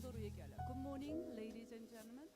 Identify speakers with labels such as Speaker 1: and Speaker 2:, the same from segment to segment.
Speaker 1: 영어로 얘기할래. Good morning, ladies and gentlemen.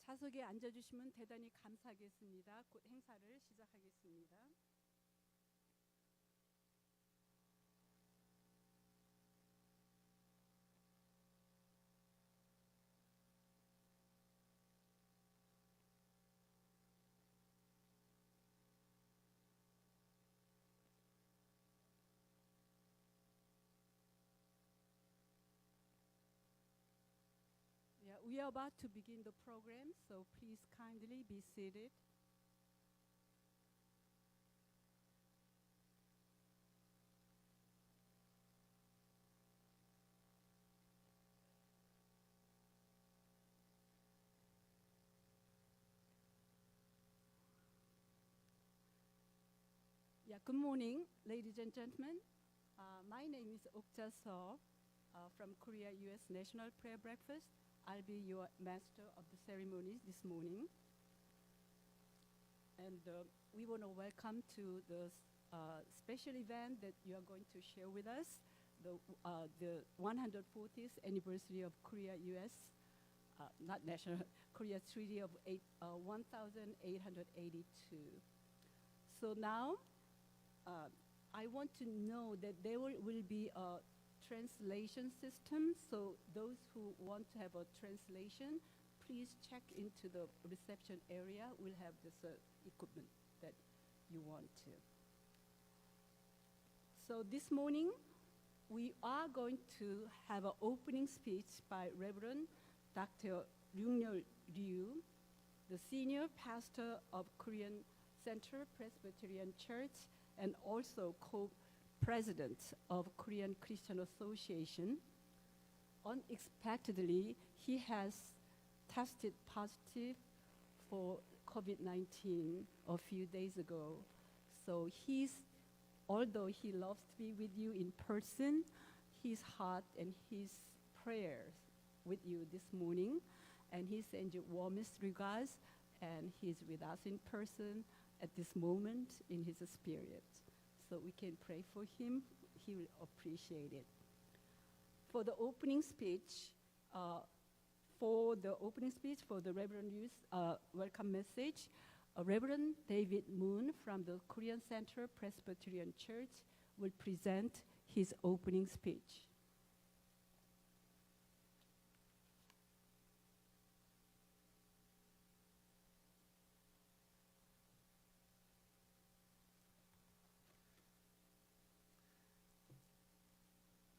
Speaker 1: 좌석에 앉아주시면 대단히 감사하겠습니다. 곧 행사를 시작하겠습니다. We are about to begin the program, so please kindly be seated. Good morning, ladies and gentlemen. My name is Okja Seo from Korea-U.S. National Prayer Breakfast. I'll be your master of the ceremonies this morning. And we want to welcome to the special event that you are going to share with us, the 140th anniversary of Korea-U.S., not national, Korea Treaty of 1882. So now, I want to know that there will be a translation system, so those who want to have a translation, please check into the reception area. We'll have this equipment that you want to. So this morning, we are going to have an opening speech by Reverend Dr. Ryoo, the senior pastor of Korean Central Presbyterian Church and also co-president of Korean Christian Association. Unexpectedly, he has tested positive for COVID-19 a few days ago. So although he loves to be with you in person, his heart and his prayers with you this morning, and he sends you warmest regards, and he's with us in person at this moment in his spirit. So we can pray for him. He will appreciate it. For the opening speech, for the Reverend Ryoo's welcome message, Reverend David Moon from the Korean Central Presbyterian Church will present his opening speech.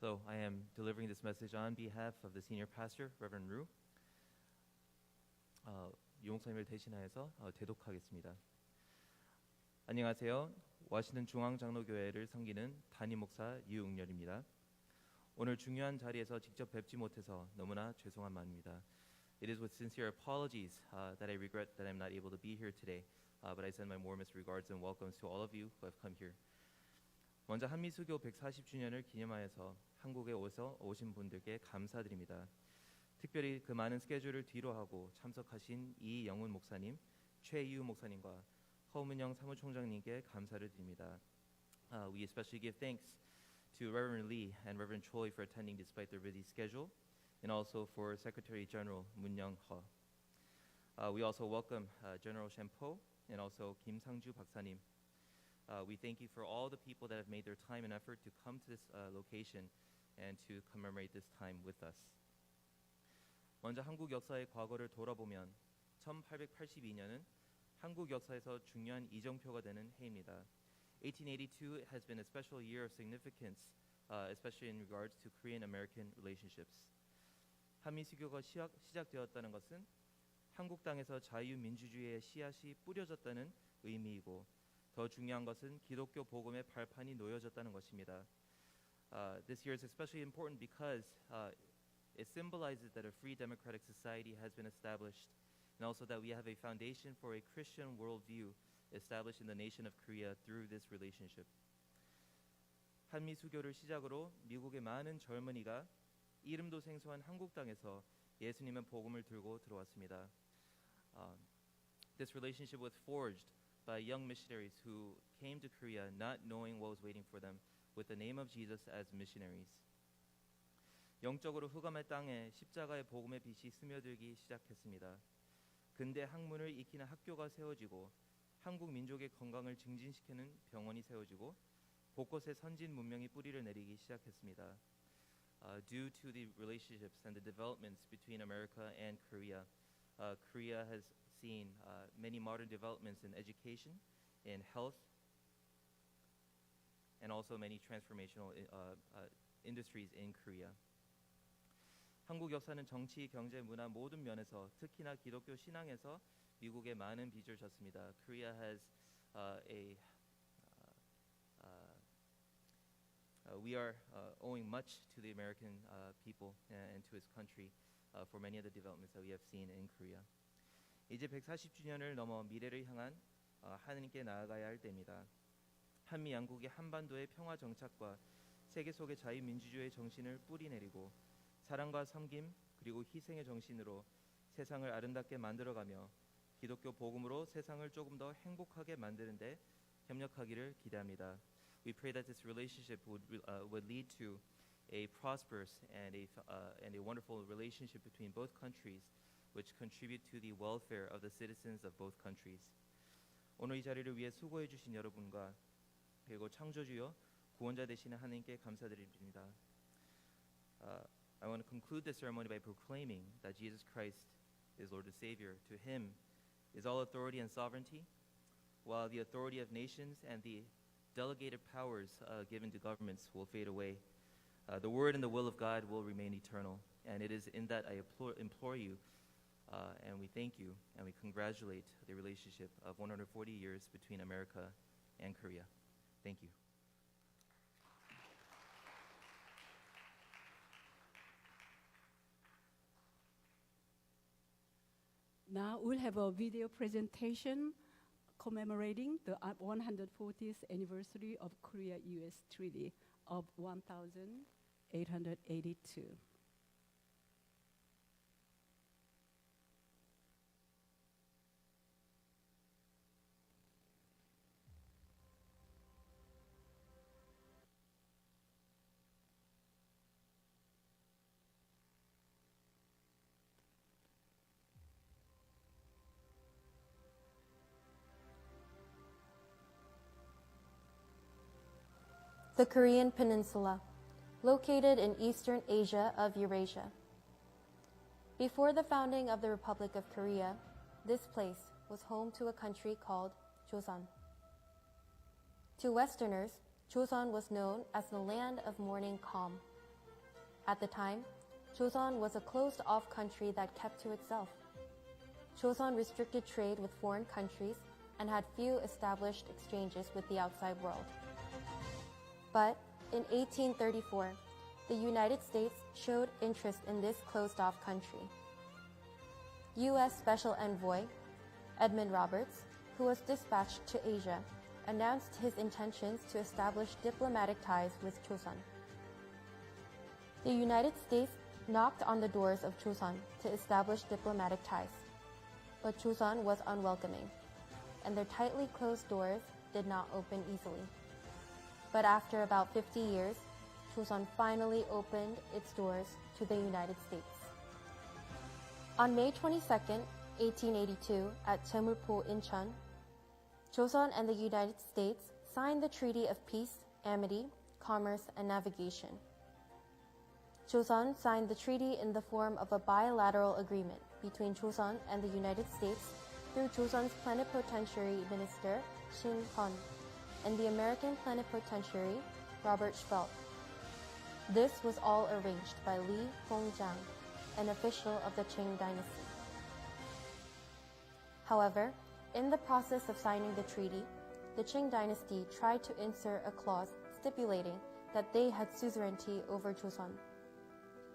Speaker 2: So I am delivering this message on behalf of the senior pastor, Reverend Ryoo. 유목사님을 대신하여서 대독하겠습니다. 안녕하세요. 와싱턴중앙장로교회를 섬기는 담임 목사 유응렬입니다. 오늘 중요한 자리에서 직접 뵙지 못해서 너무나 죄송한 마음입니다. It is with sincere apologies that I regret that I'm not able to be here today, but I send my warmest regards and welcomes to all of you who have come here. 먼저 한미수교 140주년을 기념하여서 한국에 오신 분들께 감사드립니다. 특별히 그 많은 스케줄을 뒤로하고 참석하신 이영훈 목사님, 최유 목사님과 허문영 사무총장님께 감사를 드립니다. We especially give thanks to Reverend Lee and Reverend Choi for attending despite their busy schedule, and also for Secretary General Moon Young-ho. We also welcome General Shampo and also Kim Sang-ju 박사님. We thank you for all the people that have made their time and effort to come to this location and to commemorate this time with us. 먼저 한국 역사의 과거를 돌아보면 1882년은 한국 역사에서 중요한 이정표가 되는 해입니다. 1882 has been a special year of significance, especially in regards to Korean-American relationships. 한미수교가 시작되었다는 것은 한국 땅에서 자유민주주의의 씨앗이 뿌려졌다는 의미이고, 더 중요한 것은 기독교 복음의 발판이 놓여졌다는 것입니다. This year is especially important because it symbolizes that a free democratic society has been established, and also that we have a foundation for a Christian worldview established in the nation of Korea through this relationship. 한미수교를 시작으로 미국의 많은 젊은이가 이름도 생소한 한국 땅에서 예수님의 복음을 들고 들어왔습니다. This relationship was forged by young missionaries who came to Korea not knowing what was waiting for them, with the name of Jesus as missionaries. 영적으로 흑암의 땅에 십자가의 복음의 빛이 스며들기 시작했습니다. 근대 학문을 익히는 학교가 세워지고 한국 민족의 건강을 증진시키는 병원이 세워지고 곳곳에 선진 문명이 뿌리를 내리기 시작했습니다. Due to the relationships and the developments between America and Korea, Korea has seen many modern developments in education, in health, and also many transformational industries in Korea. 한국 역사는 정치, 경제, 문화 모든 면에서 특히나 기독교 신앙에서 미국에 많은 빚을 졌습니다. Korea has we are owing much to the American people and to his country for many of the developments that we have seen in Korea. 이제 140주년을 넘어 미래를 향한 하나님께 나아가야 할 때입니다. 한미 양국이 한반도의 평화 정착과 세계 속의 자유민주주의의 정신을 뿌리내리고 사랑과 섬김 그리고 희생의 정신으로 세상을 아름답게 만들어가며 기독교 복음으로 세상을 조금 더 행복하게 만드는 데 협력하기를 기대합니다. We pray that this relationship would lead to a prosperous and a wonderful relationship between both countries, which contribute to the welfare of the citizens of both countries. 오늘 이 자리를 위해 수고해 주신 여러분과 그리고 창조주여 구원자 되시는 하나님께 감사드립니다. I want to conclude this ceremony by proclaiming that Jesus Christ is Lord and Savior. To Him is all authority and sovereignty, while the authority of nations and the delegated powers given to governments will fade away. The word and the will of God will remain eternal, and it is in that I implore you, and we thank you, and we congratulate the relationship of 140 years between America and Korea. Thank you.
Speaker 1: Now we'll have a video presentation commemorating the 140th anniversary of Korea-U.S. Treaty of 1882.
Speaker 3: The Korean Peninsula, located in Eastern Asia of Eurasia. Before the founding of the Republic of Korea, this place was home to a country called Joseon. To Westerners, Joseon was known as the land of morning calm. At the time, Joseon was a closed-off country that kept to itself. Joseon restricted trade with foreign countries and had few established exchanges with the outside world. But in 1834, the United States showed interest in this closed-off country. U.S. Special Envoy Edmund Roberts, who was dispatched to Asia, announced his intentions to establish diplomatic ties with Joseon. The United States knocked on the doors of Joseon to establish diplomatic ties, but Joseon was unwelcoming, and their tightly closed doors did not open easily. But after about 50 years, Joseon finally opened its doors to the United States. On May 22, 1882, at Jeulpo, Incheon, Joseon and the United States signed the Treaty of Peace, Amity, Commerce, and Navigation. Joseon signed the treaty in the form of a bilateral agreement between Joseon and the United States through Joseon's plenipotentiary minister, Shin Hun, and the American plenipotentiary, Robert Schveldt. This was all arranged by Lee Hong-jang, an official of the Qing dynasty. However, in the process of signing the treaty, the Qing dynasty tried to insert a clause stipulating that they had suzerainty over Joseon.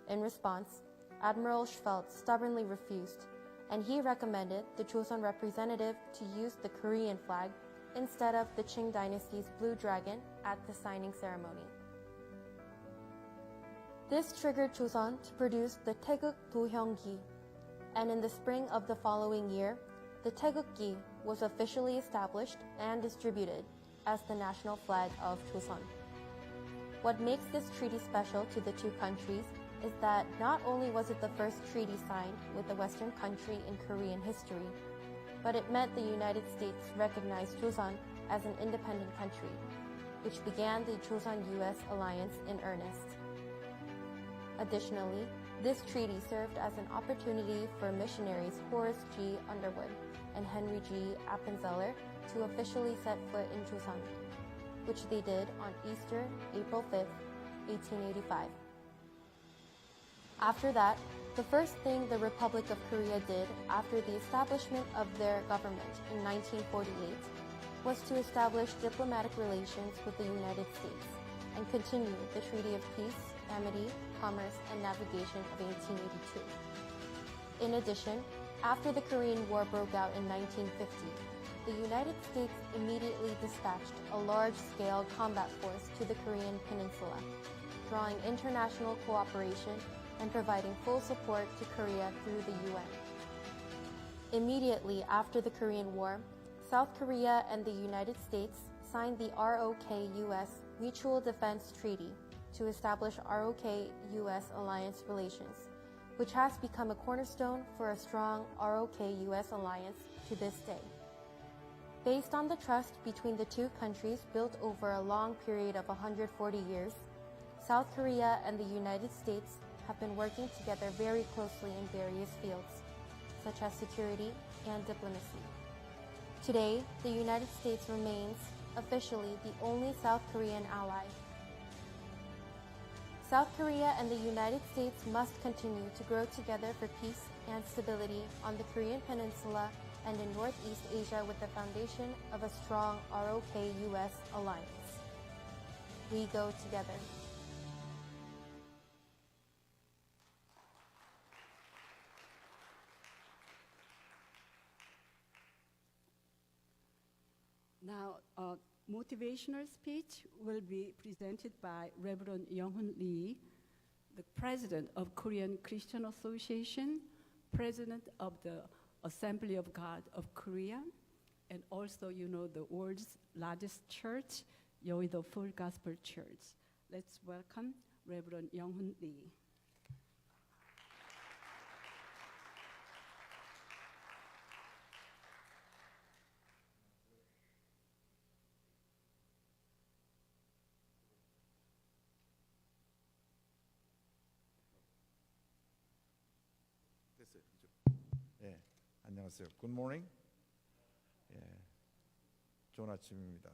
Speaker 3: In response, Admiral Schveldt stubbornly refused, and he recommended the Joseon representative to use the Korean flag instead of the Qing dynasty's blue dragon at the signing ceremony. This triggered Joseon to produce the Taeguk Do-hyung-gi, and in the spring of the following year, the Taeguk-gi was officially established and distributed as the national flag of Joseon. What makes this treaty special to the two countries is that not only was it the first treaty signed with a Western country in Korean history, but it meant the United States recognized Joseon as an independent country, which began the Joseon-U.S. alliance in earnest. Additionally, this treaty served as an opportunity for missionaries Horace G. Underwood and Henry G. Appenzeller to officially set foot in Joseon, which they did on Easter, April 5th, 1885. After that, the first thing the Republic of Korea did after the establishment of their government in 1948 was to establish diplomatic relations with the United States and continue the Treaty of Peace, Amity, Commerce, and Navigation of 1882. In addition, after the Korean War broke out in 1950, the United States immediately dispatched a large-scale combat force to the Korean Peninsula, drawing international cooperation and providing full support to Korea through the UN. Immediately after the Korean War, South Korea and the United States signed the ROK-U.S. Mutual Defense Treaty to establish ROK-U.S. alliance relations, which has become a cornerstone for a strong ROK-U.S. alliance to this day. Based on the trust between the two countries built over a long period of 140 years, South Korea and the United States have been working together very closely in various fields, such as security and diplomacy. Today, the United States remains officially the only South Korean ally. South Korea and the United States must continue to grow together for peace and stability on the Korean Peninsula and in Northeast Asia with the foundation of a strong ROK-U.S. alliance. We go together.
Speaker 1: Now, a motivational speech will be presented by Reverend Young Lee, the President of Korean Christian Association, President of the Assembly of God of Korea, and also, the world's largest church, Yoido Full Gospel Church. Let's welcome Reverend Young Lee.
Speaker 4: 예, 안녕하세요. Good morning. 예, 좋은 아침입니다.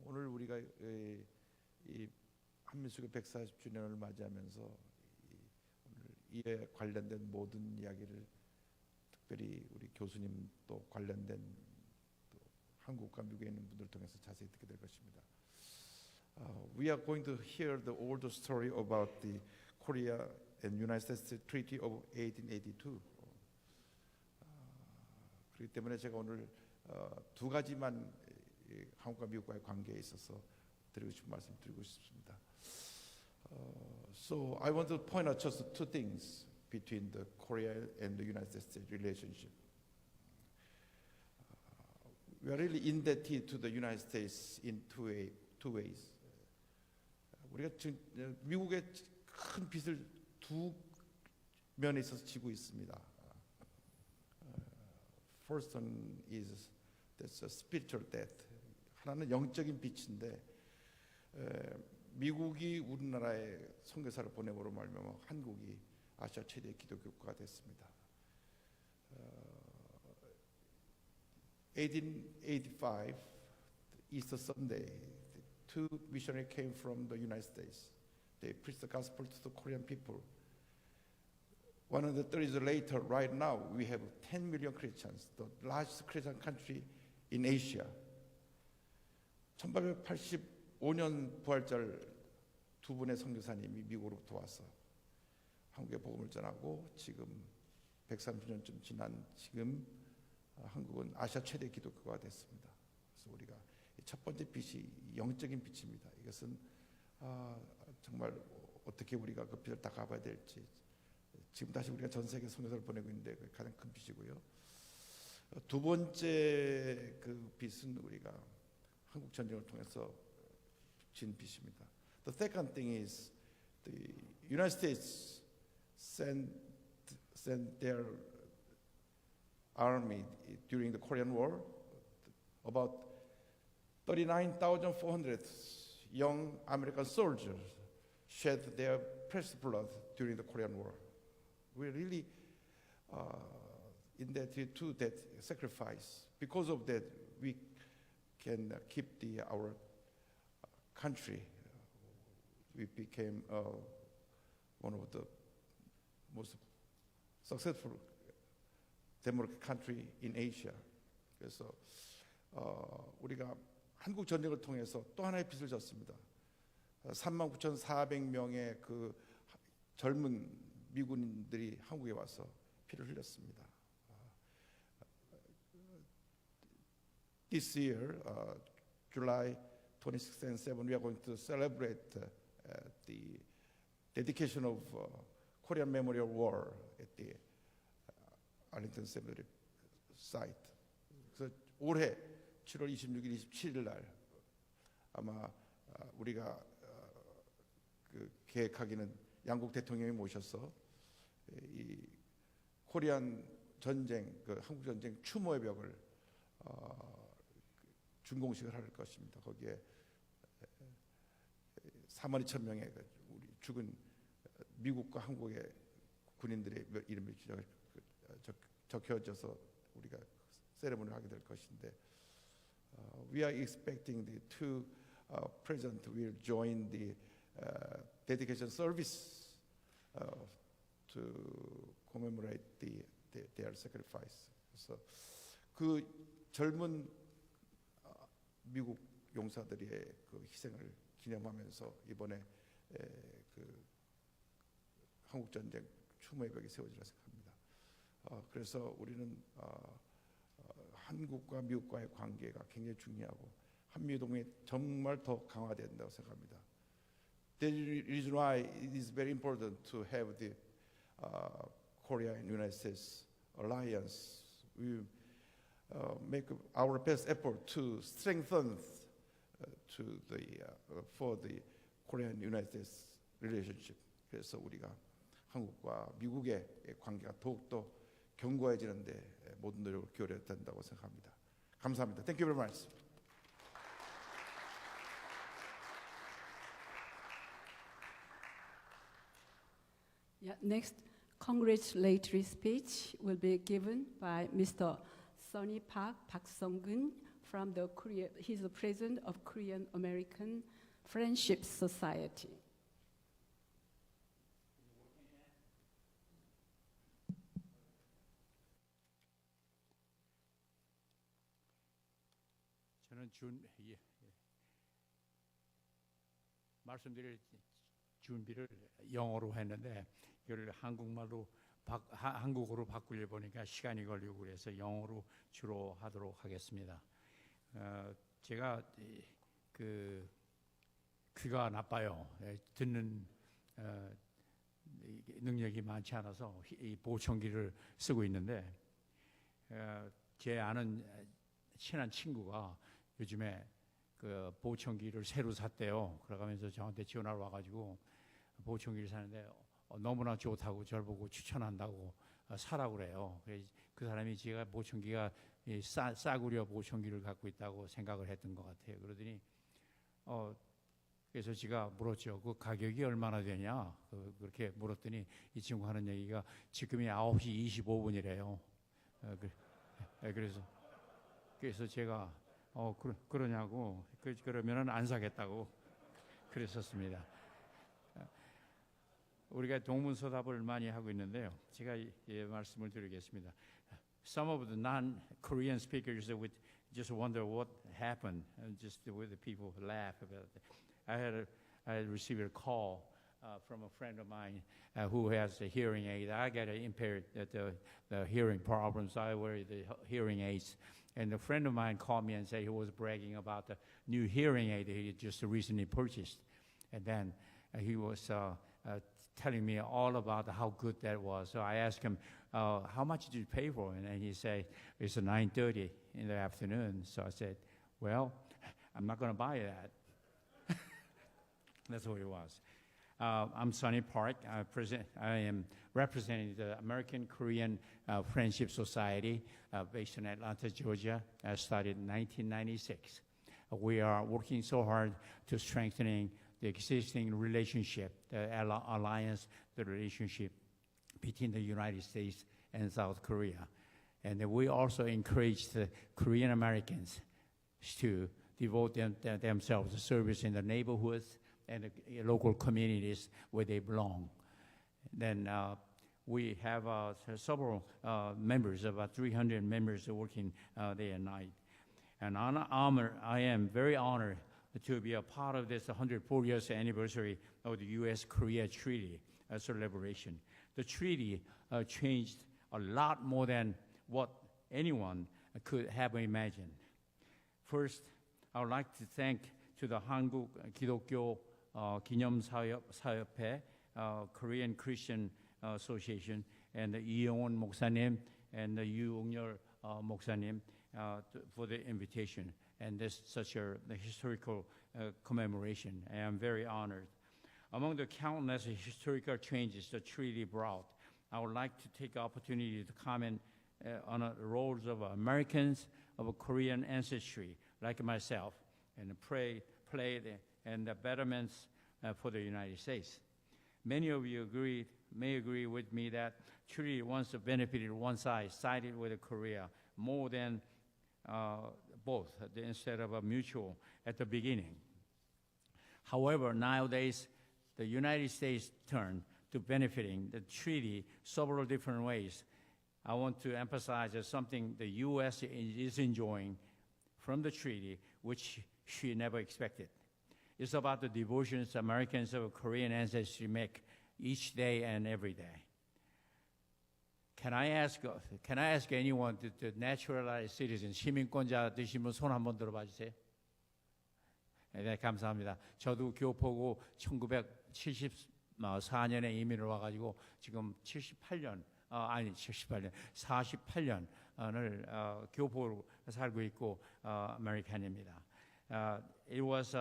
Speaker 4: 오늘 우리가 이 한미수교 140주년을 맞이하면서 오늘 이에 관련된 모든 이야기를 특별히 우리 교수님 또 관련된 또 한국과 미국에 있는 분들을 통해서 자세히 듣게 될 것입니다. We are going to hear the old story about the Korea and United States Treaty of 1882. 그렇기 때문에 제가 오늘 두 가지만 한국과 미국과의 관계에 있어서 드리고 싶은 말씀 드리고 싶습니다. So I want to point out just two things between the Korea and the United States relationship. We are really indebted to the United States in two ways. 우리가 지금 미국의 큰 빚을 두 면에 있어서 지고 있습니다. First one is that's a spiritual debt. 하나는 영적인 빚인데 미국이 우리나라에 선교사를 보내므로 말미암아 한국이 아시아 최대 기독교 국가가 됐습니다. 1885 Easter Sunday, two missionaries came from the United States. They preached the gospel to the Korean people. 130 years later, right now, we have 10 million Christians, the largest Christian country in Asia. 1885년 부활절 두 분의 선교사님이 미국으로부터 와서 한국의 복음을 전하고 지금 130년쯤 지난 지금 한국은 아시아 최대 기독교가 됐습니다. 그래서 우리가 첫 번째 빚이 영적인 빚입니다. 이것은 정말 어떻게 우리가 그 빚을 다 갚아야 될지 지금 다시 우리가 전 세계 선교사를 보내고 있는데 그게 가장 큰 빚이고요. 두 번째 그 빚은 우리가 한국 전쟁을 통해서 진 빚입니다. The second thing is the United States sent their army during the Korean War. About 39,400 young American soldiers shed their precious blood during the Korean War. We're really indebted to that sacrifice. Because of that, we can keep our country. We became one of the most successful democratic country in Asia. 그래서 우리가 한국 전쟁을 통해서 또 하나의 빚을 졌습니다. 39,400명의 그 젊은 미군인들이 한국에 와서 피를 흘렸습니다. This year, July 26th and 7th, we are going to celebrate the dedication of Korean Memorial War at the Arlington Cemetery site. 그래서 올해 7월 26일, 27일 날 아마 우리가 그 계획하기는 양국 대통령이 모셔서 이 코리안 전쟁, 그 한국 전쟁 추모의 벽을 준공식을 할 것입니다. 거기에 42,000명의 우리 죽은 미국과 한국의 군인들의 이름이 적혀져서 우리가 세레모니를 하게 될 것인데, we are expecting the two presidents will join the dedication service to commemorate their sacrifice. 그래서 그 젊은 미국 용사들의 그 희생을 기념하면서 이번에 그 한국 전쟁 추모의 벽이 세워지라 생각합니다. 그래서 우리는 한국과 미국과의 관계가 굉장히 중요하고 한미 동맹이 정말 더 강화된다고 생각합니다. The reason why it is very important to have the Korea and United States alliance. We make our best effort to strengthen for the Korea and United States relationship. 그래서 우리가 한국과 미국의 관계가 더욱더 견고해지는데 모든 노력을 기울여야 된다고 생각합니다. 감사합니다. Thank you very much.
Speaker 1: Yeah, next, congratulatory speech will be given by Mr. Sunny Park Sung-gun from the Korea. He's the president of Korean American Friendship Society.
Speaker 5: 저는 말씀드릴 준비를 영어로 했는데 이걸 한국어로 바꾸려 보니까 시간이 걸리고 그래서 영어로 주로 하도록 하겠습니다. 제가 귀가 나빠요. 듣는 능력이 많지 않아서 이 보청기를 쓰고 있는데 제 아는 친한 친구가 요즘에 그 보청기를 새로 샀대요. 그러면서 저한테 전화를 와가지고 보청기를 사는데 너무나 좋다고 저를 보고 추천한다고 사라고 그래요. 그 사람이 제가 보청기가 싸구려 보청기를 갖고 있다고 생각을 했던 것 같아요. 그러더니 그래서 제가 물었죠. 그 가격이 얼마나 되냐? 그렇게 물었더니 이 친구 하는 얘기가 지금이 9시 25분이래요. 그래서 제가 그러냐고 그러면은 안 사겠다고 그랬었습니다. 우리가 동문서답을 많이 하고 있는데요. 제가 말씀을 드리겠습니다. Some of the non-Korean speakers would just wonder what happened, and just the way the people laugh about it. I had received a call from a friend of mine who has a hearing aid. I got impaired the hearing problems. I wear the hearing aids. And a friend of mine called me and said he was bragging about the new hearing aid he just recently purchased. And then he was telling me all about how good that was. So I asked him, how much did you pay for it? And he said, it's 9:30 in the afternoon. So I said, well, I'm not going to buy that. That's what it was. I'm Sonny Park. I am representing the American Korean Friendship Society based in Atlanta, Georgia. I started in 1996. We are working so hard to strengthening the existing relationship, the alliance, the relationship between the United States and South Korea. And we also encourage the Korean Americans to devote themselves to service in the neighborhoods and the local communities where they belong. Then we have several members, about 300 members working day and night. And I am very honored to be a part of this 140th anniversary of the U.S.-Korea Treaty celebration. The treaty changed a lot more than what anyone could have imagined. First, I would like to thank to the 한국기독교기념사업회, Korean Christian Association, and the Eung 목사님 and the Yoido 목사님 for the invitation and this such a historical commemoration. I am very honored. Among the countless historical changes the treaty brought, I would like to take the opportunity to comment on the roles of Americans of Korean ancestry, like myself, and play and the betterments for the United States. Many of you may agree with me that treaty once benefited one side, sided with Korea more than both, instead of a mutual at the beginning. However, nowadays, the United States turned to benefiting the treaty several different ways. I want to emphasize that something the U.S. is enjoying from the treaty, which she never expected. It's about the devotions Americans of Korean ancestry make each day and every day. Can I ask anyone to naturalize citizen, 시민권자 되신 분 손 한번 들어봐 주세요. 네, 감사합니다. 저도 교포고 1974년에 이민을 와가지고 지금 48년을 교포로 살고 있고 아메리칸입니다. It was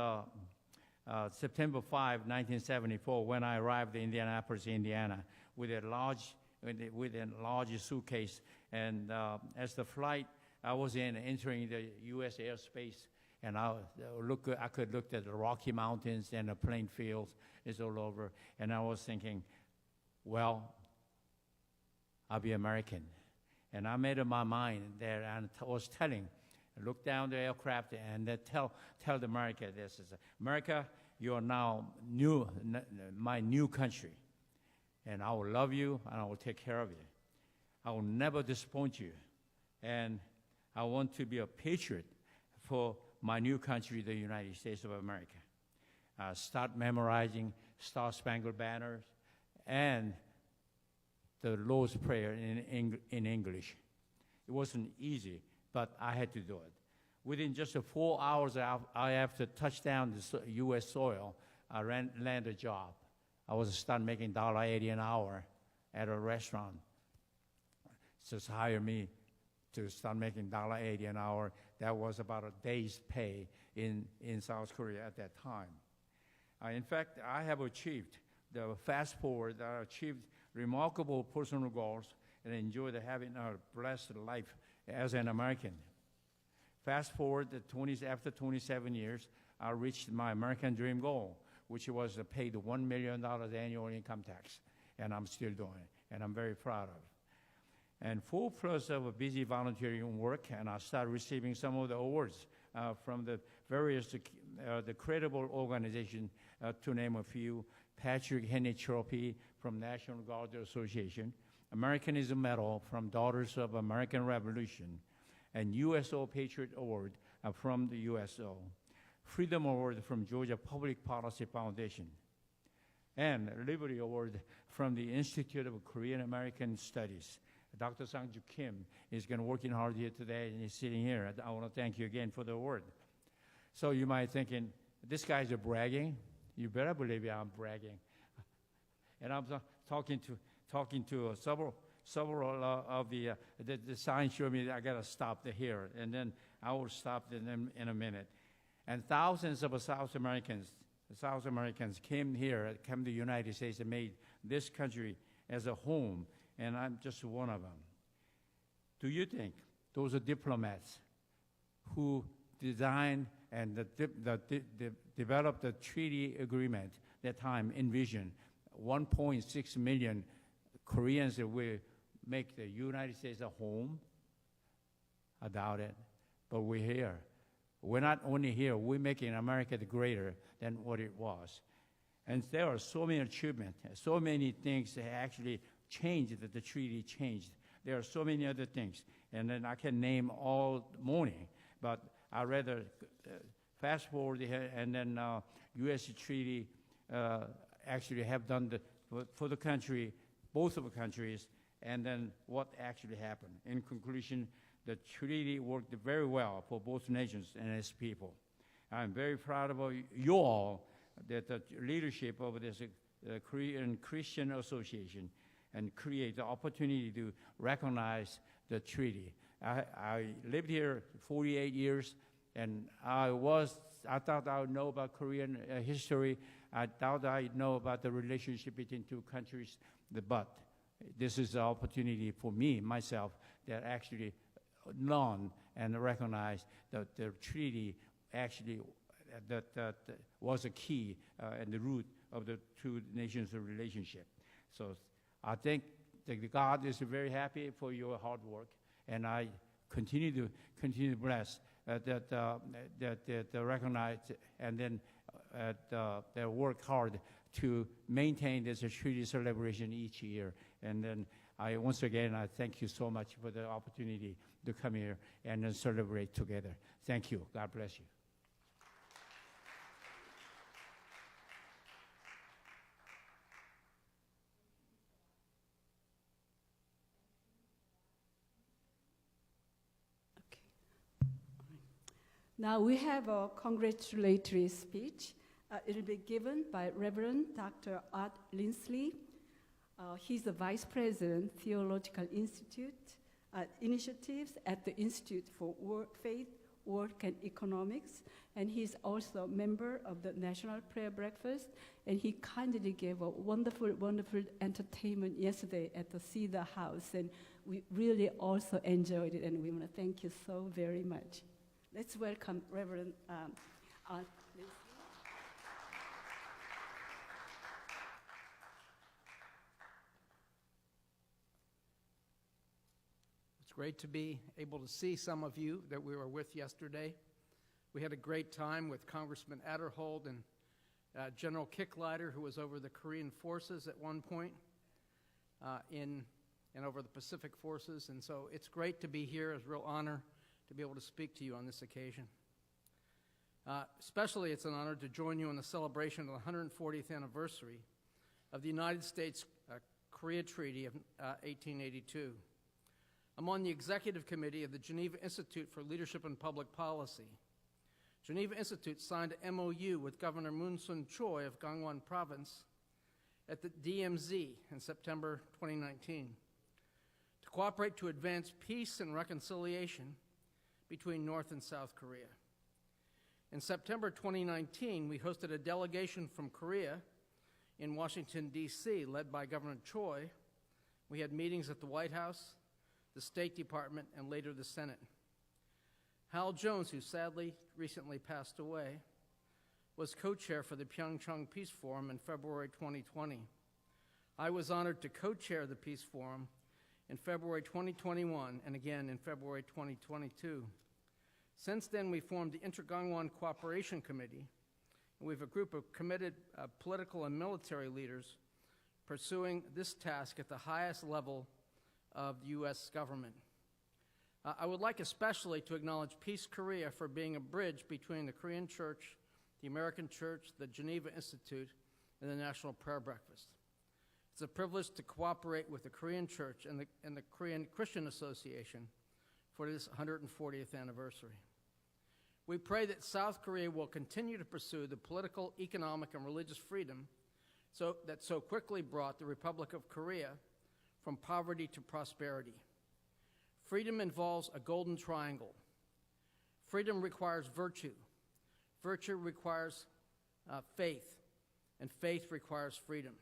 Speaker 5: September 5, 1974, when I arrived in Indianapolis, Indiana, with a large suitcase, and as the flight I was entering the U.S. airspace, and I could look at the Rocky Mountains and the plain fields is all over, and I was thinking, well, I'll be American. And I made up my mind there, and I was look down the aircraft and tell America this is America, you are now my new country, and I will love you and I will take care of you. I will never disappoint you, and I want to be a patriot for my new country, the United States of America. Start memorizing Star Spangled Banners and the Lord's Prayer in English. It wasn't easy, but I had to do it. Within just 4 hours after touchdown the U.S. soil, I landed a job. I was start making $1.80 an hour at a restaurant. Just hired me to start making $1.80 an hour. That was about a day's pay in South Korea at that time. In fact, I have achieved fast forward. I achieved remarkable personal goals and enjoyed having a blessed life as an American. Fast forward after 27 years, I reached my American dream goal, which was to pay the $1 million annual income tax, and I'm still doing it, and I'm very proud of it. And 4+ of busy volunteering work, and I started receiving some of the awards from the various the credible organizations, to name a few: Patrick Henry Trophy from National Guard Association, Americanism Medal from Daughters of American Revolution, and USO Patriot Award from the USO, Freedom Award from Georgia Public Policy Foundation, and Liberty Award from the Institute of Korean American Studies. Dr. Sang-Ju Kim is working hard here today, and he's sitting here. I want to thank you again for the award. So you might be thinking, this guy's bragging. You better believe I'm bragging. And I'm talking to several of the signs show me that I got to stop here, and then I will stop in a minute. And thousands of South Americans South Americans came here, came to the United States and made this country as a home, and I'm just one of them. Do you think those are diplomats who designed and developed the treaty agreement that time envisioned 1.6 million Koreans that will make the United States a home? I doubt it, but we're here. We're not only here, we're making America greater than what it was. And there are so many achievements, so many things that actually changed, that the treaty changed. There are so many other things, and then I can name all morning, but I'd rather fast forward here, and then U.S. treaty actually have done for the country, both of the countries, and then what actually happened. In conclusion, the treaty worked very well for both nations and its people. I'm very proud of you all, that the leadership of this Korean Christian Association, and create the opportunity to recognize the treaty. I lived here 48 years, and I thought I would know about Korean history. I thought I'd know about the relationship between two countries, but this is the opportunity for me, myself, that actually learn and recognize that the treaty actually that was a key and the root of the two nations' relationship. So I think that God is very happy for your hard work, and I continue to bless that recognize and then they work hard to maintain this treaty celebration each year. And then once again, I thank you so much for the opportunity to come here and then celebrate together. Thank you. God bless you.
Speaker 1: Now we have a congratulatory speech. It will be given by Reverend Dr. Art Lindsley. He's the Vice President, Theological Initiatives at the Institute for Faith, Work, and Economics. And he's also a member of the National Prayer Breakfast. And he kindly gave a wonderful, wonderful entertainment yesterday at the Cedar House. And we really also enjoyed it. And we want to thank you so very much. Let's welcome Reverend Art Lindsley.
Speaker 6: It's great to be able to see some of you that we were with yesterday. We had a great time with Congressman Adderhold and General Kicklighter, who was over the Korean forces at one point and over the Pacific forces. And so it's great to be here. It's a real honor to be able to speak to you on this occasion. Especially, it's an honor to join you in the celebration of the 140th anniversary of the United States Korea Treaty of 1882. I'm on the executive committee of the Geneva Institute for Leadership and Public Policy. Geneva Institute signed an MOU with Governor Moon-Sun Choi of Gangwon Province at the DMZ in September 2019 to cooperate to advance peace and reconciliation between North and South Korea. In September 2019, we hosted a delegation from Korea in Washington, D.C., led by Governor Choi. We had meetings at the White House, the State Department, and later the Senate. Hal Jones, who sadly recently passed away, was co-chair for the Pyeongchang Peace Forum in February 2020. I was honored to co-chair the Peace Forum in February 2021 and again in February 2022. Since then, we formed the Inter-Gangwon Cooperation Committee, and we have a group of committed political and military leaders pursuing this task at the highest level of the U.S. government. I would like especially to acknowledge Peace Korea for being a bridge between the Korean Church, the American Church, the Geneva Institute, and the National Prayer Breakfast. It's a privilege to cooperate with the Korean Church and the Korean Christian Association for this 140th anniversary. We pray that South Korea will continue to pursue the political, economic, and religious freedom that so quickly brought the Republic of Korea from poverty to prosperity. Freedom involves a golden triangle. Freedom requires virtue. Virtue requires faith, and faith requires freedom.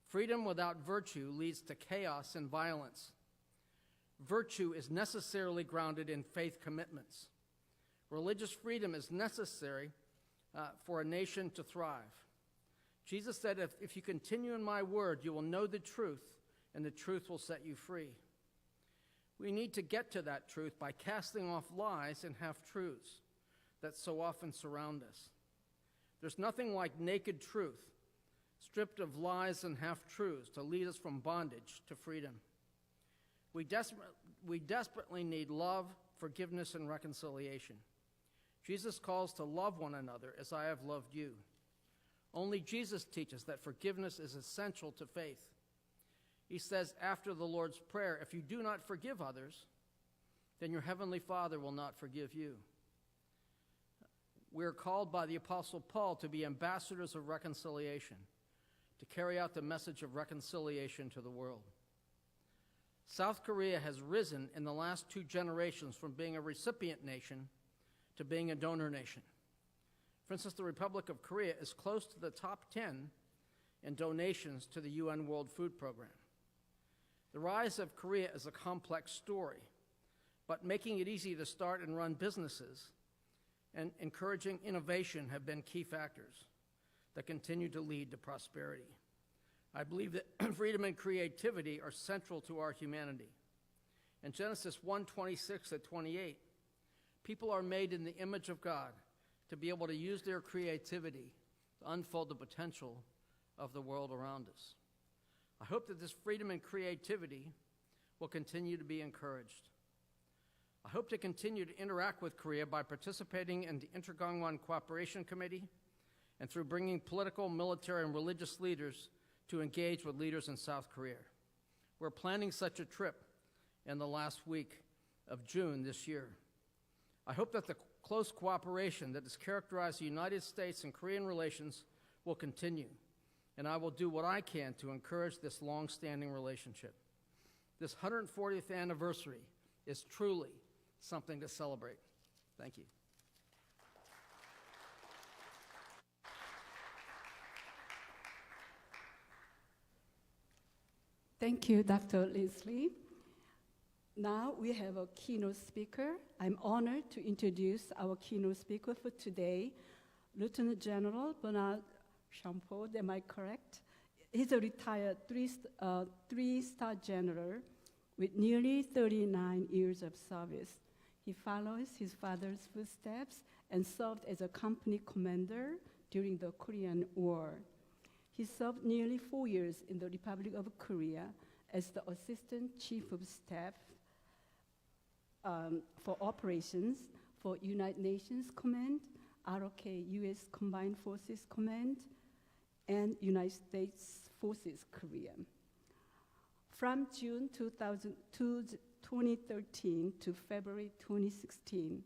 Speaker 6: Freedom without virtue leads to chaos and violence. Virtue is necessarily grounded in faith commitments. Religious freedom is necessary for a nation to thrive. Jesus said, if you continue in my word, you will know the truth, and the truth will set you free. We need to get to that truth by casting off lies and half-truths that so often surround us. There's nothing like naked truth, stripped of lies and half-truths, to lead us from bondage to freedom. We desperately need love, forgiveness, and reconciliation. Jesus calls to love one another as I have loved you. Only Jesus teaches that forgiveness is essential to faith. He says after the Lord's Prayer, if you do not forgive others, then your heavenly Father will not forgive you. We are called by the Apostle Paul to be ambassadors of reconciliation, to carry out the message of reconciliation to the world. South Korea has risen in the last 2 generations from being a recipient nation to being a donor nation. For instance, the Republic of Korea is close to the top 10 in donations to the UN World Food Program. The rise of Korea is a complex story, but making it easy to start and run businesses and encouraging innovation have been key factors that continue to lead to prosperity. I believe that freedom and creativity are central to our humanity. In Genesis 1:26-28, people are made in the image of God to be able to use their creativity to unfold the potential of the world around us. I hope that this freedom and creativity will continue to be encouraged. I hope to continue to interact with Korea by participating in the Inter-Gangwon Cooperation Committee and through bringing political, military, and religious leaders to engage with leaders in South Korea. We're planning such a trip in the last week of June this year. I hope that the close cooperation that has characterized the United States and Korean relations will continue, and I will do what I can to encourage this long-standing relationship. This 140th anniversary is truly something to celebrate. Thank you.
Speaker 1: Thank you, Dr. Lindsley. Now we have a keynote speaker. I'm honored to introduce our keynote speaker for today, Lieutenant General Bernard Champeau. Am I correct? He's a retired three-star general with nearly 39 years of service. He follows his father's footsteps and served as a company commander during the Korean War. He served nearly 4 years in the Republic of Korea as the Assistant Chief of Staff for Operations for United Nations Command, ROK-U.S. Combined Forces Command, and United States Forces Korea. From June 2013 to February 2016,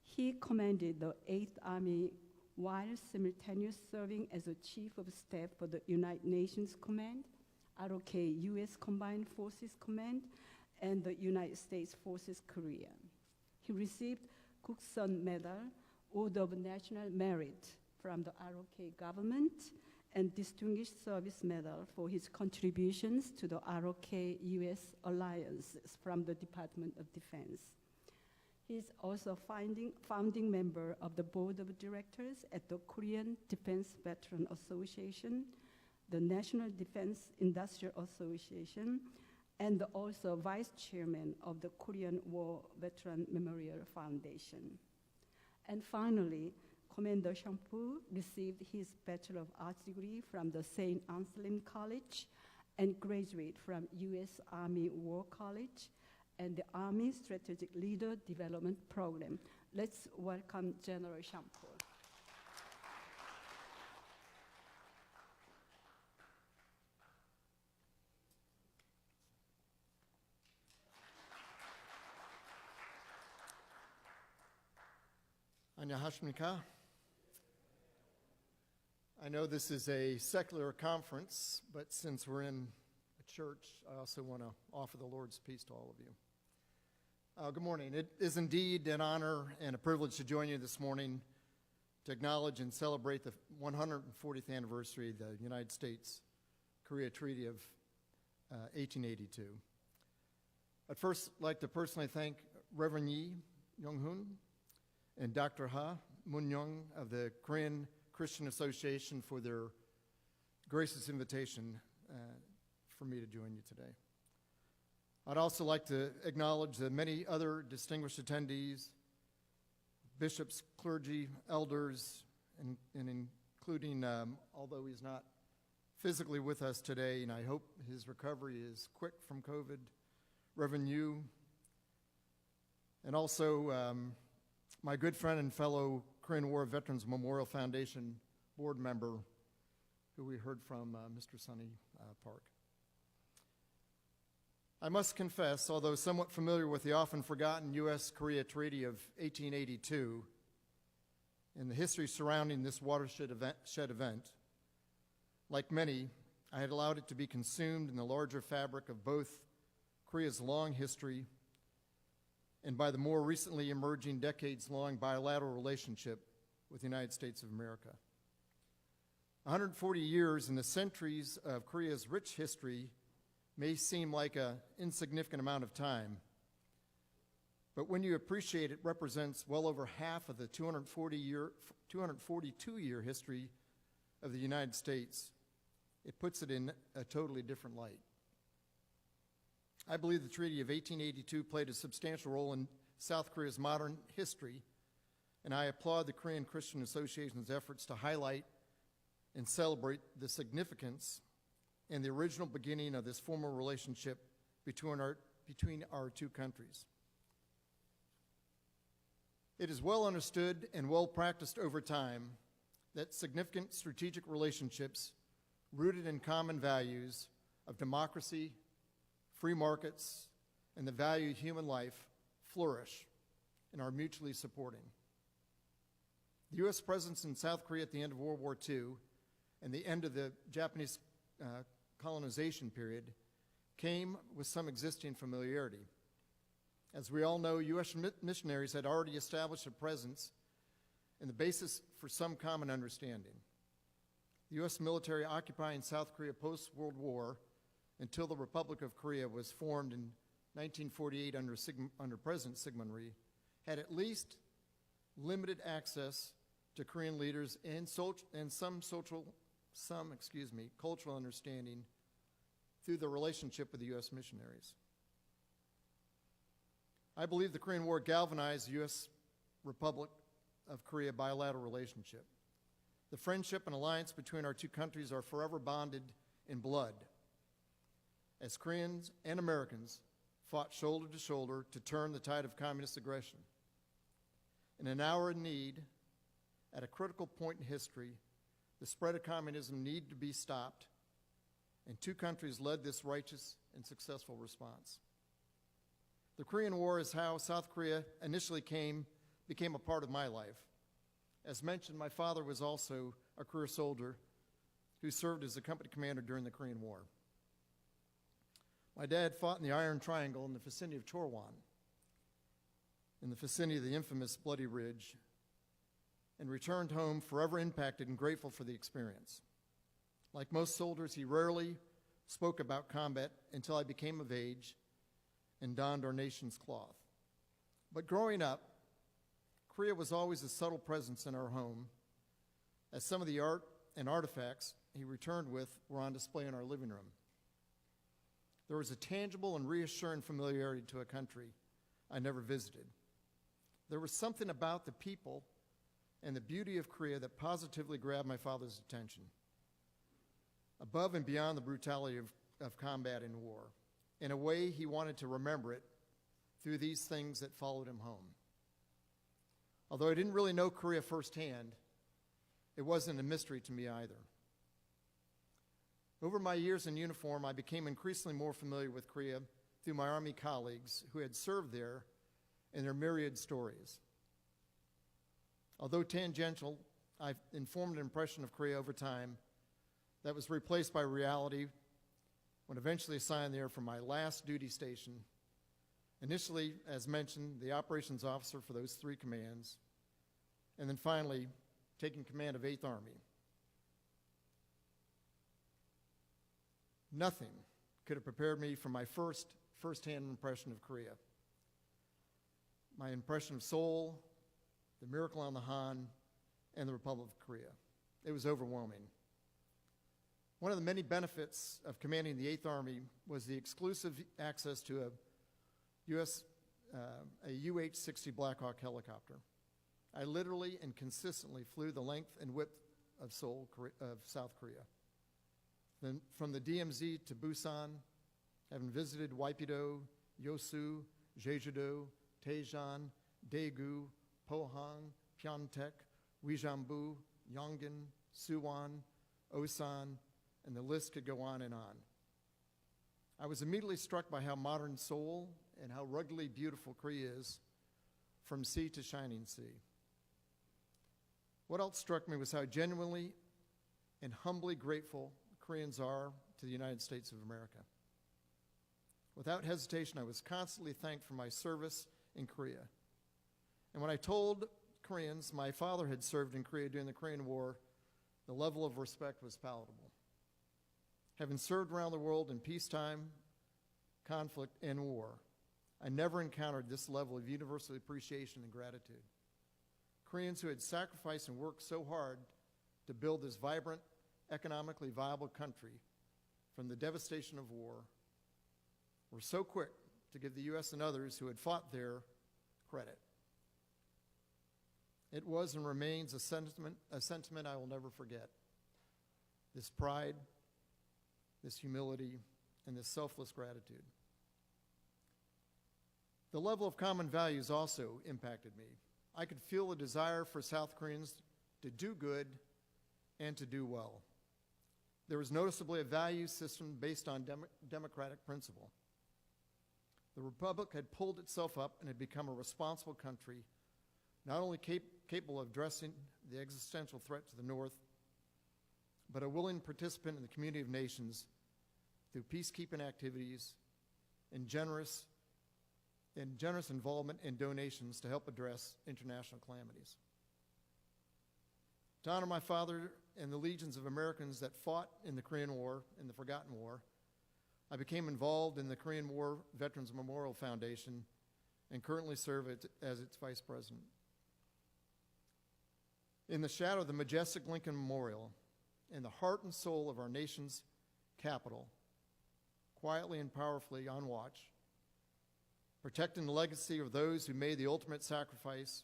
Speaker 1: he commanded the 8th Army while simultaneously serving as a Chief of Staff for the United Nations Command, ROK-U.S. Combined Forces Command, and the United States Forces Korea. He received Gukseon Medal, Order of National Merit from the ROK government, and Distinguished Service Medal for his contributions to the ROK-U.S. alliances from the Department of Defense. He is also a founding member of the Board of Directors at the Korean Defense Veteran Association, the National Defense Industrial Association, and also Vice Chairman of the Korean War Veteran Memorial Foundation. And finally, Commander Champeau received his Bachelor of Arts degree from the St. Anselm College and graduated from U.S. Army War College and the Army Strategic Leader Development Program. Let's welcome General Champeau.
Speaker 7: 안녕하십니까? I know this is a secular conference, but since we're in a church, I also want to offer the Lord's peace to all of you. Good morning. It is indeed an honor and a privilege to join you this morning to acknowledge and celebrate the 140th anniversary of the United States Korea Treaty of 1882. I'd first like to personally thank Reverend Eung Hoon and Dr. Ha Moon-young of the Korean Christian Association for their gracious invitation for me to join you today. I'd also like to acknowledge the many other distinguished attendees, bishops, clergy, elders, and including, although he's not physically with us today, and I hope his recovery is quick from COVID, Reverend Ryoo, and also my good friend and fellow Korean War Veterans Memorial Foundation board member, who we heard from, Mr. Sonny Park. I must confess, although somewhat familiar with the often forgotten U.S.-Korea Treaty of 1882 and the history surrounding this watershed event, like many, I had allowed it to be consumed in the larger fabric of both Korea's long history and by the more recently emerging decades-long bilateral relationship with the United States of America. 140 years in the centuries of Korea's rich history may seem like an insignificant amount of time, but when you appreciate it represents well over half of the 242-year history of the United States, it puts it in a totally different light. I believe the Treaty of 1882 played a substantial role in South Korea's modern history, and I applaud the Korean Christian Association's efforts to highlight and celebrate the significance and the original beginning of this formal relationship between our two countries. It is well understood and well practiced over time that significant strategic relationships rooted in common values of democracy, free markets, and the value of human life flourish and are mutually supporting. The U.S. presence in South Korea at the end of World War II and the end of the Japanese colonization period came with some existing familiarity. As we all know, U.S. missionaries had already established a presence and the basis for some common understanding. The U.S. military occupying South Korea post-World War until the Republic of Korea was formed in 1948 under President Syngman Rhee had at least limited access to Korean leaders and some cultural understanding through the relationship with the U.S. missionaries. I believe the Korean War galvanized the U.S. Republic of Korea bilateral relationship. The friendship and alliance between our two countries are forever bonded in blood, as Koreans and Americans fought shoulder to shoulder to turn the tide of communist aggression. In an hour of need, at a critical point in history, the spread of communism needed to be stopped, and two countries led this righteous and successful response. The Korean War is how South Korea initially became a part of my life. As mentioned, my father was also a career soldier who served as a company commander during the Korean War. My dad fought in the Iron Triangle in the vicinity of Chorwan, in the vicinity of the infamous Bloody Ridge, and returned home forever impacted and grateful for the experience. Like most soldiers, he rarely spoke about combat until I became of age and donned our nation's cloth. But growing up, Korea was always a subtle presence in our home, as some of the art and artifacts he returned with were on display in our living room. There was a tangible and reassuring familiarity to a country I never visited. There was something about the people and the beauty of Korea that positively grabbed my father's attention, above and beyond the brutality of combat and war. In a way, he wanted to remember it through these things that followed him home. Although I didn't really know Korea firsthand, it wasn't a mystery to me either. Over my years in uniform, I became increasingly more familiar with Korea through my Army colleagues who had served there and their myriad stories. Although tangential, I've informed an impression of Korea over time that was replaced by reality when eventually assigned there for my last duty station. Initially, as mentioned, the operations officer for those three commands, and then finally taking command of 8th Army. Nothing could have prepared me for my first-hand impression of Korea. My impression of Seoul, the miracle on the Han, and the Republic of Korea. It was overwhelming. One of the many benefits of commanding the 8th Army was the exclusive access to a UH-60 Black Hawk helicopter. I literally and consistently flew the length and width of Seoul, of South Korea. Then from the DMZ to Busan, having visited Waipido, Yosu, Jeju-do, Daejeon, Daegu, Pohang, Pyeongtaek, Uijeonbu, Yongin, Suwon, Osan, and the list could go on and on. I was immediately struck by how modern Seoul and how ruggedly beautiful Korea is from sea to shining sea. What else struck me was how genuinely and humbly grateful Koreans are to the United States of America. Without hesitation, I was constantly thanked for my service in Korea. And when I told Koreans my father had served in Korea during the Korean War, the level of respect was palatable. Having served around the world in peacetime, conflict, and war, I never encountered this level of universal appreciation and gratitude. Koreans who had sacrificed and worked so hard to build this vibrant, economically viable country from the devastation of war were so quick to give the U.S. and others who had fought there credit. It was and remains a sentiment I will never forget. This pride, this humility, and this selfless gratitude. The level of common values also impacted me. I could feel a desire for South Koreans to do good and to do well. There was noticeably a value system based on democratic principle. The Republic had pulled itself up and had become a responsible country, not only capable of addressing the existential threat to the North, but a willing participant in the community of nations through peacekeeping activities and generous involvement and donations to help address international calamities. To honor my father and the legions of Americans that fought in the Korean War, in the Forgotten War, I became involved in the Korean War Veterans Memorial Foundation and currently serve as its vice president. In the shadow of the majestic Lincoln Memorial, in the heart and soul of our nation's capital, quietly and powerfully on watch, protecting the legacy of those who made the ultimate sacrifice,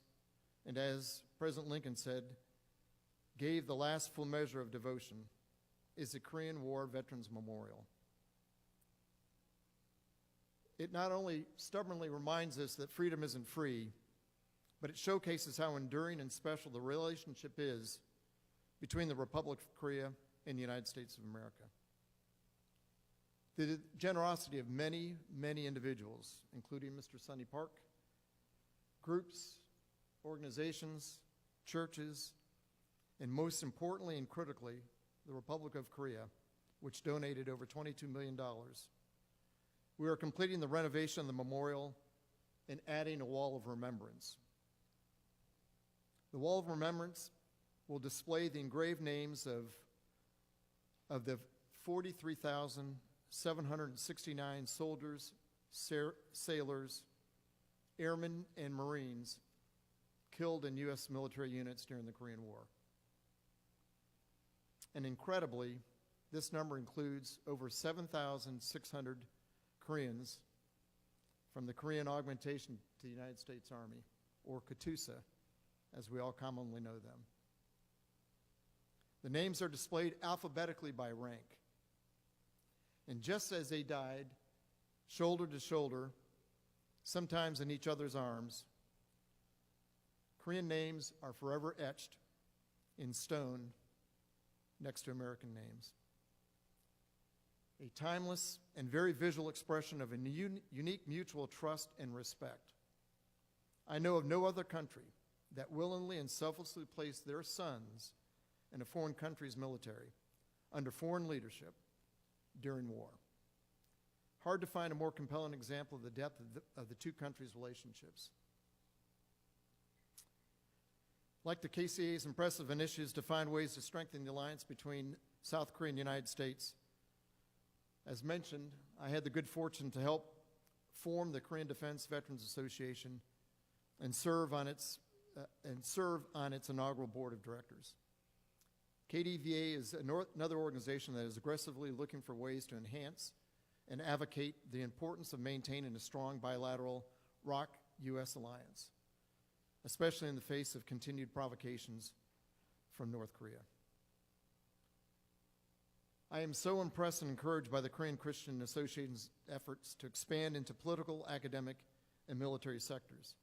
Speaker 7: and as President Lincoln said, gave the last full measure of devotion, is the Korean War Veterans Memorial. It not only stubbornly reminds us that freedom isn't free, but it showcases how enduring and special the relationship is between the Republic of Korea and the United States of America. The generosity of many, many individuals, including Mr. Sonny Park, groups, organizations, churches, and most importantly and critically, the Republic of Korea, which donated over $22 million. We are completing the renovation of the memorial and adding a wall of remembrance. The wall of remembrance will display the engraved names of the 43,769 soldiers, sailors, airmen, and Marines killed in U.S. military units during the Korean War. And incredibly, this number includes over 7,600 Koreans from the Korean augmentation to the United States Army, or KATUSA, as we all commonly know them. The names are displayed alphabetically by rank. And just as they died, shoulder to shoulder, sometimes in each other's arms, Korean names are forever etched in stone next to American names. A timeless and very visual expression of a unique mutual trust and respect. I know of no other country that willingly and selflessly placed their sons in a foreign country's military under foreign leadership during war. Hard to find a more compelling example of the depth of the two countries' relationships. Like the KCA's impressive initiatives to find ways to strengthen the alliance between South Korea and the United States, as mentioned, I had the good fortune to help form the Korean Defense Veterans Association and serve on its inaugural board of directors. KDVA is another organization that is aggressively looking for ways to enhance and advocate the importance of maintaining a strong bilateral ROK-U.S. alliance, especially in the face of continued provocations from North Korea. I am so impressed and encouraged by the Korean Christian Association's efforts to expand into political, academic, and military sectors.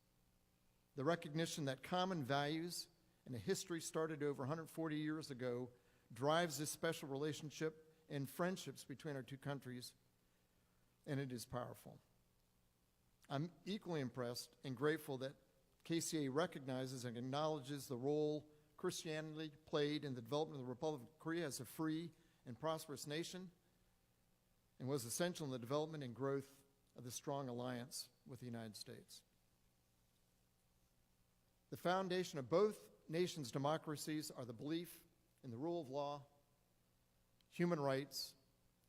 Speaker 7: The recognition that common values and a history started over 140 years ago drives this special relationship and friendships between our two countries, and it is powerful. I'm equally impressed and grateful that KCA recognizes and acknowledges the role Christianity played in the development of the Republic of Korea as a free and prosperous nation, and was essential in the development and growth of the strong alliance with the United States. The foundation of both nations' democracies are the belief in the rule of law, human rights,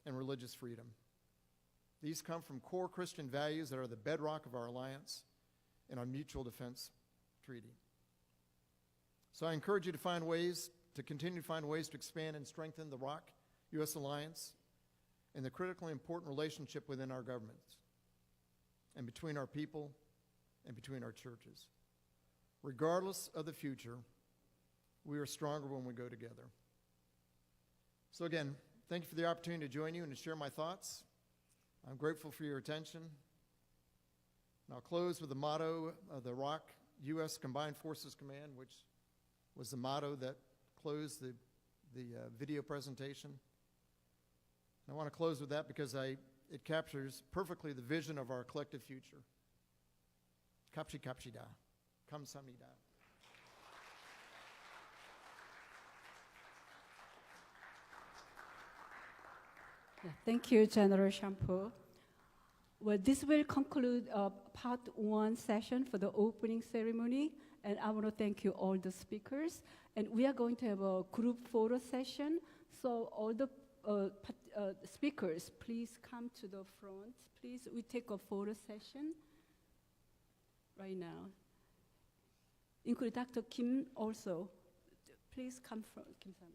Speaker 7: and religious freedom. These come from core Christian values that are the bedrock of our alliance and our mutual defense treaty. So I encourage you to continue to find ways to expand and strengthen the ROK-U.S. alliance and the critically important relationship within our governments and between our people and between our churches. Regardless of the future, we are stronger when we go together. So again, thank you for the opportunity to join you and to share my thoughts. I'm grateful for your attention. And I'll close with the motto of the ROK-U.S. Combined Forces Command, which was the motto that closed the video presentation. And I want to close with that because it captures perfectly the vision of our collective future. Kapshi kapshi da, kamsamnida.
Speaker 1: Thank you, General Shampoo. Well, this will conclude part one session for the opening ceremony, and I want to thank you all the speakers. And we are going to have a group photo session, so all the speakers, please come to the front. Please, we take a photo session right now. Include Dr. Kim also. Please come from Kim-san.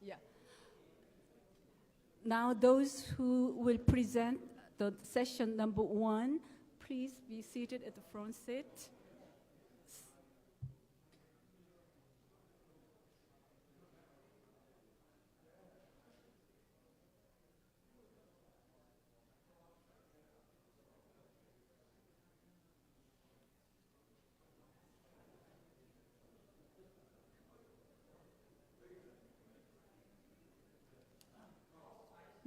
Speaker 1: Yeah. Now those who will present the session number 1, please be seated at the front seat.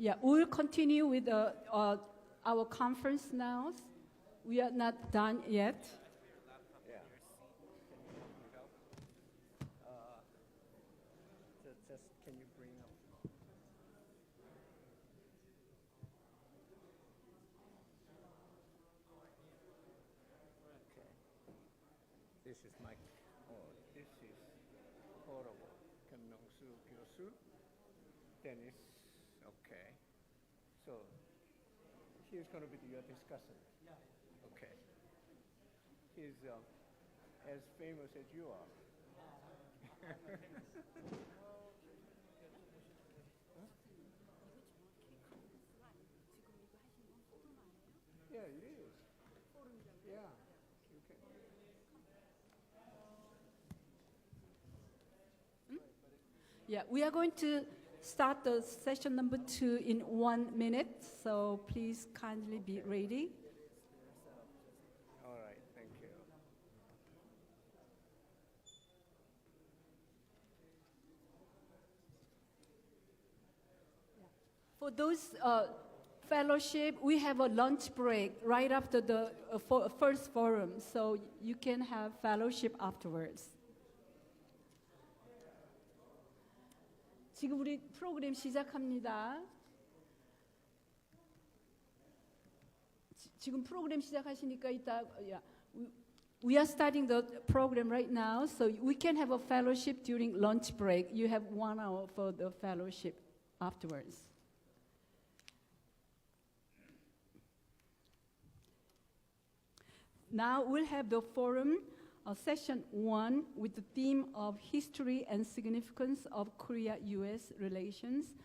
Speaker 1: Yeah, we'll continue with our conference now. We are not done yet.
Speaker 8: Just can you bring up? Okay. This is my. Oh, this is horrible. 김명수 교수. Dennis. Okay. So he's going to be your discussant. Okay. He's as famous as you are. Yeah, it is. Yeah. You can.
Speaker 1: Yeah, we are going to start the session number 2 in 1 minute, so please kindly be ready.
Speaker 8: All right, thank you.
Speaker 1: For those fellowship, we have a lunch break right after the first forum, so you can have fellowship afterwards. 지금 우리 프로그램 시작합니다. 지금 프로그램 시작하시니까 이따 we are starting the program right now, so we can have a fellowship during lunch break. You have 1 hour for the fellowship afterwards. Now we'll have the forum, session 1, with the theme of History and Significance of Korea-U.S. relations.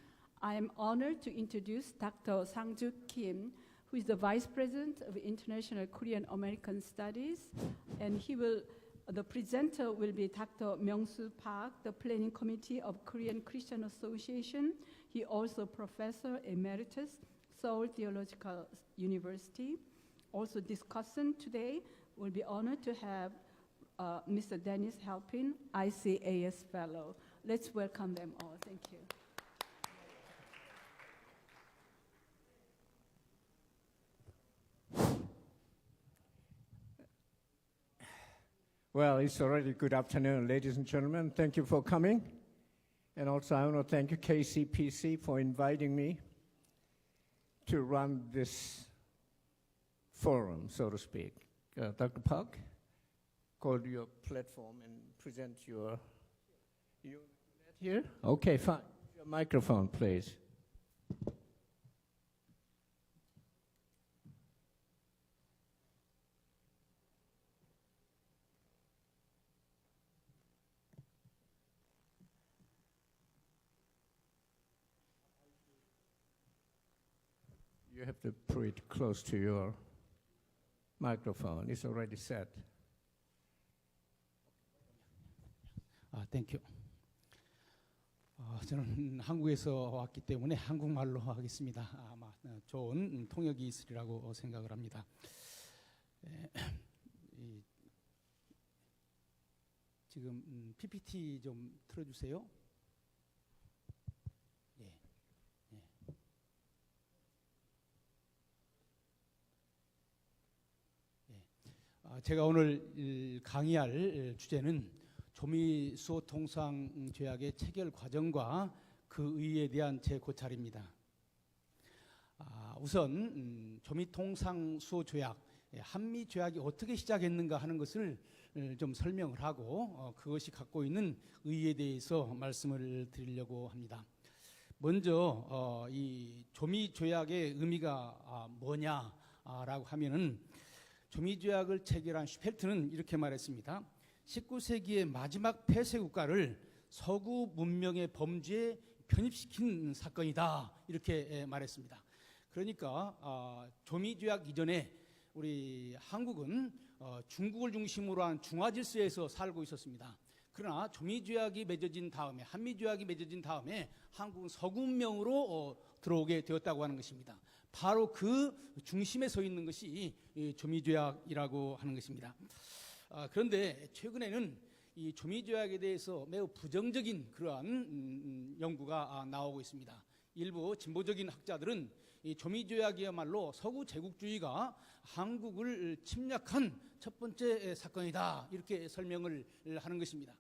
Speaker 1: I am honored to introduce Dr. Sang-Juk Kim, who is the Vice President of International Korean American Studies, and the presenter will be Dr. Myung-Soo Park, the Planning Committee of Korean Christian Association. He also Professor Emeritus, Seoul Theological University. Also discussant today, we'll be honored to have Mr. Dennis Halpin, ICAS Fellow. Let's welcome them all. Thank you.
Speaker 8: Well, it's already good afternoon, ladies and gentlemen. Thank you for coming. And also I want to thank you, KCPC, for inviting me to run this forum, so to speak. Dr. Park, go to your platform and present your... You here? Okay, fine. Your microphone, please. You have to put it close to your microphone. It's already set.
Speaker 9: 땡큐. 저는 한국에서 왔기 때문에 한국말로 하겠습니다. 아마 좋은 통역이 있으리라고 생각을 합니다. 지금 PPT 좀 틀어주세요. 제가 오늘 강의할 주제는 조미수호 통상조약의 체결 과정과 그 의의에 대한 제 고찰입니다. 우선 조미통상수호조약, 한미조약이 어떻게 시작했는가 하는 것을 좀 설명을 하고 그것이 갖고 있는 의의에 대해서 말씀을 드리려고 합니다. 먼저 이 조미조약의 의미가 뭐냐라고 하면은 조미조약을 체결한 슈펠트는 이렇게 말했습니다. 19세기의 마지막 폐쇄 국가를 서구 문명의 범주에 편입시킨 사건이다 이렇게 말했습니다. 그러니까 조미조약 이전에 우리 한국은 중국을 중심으로 한 중화질서에서 살고 있었습니다. 그러나 조미조약이 맺어진 다음에, 한미조약이 맺어진 다음에 한국은 서구문명으로 들어오게 되었다고 하는 것입니다. 바로 그 중심에 서 있는 것이 이 조미조약이라고 하는 것입니다. 그런데 최근에는 이 조미조약에 대해서 매우 부정적인 그러한 연구가 나오고 있습니다. 일부 진보적인 학자들은 이 조미조약이야말로 서구 제국주의가 한국을 침략한 첫 번째 사건이다 이렇게 설명을 하는 것입니다.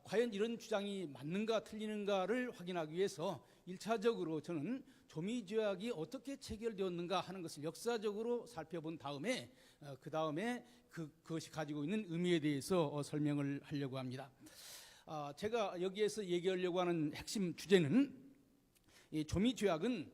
Speaker 9: 과연 이런 주장이 맞는가 틀리는가를 확인하기 위해서 1차적으로 저는 조미조약이 어떻게 체결되었는가 하는 것을 역사적으로 살펴본 다음에 그 다음에 그것이 가지고 있는 의미에 대해서 설명을 하려고 합니다. 제가 여기에서 얘기하려고 하는 핵심 주제는 이 조미조약은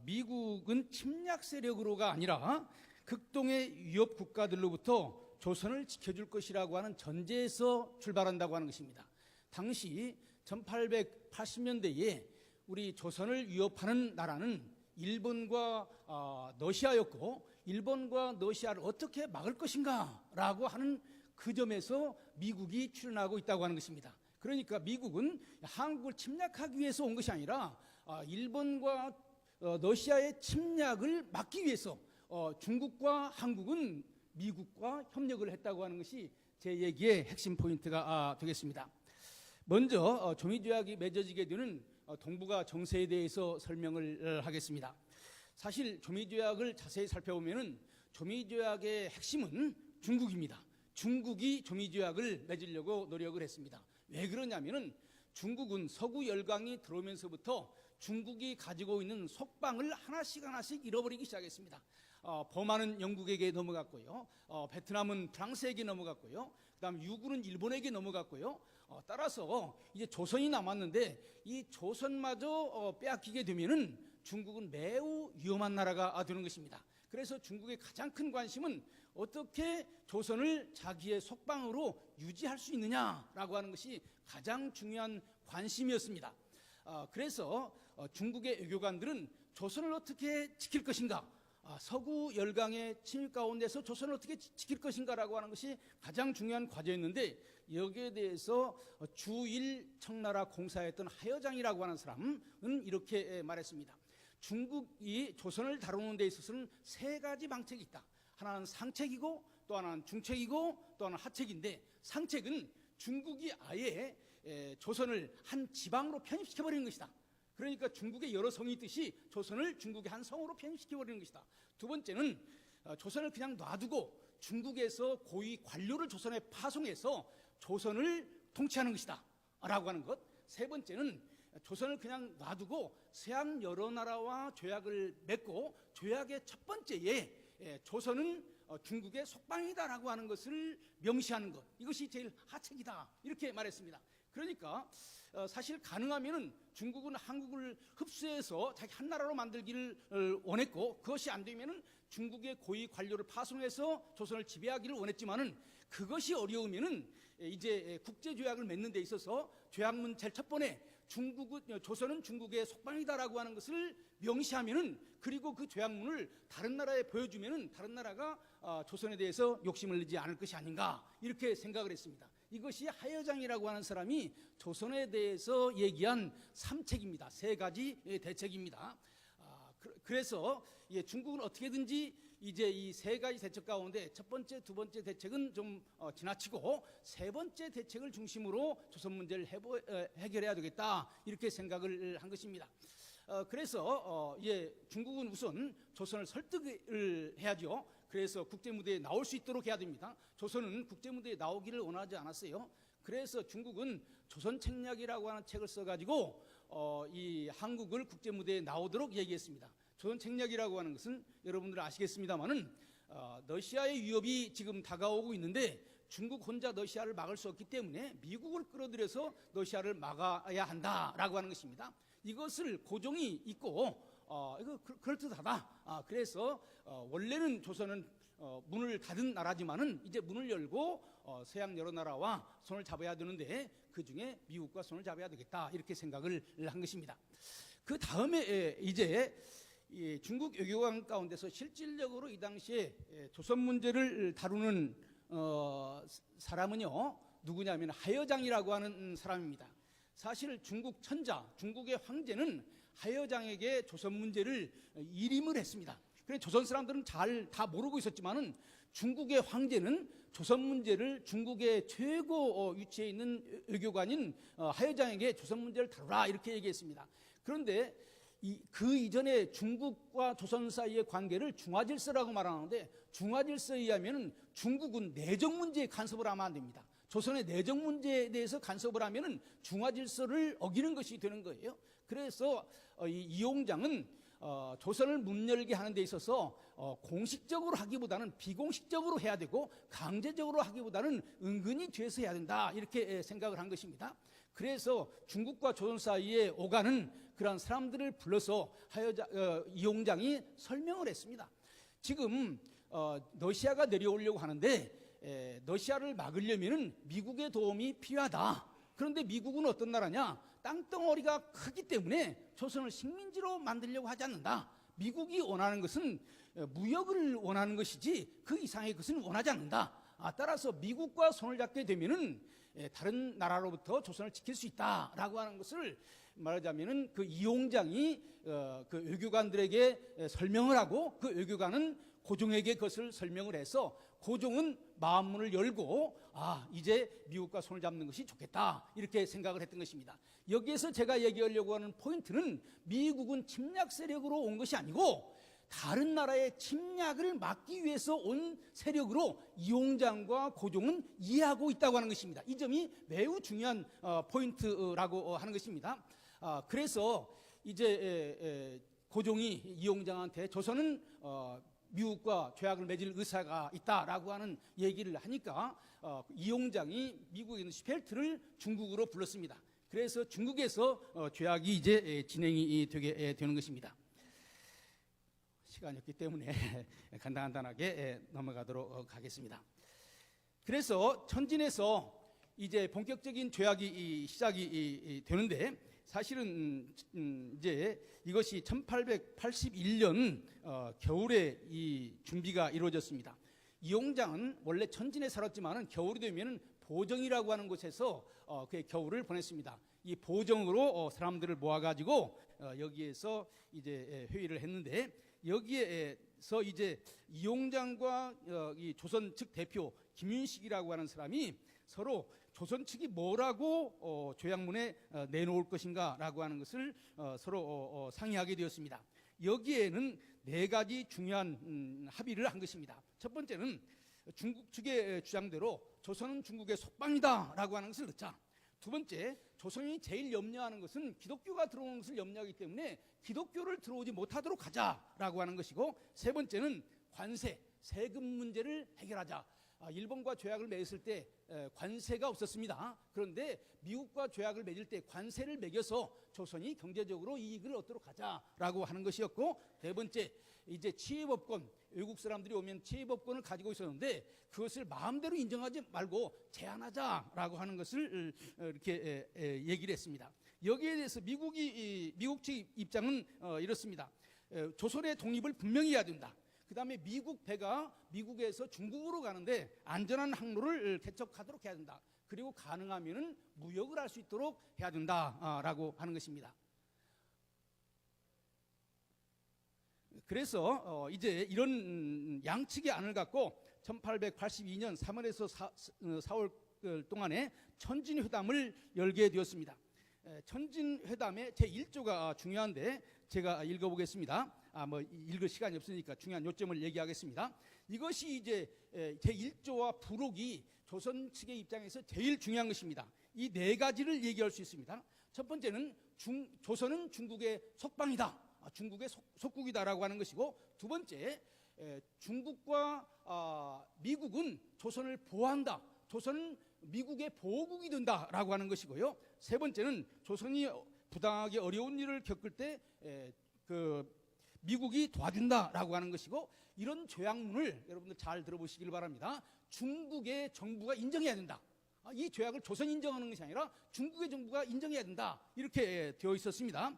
Speaker 9: 미국은 침략 세력으로가 아니라 극동의 위협 국가들로부터 조선을 지켜줄 것이라고 하는 전제에서 출발한다고 하는 것입니다. 당시 1880년대에 우리 조선을 위협하는 나라는 일본과 러시아였고, 일본과 러시아를 어떻게 막을 것인가라고 하는 그 점에서 미국이 출현하고 있다고 하는 것입니다. 그러니까 미국은 한국을 침략하기 위해서 온 것이 아니라 일본과 러시아의 침략을 막기 위해서 중국과 한국은 미국과 협력을 했다고 하는 것이 제 얘기의 핵심 포인트가 되겠습니다. 먼저 조미조약이 맺어지게 되는 동북아 정세에 대해서 설명을 하겠습니다. 사실 조미조약을 자세히 살펴보면 조미조약의 핵심은 중국입니다. 중국이 조미조약을 맺으려고 노력을 했습니다. 왜 그러냐면은 중국은 서구 열강이 들어오면서부터 중국이 가지고 있는 속방을 하나씩 잃어버리기 시작했습니다. 버마는 영국에게 넘어갔고요. 베트남은 프랑스에게 넘어갔고요. 그다음 유구는 일본에게 넘어갔고요. 따라서 이제 조선이 남았는데 이 조선마저 빼앗기게 되면은 중국은 매우 위험한 나라가 되는 것입니다. 그래서 중국의 가장 큰 관심은 어떻게 조선을 자기의 속방으로 유지할 수 있느냐라고 하는 것이 가장 중요한 관심이었습니다. 그래서 중국의 외교관들은 조선을 어떻게 지킬 것인가, 서구 열강의 침입 가운데서 조선을 어떻게 지킬 것인가라고 하는 것이 가장 중요한 과제였는데, 여기에 대해서 주1 청나라 공사했던 하여장이라고 하는 사람은 이렇게 말했습니다. 중국이 조선을 다루는 데 있어서는 세 가지 방책이 있다. 하나는 상책이고, 또 하나는 중책이고, 또 하나는 하책인데, 상책은 중국이 아예 조선을 한 지방으로 편입시켜버리는 것이다. 그러니까 중국의 여러 성이 있듯이 조선을 중국의 한 성으로 편입시켜버리는 것이다. 두 번째는 조선을 그냥 놔두고 중국에서 고위 관료를 조선에 파송해서 조선을 통치하는 것이다 라고 하는 것. 세 번째는 조선을 그냥 놔두고 서양 여러 나라와 조약을 맺고 조약의 첫 번째에 조선은 중국의 속방이다라고 하는 것을 명시하는 것, 이것이 제일 하책이다 이렇게 말했습니다. 그러니까 사실 가능하면은 중국은 한국을 흡수해서 자기 한 나라로 만들기를 원했고, 그것이 안 되면은 중국의 고위 관료를 파송해서 조선을 지배하기를 원했지만은, 그것이 어려우면은 이제 국제 조약을 맺는 데 있어서 조약문 제일 첫 번에 조선은 중국의 속방이다라고 하는 것을 명시하면은, 그리고 그 조약문을 다른 나라에 보여주면은 다른 나라가 조선에 대해서 욕심을 내지 않을 것이 아닌가 이렇게 생각을 했습니다. 이것이 하여장이라고 하는 사람이 조선에 대해서 얘기한 3책입니다. 세 가지 대책입니다. 그래서 중국은 어떻게든지 이제 이 세 가지 대책 가운데 첫 번째, 두 번째 대책은 좀 지나치고 세 번째 대책을 중심으로 조선 문제를 해결해야 되겠다 이렇게 생각을 한 것입니다. 그래서 중국은 우선 조선을 설득을 해야죠. 그래서 국제무대에 나올 수 있도록 해야 됩니다. 조선은 국제무대에 나오기를 원하지 않았어요. 그래서 중국은 조선책략이라고 하는 책을 써가지고 이 한국을 국제무대에 나오도록 얘기했습니다. 조선책략이라고 하는 것은 여러분들 아시겠습니다만은 러시아의 위협이 지금 다가오고 있는데 중국 혼자 러시아를 막을 수 없기 때문에 미국을 끌어들여서 러시아를 막아야 한다라고 하는 것입니다. 이것을 고정이 있고 이거 그럴듯하다. 그래서 원래는 조선은 문을 닫은 나라지만은 이제 문을 열고 서양 여러 나라와 손을 잡아야 되는데, 그 중에 미국과 손을 잡아야 되겠다 이렇게 생각을 한 것입니다. 그 다음에 이제 중국 외교관 가운데서 실질적으로 이 당시에 조선 문제를 다루는 사람은요 누구냐면 하여장이라고 하는 사람입니다. 사실 중국 천자, 중국의 황제는 하여장에게 조선 문제를 일임을 했습니다. 그래 조선 사람들은 잘 다 모르고 있었지만은 중국의 황제는 조선 문제를 중국의 최고 위치에 있는 외교관인 하여장에게 조선 문제를 다루라 이렇게 얘기했습니다. 그런데 그 이전에 중국과 조선 사이의 관계를 중화질서라고 말하는데 중화질서에 의하면 중국은 내정 문제에 간섭을 하면 안 됩니다. 조선의 내정 문제에 대해서 간섭을 하면 중화질서를 어기는 것이 되는 거예요. 그래서 이용장은 조선을 문 열게 하는 데 있어서 공식적으로 하기보다는 비공식적으로 해야 되고 강제적으로 하기보다는 은근히 뒤에서 해야 된다 이렇게 생각을 한 것입니다. 그래서 중국과 조선 사이에 오가는 그런 사람들을 불러서 이용장이 설명을 했습니다. 지금 러시아가 내려오려고 하는데 러시아를 막으려면 미국의 도움이 필요하다. 그런데 미국은 어떤 나라냐? 땅덩어리가 크기 때문에 조선을 식민지로 만들려고 하지 않는다. 미국이 원하는 것은 무역을 원하는 것이지 그 이상의 것은 원하지 않는다. 따라서 미국과 손을 잡게 되면은 다른 나라로부터 조선을 지킬 수 있다라고 하는 것을 말하자면은 그 이용장이 그 외교관들에게 설명을 하고 그 외교관은 고종에게 그것을 설명을 해서 고종은 마음문을 열고 이제 미국과 손을 잡는 것이 좋겠다 이렇게 생각을 했던 것입니다. 여기에서 제가 얘기하려고 하는 포인트는 미국은 침략 세력으로 온 것이 아니고 다른 나라의 침략을 막기 위해서 온 세력으로 이용장과 고종은 이해하고 있다고 하는 것입니다. 이 점이 매우 중요한 포인트라고 하는 것입니다. 그래서 이제 고종이 이용장한테 조선은 미국과 조약을 맺을 의사가 있다라고 하는 얘기를 하니까 이용장이 미국에 있는 슈펠트를 중국으로 불렀습니다. 그래서 중국에서 조약이 이제 진행이 되게 되는 것입니다. 시간이 없기 때문에 간단하게 넘어가도록 하겠습니다. 그래서 천진에서 이제 본격적인 조약이 시작이 되는데 사실은 이제 이것이 1881년 겨울에 이 준비가 이루어졌습니다. 이용장은 원래 천진에 살았지만은 겨울이 되면은 보정이라고 하는 곳에서 그의 겨울을 보냈습니다. 이 보정으로 사람들을 모아가지고 여기에서 이제 회의를 했는데 여기에서 이제 이용장과 이 조선 측 대표 김윤식이라고 하는 사람이 서로 조선 측이 뭐라고 조약문에 내놓을 것인가라고 하는 것을 서로 상의하게 되었습니다. 여기에는 네 가지 중요한 합의를 한 것입니다. 첫 번째는 중국 측의 주장대로 조선은 중국의 속방이다라고 하는 것을 넣자. 두 번째, 조선이 제일 염려하는 것은 기독교가 들어오는 것을 염려하기 때문에 기독교를 들어오지 못하도록 하자라고 하는 것이고, 세 번째는 관세, 세금 문제를 해결하자. 일본과 조약을 맺을 때 관세가 없었습니다. 그런데 미국과 조약을 맺을 때 관세를 매겨서 조선이 경제적으로 이익을 얻도록 하자라고 하는 것이었고, 네 번째, 이제 치해법권, 외국 사람들이 오면 치해법권을 가지고 있었는데 그것을 마음대로 인정하지 말고 제한하자라고 하는 것을 이렇게 얘기를 했습니다. 여기에 대해서 미국 측 입장은 이렇습니다. 조선의 독립을 분명히 해야 된다. 그 다음에 미국 배가 미국에서 중국으로 가는데 안전한 항로를 개척하도록 해야 된다. 그리고 가능하면은 무역을 할 수 있도록 해야 된다라고 하는 것입니다. 그래서 이제 이런 양측의 안을 갖고 1882년 3월에서 4월 동안에 천진회담을 열게 되었습니다. 천진회담의 제1조가 중요한데 제가 읽어보겠습니다. 읽을 시간이 없으니까 중요한 요점을 얘기하겠습니다. 이것이 이제 제1조와 부록이 조선 측의 입장에서 제일 중요한 것입니다. 이 네 가지를 얘기할 수 있습니다. 첫 번째는 조선은 중국의 속방이다. 중국의 속국이다라고 하는 것이고, 두 번째, 중국과 미국은 조선을 보호한다. 조선은 미국의 보호국이 된다라고 하는 것이고요. 세 번째는 조선이 부당하게 어려운 일을 겪을 때 미국이 도와준다라고 하는 것이고, 이런 조약문을 여러분들 잘 들어보시길 바랍니다. 중국의 정부가 인정해야 된다. 이 조약을 조선이 인정하는 것이 아니라 중국의 정부가 인정해야 된다. 이렇게 되어 있었습니다.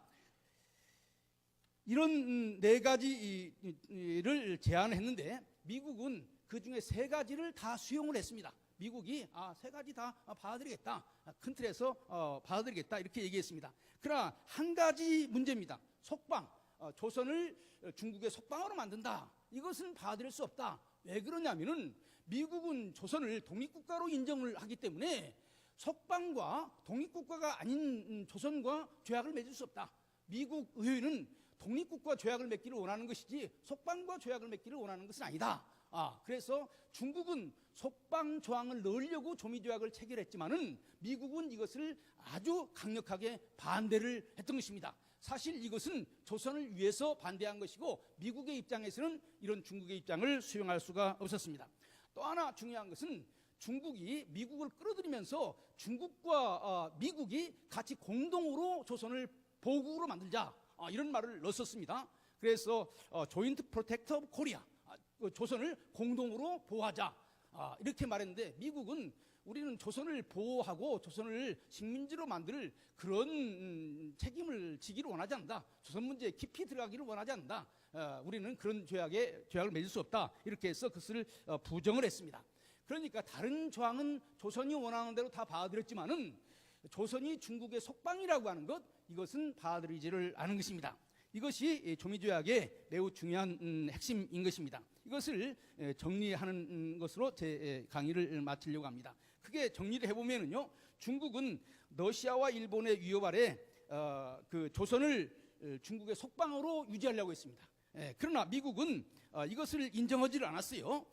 Speaker 9: 이런 네 가지를 제안했는데 미국은 그 중에 세 가지를 다 수용을 했습니다. 미국이 세 가지 다 받아들이겠다. 큰 틀에서 받아들이겠다. 이렇게 얘기했습니다. 그러나 한 가지 문제입니다. 속방, 조선을 중국의 속방으로 만든다. 이것은 받아들일 수 없다. 왜 그러냐면은 미국은 조선을 독립국가로 인정을 하기 때문에 속방과 독립국가가 아닌 조선과 조약을 맺을 수 없다. 미국 의회는 독립국가 조약을 맺기를 원하는 것이지 속방과 조약을 맺기를 원하는 것은 아니다. 그래서 중국은 속방 조항을 넣으려고 조미조약을 체결했지만은 미국은 이것을 아주 강력하게 반대를 했던 것입니다. 사실 이것은 조선을 위해서 반대한 것이고 미국의 입장에서는 이런 중국의 입장을 수용할 수가 없었습니다. 또 하나 중요한 것은 중국이 미국을 끌어들이면서 중국과 미국이 같이 공동으로 조선을 보국으로 만들자 이런 말을 넣었습니다. 그래서 조인트 프로텍터 오브 코리아, 조선을 공동으로 보호하자 이렇게 말했는데 미국은 우리는 조선을 보호하고 조선을 식민지로 만들 그런 책임을 지기를 원하지 않는다. 조선 문제에 깊이 들어가기를 원하지 않는다. 우리는 그런 조약을 맺을 수 없다. 이렇게 해서 그것을 부정을 했습니다. 그러니까 다른 조항은 조선이 원하는 대로 다 받아들였지만은 조선이 중국의 속방이라고 하는 것, 이것은 받아들이지를 않은 것입니다. 이것이 조미조약의 매우 중요한 핵심인 것입니다. 이것을 정리하는 것으로 제 강의를 마치려고 합니다. 크게 정리를 해보면요, 중국은 러시아와 일본의 위협 아래 그 조선을 중국의 속방으로 유지하려고 했습니다. 그러나 미국은 이것을 인정하지를 않았어요.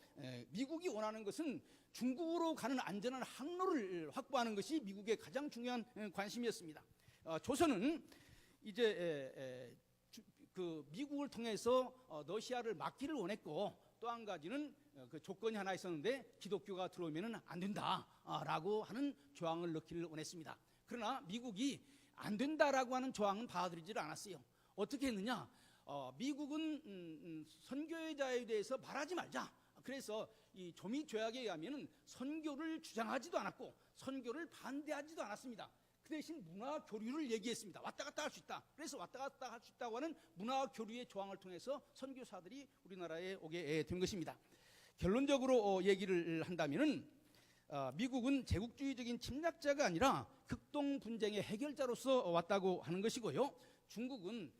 Speaker 9: 미국이 원하는 것은 중국으로 가는 안전한 항로를 확보하는 것이 미국의 가장 중요한 관심이었습니다. 조선은 이제 그 미국을 통해서 러시아를 막기를 원했고, 또 한 가지는 그 조건이 하나 있었는데 기독교가 들어오면은 안 된다라고 하는 조항을 넣기를 원했습니다. 그러나 미국이 안 된다라고 하는 조항은 받아들이지를 않았어요. 어떻게 했느냐? 미국은 선교의 자유에 대해서 말하지 말자. 그래서 이 조미 조약에 의하면은 선교를 주장하지도 않았고 선교를 반대하지도 않았습니다. 그 대신 문화 교류를 얘기했습니다. 왔다 갔다 할 수 있다. 그래서 왔다 갔다 할 수 있다고 하는 문화 교류의 조항을 통해서 선교사들이 우리나라에 오게 된 것입니다. 결론적으로 얘기를 한다면은 미국은 제국주의적인 침략자가 아니라 극동 분쟁의 해결자로서 왔다고 하는 것이고요. 중국은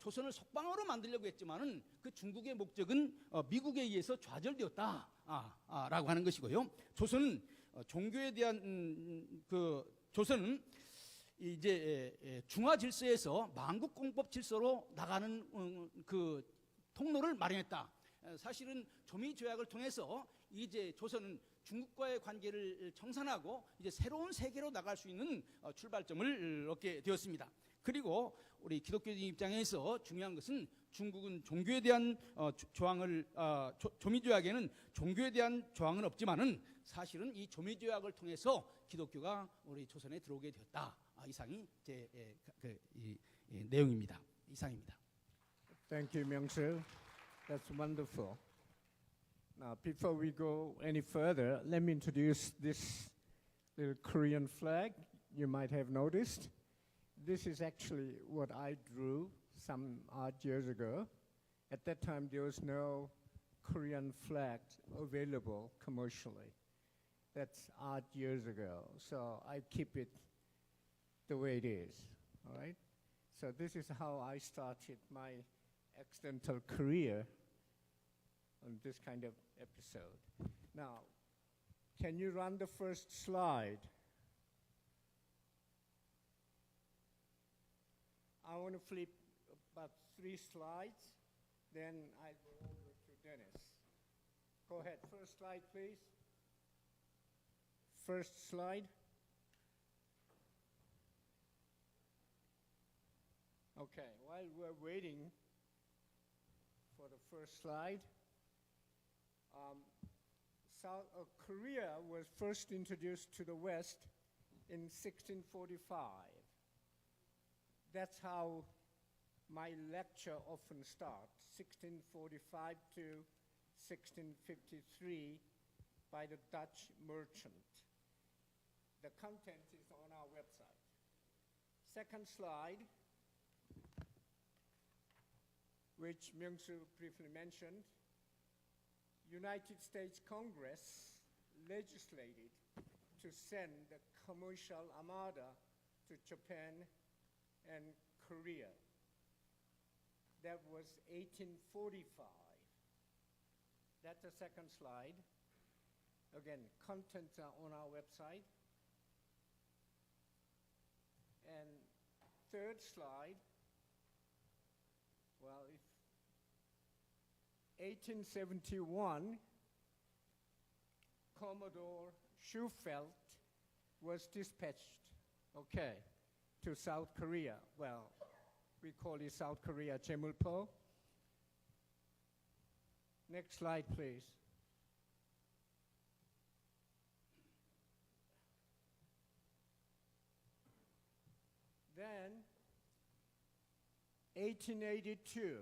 Speaker 9: 조선을 속방으로 만들려고 했지만은 그 중국의 목적은 미국에 의해서 좌절되었다라고 하는 것이고요. 조선은 종교에 대한 조선은 이제 중화 질서에서 만국공법 질서로 나가는 그 통로를 마련했다. 사실은 조미 조약을 통해서 이제 조선은 중국과의 관계를 청산하고 이제 새로운 세계로 나갈 수 있는 출발점을 얻게 되었습니다. 그리고 우리 기독교인 입장에서 중요한 것은 중국은 종교에 대한 조항을 조미조약에는 종교에 대한 조항은 없지만은 사실은 이 조미조약을 통해서 기독교가 우리 조선에 들어오게 되었다. 이상이 제 내용입니다. 이상입니다.
Speaker 8: Thank you, Myung-soo. That's wonderful. Now, before we go any further, let me introduce this little Korean flag you might have noticed. This is actually what I drew some odd years ago. At that time, there was no Korean flag available commercially. That's odd years ago. So I keep it the way it is, all right? So this is how I started my accidental career on this kind of episode. Now, can you run the first slide? I want to flip about 3 slides, then I'll go over to Dennis. Go ahead, first slide, please. First slide. Okay, while we're waiting for the first slide, Korea was first introduced to the West in 1645. That's how my lecture often starts, 1645 to 1653 by the Dutch merchant. the content is on our website. Second slide, which Myung-soo briefly mentioned, United States Congress legislated to send the commercial armada to Japan and Korea. That was 1845. That's the second slide. Again, contents are on our website. And third slide, well, if 1871, Commodore Schufelt was dispatched, to South Korea. Well, we call it South Korea Jaemulpo. Next slide, please. Then, 1882,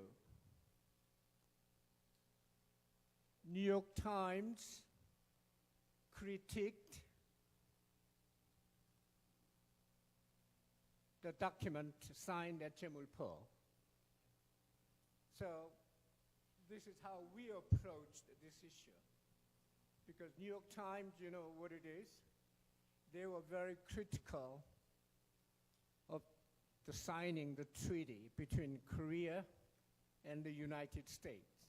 Speaker 8: New York Times critiqued the document signed at Jaemulpo. So this is how we approached this issue. Because New York Times, you know what it is, they were very critical of the signing the treaty between Korea and the United States.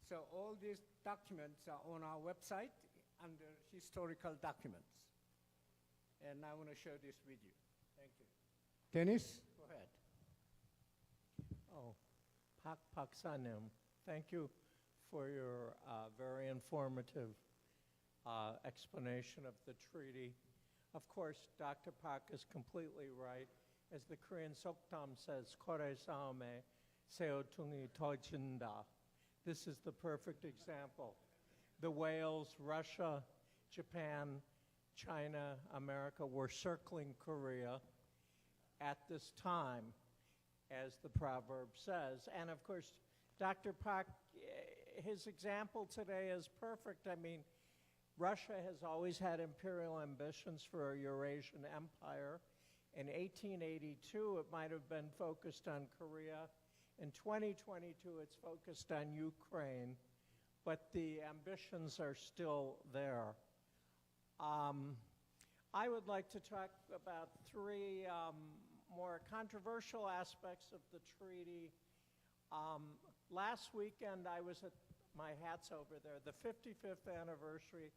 Speaker 8: So all these documents are on our website under historical documents. And I want to share this with you. Thank you. Dennis? Go ahead.
Speaker 10: Oh, Pak Paksanim, thank you for your very informative explanation of the treaty. Of course, Dr. Pak is completely right. As the Korean Sokdam says, Kore Saome Seo Tungi Tojinda. This is the perfect example. The whales, Russia, Japan, China, America were circling Korea at this time, as the proverb says. And of course, Dr. Pak, his example today is perfect. I mean, Russia has always had imperial ambitions for a Eurasian empire. In 1882, it might have been focused on Korea. In 2022, it's focused on Ukraine, but the ambitions are still there. I would like to talk about three more controversial aspects of the treaty. Last weekend, I was at, my hat's over there, the 55th anniversary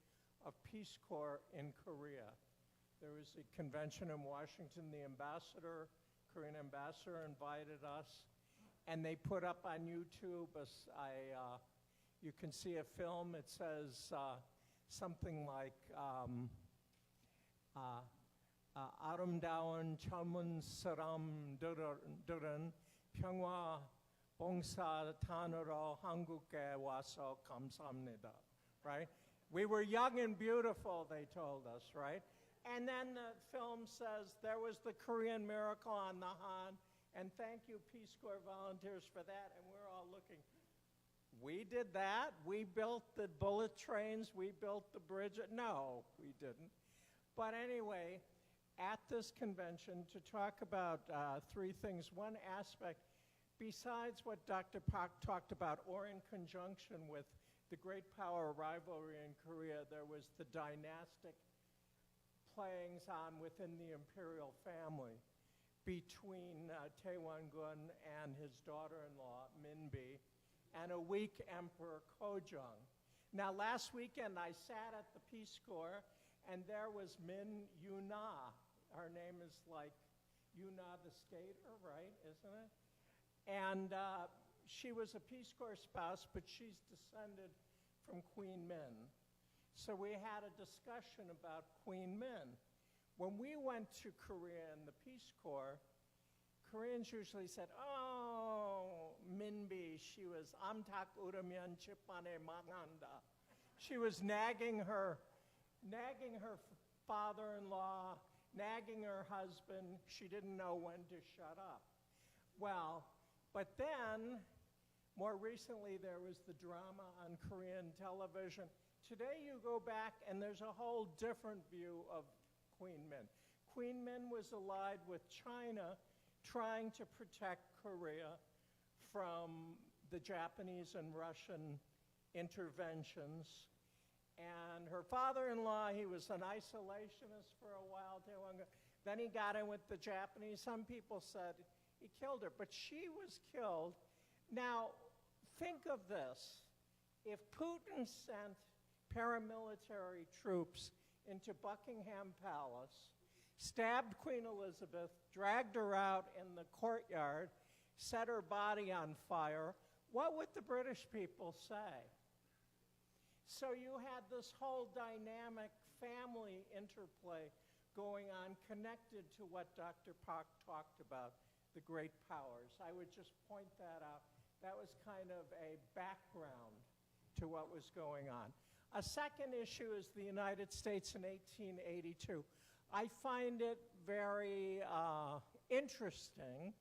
Speaker 10: of Peace Corps in Korea. There was a convention in Washington. The ambassador, Korean ambassador, invited us, and they put up on YouTube, you can see a film. It says something like, 아름다운 젊은 사람들은 평화 봉사단으로 한국에 와서 감사합니다, right? We were young and beautiful, they told us, right? And then the film says there was the Korean miracle on the Han, and thank you, Peace Corps volunteers, for that. And we're all looking. We did that. We built the bullet trains. We built the bridge. No, we didn't. But anyway, at this convention, to talk about three things. One aspect, besides what Dr. Pak talked about, or in conjunction with the great power rivalry in Korea, there was the dynastic playings on within the imperial family between Taewon-gun and his daughter-in-law, Minbi, and a weak Emperor Kojong. Now, last weekend, I sat at the Peace Corps, and there was Min Yuna. Her name is like Yuna the skater, right, isn't it? And she was a Peace Corps spouse, but she's descended from Queen Min. So we had a discussion about Queen Min. When we went to Korea in the Peace Corps, Koreans usually said, oh, Minbi, she was amtak urumyeon chipane mananda. She was nagging her father-in-law, nagging her husband. She didn't know when to shut up. Well, but then, more recently, there was the drama on Korean television Today you go back and there's a whole different view of Queen Min. Queen Min was allied with China trying to protect Korea from the Japanese and Russian interventions. And her father-in-law, he was an isolationist for a while. Then he got in with the Japanese. Some people said he killed her, but she was killed. Now, think of this. If Putin sent paramilitary troops into Buckingham Palace, stabbed Queen Elizabeth, dragged her out in the courtyard, set her body on fire, what would the British people say? So you had this whole dynamic family interplay going on connected to what Dr. Pak talked about, the great powers. I would just point that out. That was kind of a background to what was going on. A second issue is the United States in 1882. I find it very interesting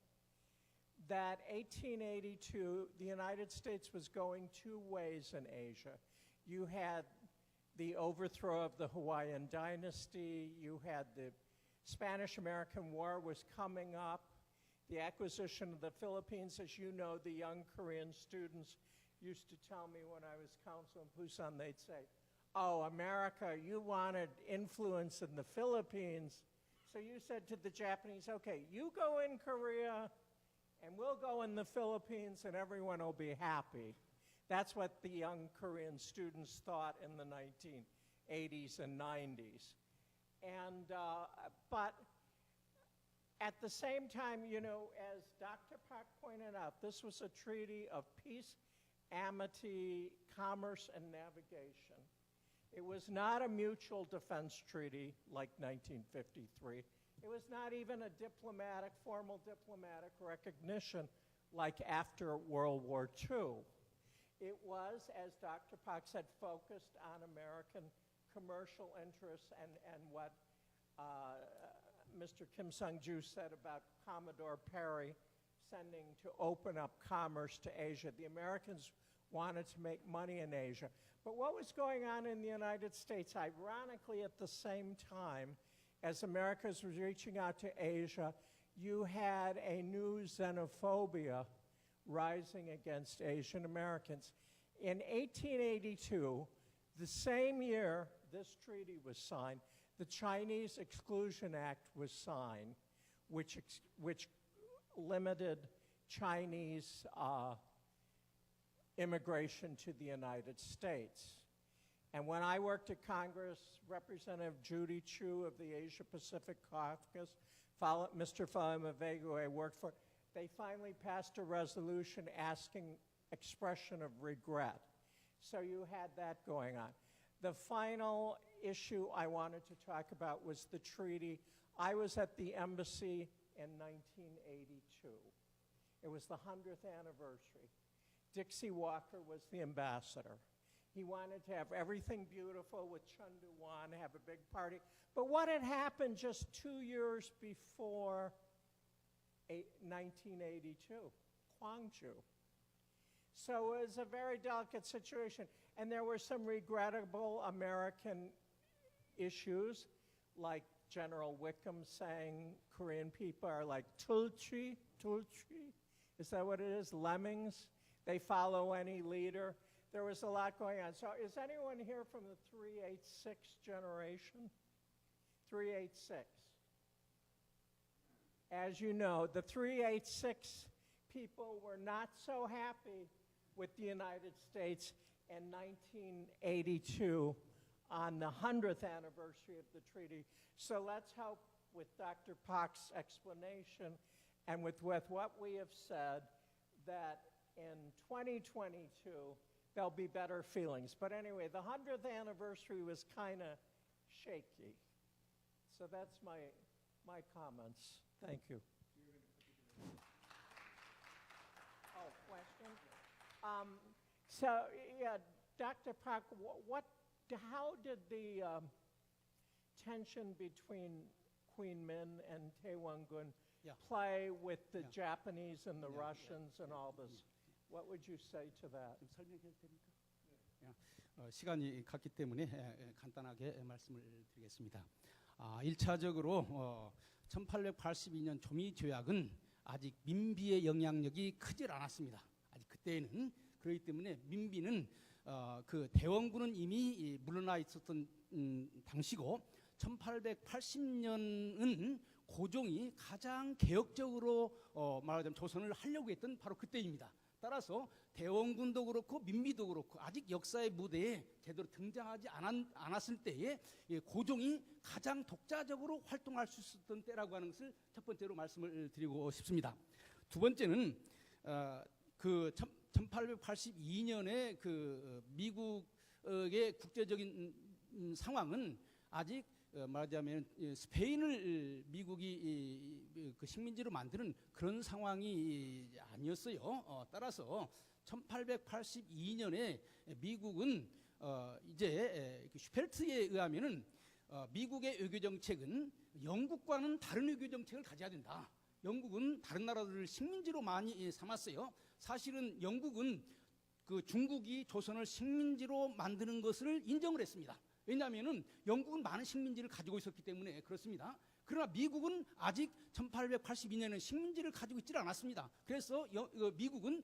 Speaker 10: that 1882, the United States was going two ways in Asia. You had the overthrow of the Hawaiian dynasty. You had the Spanish-American War was coming up. The acquisition of the Philippines, as you know, the young Korean students used to tell me when I was counsel in Busan, they'd say, oh, America, you wanted influence in the Philippines. So you said to the Japanese, okay, you go in Korea, and we'll go in the Philippines, and everyone will be happy. That's what the young Korean students thought in the 1980s and 90s. And, but at the same time, you know, as Dr. Pak pointed out, this was a treaty of peace, amity, commerce, and navigation. It was not a mutual defense treaty like 1953. It was not even a formal diplomatic recognition like after World War II. It was, as Dr. Pak said, focused on American commercial interests and what Mr. Kim Sung-ju said about Commodore Perry sending to open up commerce to Asia. The Americans wanted to make money in Asia. But what was going on in the United States, ironically at the same time as America was reaching out to Asia, you had a new xenophobia rising against Asian Americans. In 1882, the same year this treaty was signed, the Chinese Exclusion Act was signed, which limited Chinese immigration to the United States. And when I worked at Congress, Representative Judy Chu of the Asia Pacific Caucus, Mr. Falamavegu I worked for, they finally passed a resolution asking expression of regret. So you had that going on. The final issue I wanted to talk about was the treaty. I was at the embassy in 1982. It was the 100th anniversary. Dixie Walker was the ambassador. He wanted to have everything beautiful with Chundu Wan, have a big party. But what had happened just 2 years before 1982? Gwangju. So it was a very delicate situation. And there were some regrettable American issues, like General Wickham saying Korean people are like tulchi. Is that what it is? Lemmings? They follow any leader. There was a lot going on. So is anyone here from the 386 generation? 386. As you know, the 386 people were not so happy with the United States in 1982 on the 100th anniversary of the treaty. So let's hope with Dr. Pak's explanation and with what we have said that in 2022 there'll be better feelings. But anyway, the 100th anniversary was kind of shaky. So that's my comments. Thank you. Oh, question? So, yeah, Dr. Pak, how did the tension between Queen Min and Taewon-gun play with the Japanese and the Russians and all this? What would you say to that?
Speaker 9: 시간이 갔기 때문에 간단하게 말씀을 드리겠습니다. 1차적으로 1882년 조미 조약은 아직 민비의 영향력이 크질 않았습니다. 아직 그때는. 그렇기 때문에 민비는 그 대원군은 이미 물러나 있었던 당시고 1880년은 고종이 가장 개혁적으로 말하자면 조선을 하려고 했던 바로 그때입니다. 따라서 대원군도 그렇고 민비도 그렇고 아직 역사의 무대에 제대로 등장하지 않았을 때에 고종이 가장 독자적으로 활동할 수 있었던 때라고 하는 것을 첫 번째로 말씀을 드리고 싶습니다. 두 번째는 그 1882년에 그 미국의 국제적인 상황은 아직 말하자면 스페인을 미국이 그 식민지로 만드는 그런 상황이 아니었어요. 따라서 1882년에 미국은 이제 슈펠트에 의하면은 미국의 외교 정책은 영국과는 다른 외교 정책을 가져야 된다. 영국은 다른 나라들을 식민지로 많이 삼았어요. 사실은 영국은 그 중국이 조선을 식민지로 만드는 것을 인정을 했습니다. 왜냐하면은 영국은 많은 식민지를 가지고 있었기 때문에 그렇습니다. 그러나 미국은 아직 1882년에 식민지를 가지고 있지 않았습니다. 그래서 미국은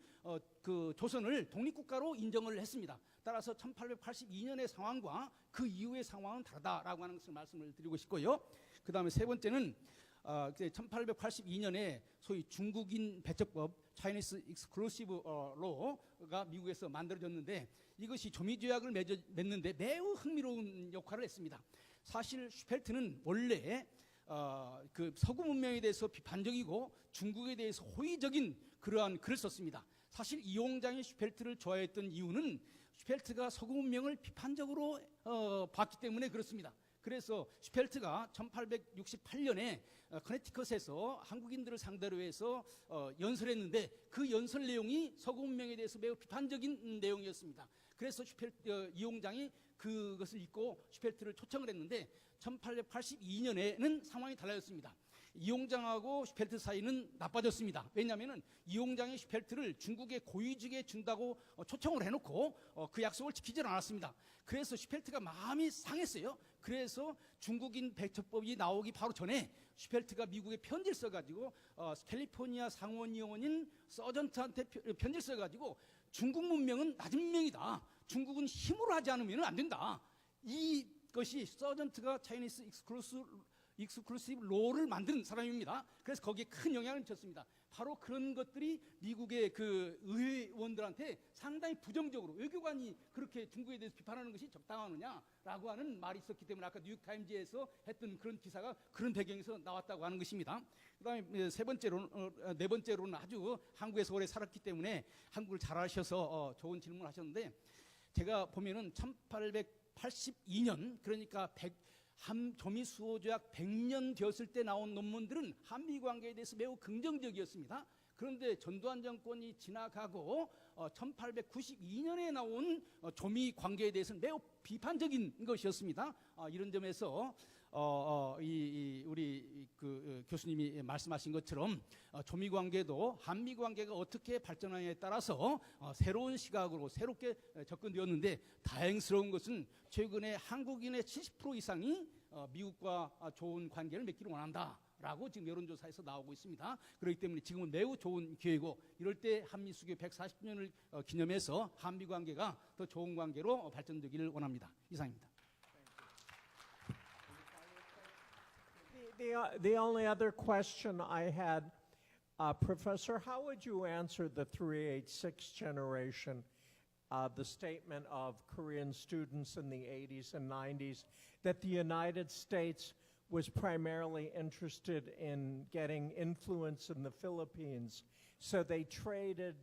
Speaker 9: 그 조선을 독립국가로 인정을 했습니다. 따라서 1882년의 상황과 그 이후의 상황은 다르다라고 하는 것을 말씀을 드리고 싶고요. 그 다음에 세 번째는 1882년에 소위 중국인 배척법 Chinese Exclusive Law가 미국에서 만들어졌는데 이것이 조미조약을 맺는데 매우 흥미로운 역할을 했습니다. 사실 슈펠트는 원래 그 서구 문명에 대해서 비판적이고 중국에 대해서 호의적인 그러한 글을 썼습니다. 사실 이용장이 슈펠트를 좋아했던 이유는 슈펠트가 서구 문명을 비판적으로 봤기 때문에 그렇습니다. 그래서 슈펠트가 1868년에 커네티컷에서 한국인들을 상대로 해서 연설했는데 그 연설 내용이 서구 문명에 대해서 매우 비판적인 내용이었습니다. 그래서 이용장이 그것을 읽고 슈펠트를 초청을 했는데 1882년에는 상황이 달라졌습니다. 이용장하고 슈펠트 사이는 나빠졌습니다. 왜냐하면 이용장이 슈펠트를 중국의 고위직에 준다고 초청을 해놓고 그 약속을 지키질 않았습니다. 그래서 슈펠트가 마음이 상했어요. 그래서 중국인 배척법이 나오기 바로 전에 슈펠트가 미국에 편지를 써가지고 캘리포니아 상원의원인 서전트한테 편지를 써가지고 중국 문명은 낮은 문명이다. 중국은 힘으로 하지 않으면 안 된다. 이것이 서전트가 차이니스 익스클루시브 로를 만든 사람입니다. 그래서 거기에 큰 영향을 미쳤습니다. 바로 그런 것들이 미국의 그 의회의원들한테 상당히 부정적으로 외교관이 그렇게 중국에 대해서 비판하는 것이 적당하느냐라고 하는 말이 있었기 때문에 아까 뉴욕타임즈에서 했던 그런 기사가 그런 배경에서 나왔다고 하는 것입니다. 그다음에 네 번째로는 아주 한국에서 오래 살았기 때문에 한국을 잘 아셔서 좋은 질문을 하셨는데 제가 보면은 1882년 그러니까 조미수호조약 100년 되었을 때 나온 논문들은 한미관계에 대해서 매우 긍정적이었습니다. 그런데 전두환 정권이 지나가고 1892년에 나온 조미관계에 대해서는 매우 비판적인 것이었습니다. 이런 점에서 우리 교수님이 말씀하신 것처럼 조미관계도 한미관계가 어떻게 발전하냐에 따라서 새로운 시각으로 새롭게 접근되었는데 다행스러운 것은 최근에 한국인의 70% 이상이 미국과 좋은 관계를 맺기를 원한다라고 지금 여론조사에서 나오고 있습니다. 그렇기 때문에 지금은 매우 좋은 기회이고 이럴 때 한미수교 140주년을 기념해서 한미관계가 더 좋은 관계로 발전되기를 원합니다. 이상입니다.
Speaker 10: The only other question I had, Professor, how would you answer the 386 generation, the statement of Korean students in the 80s and 90s that the United States was primarily interested in getting influence in the Philippines, so they traded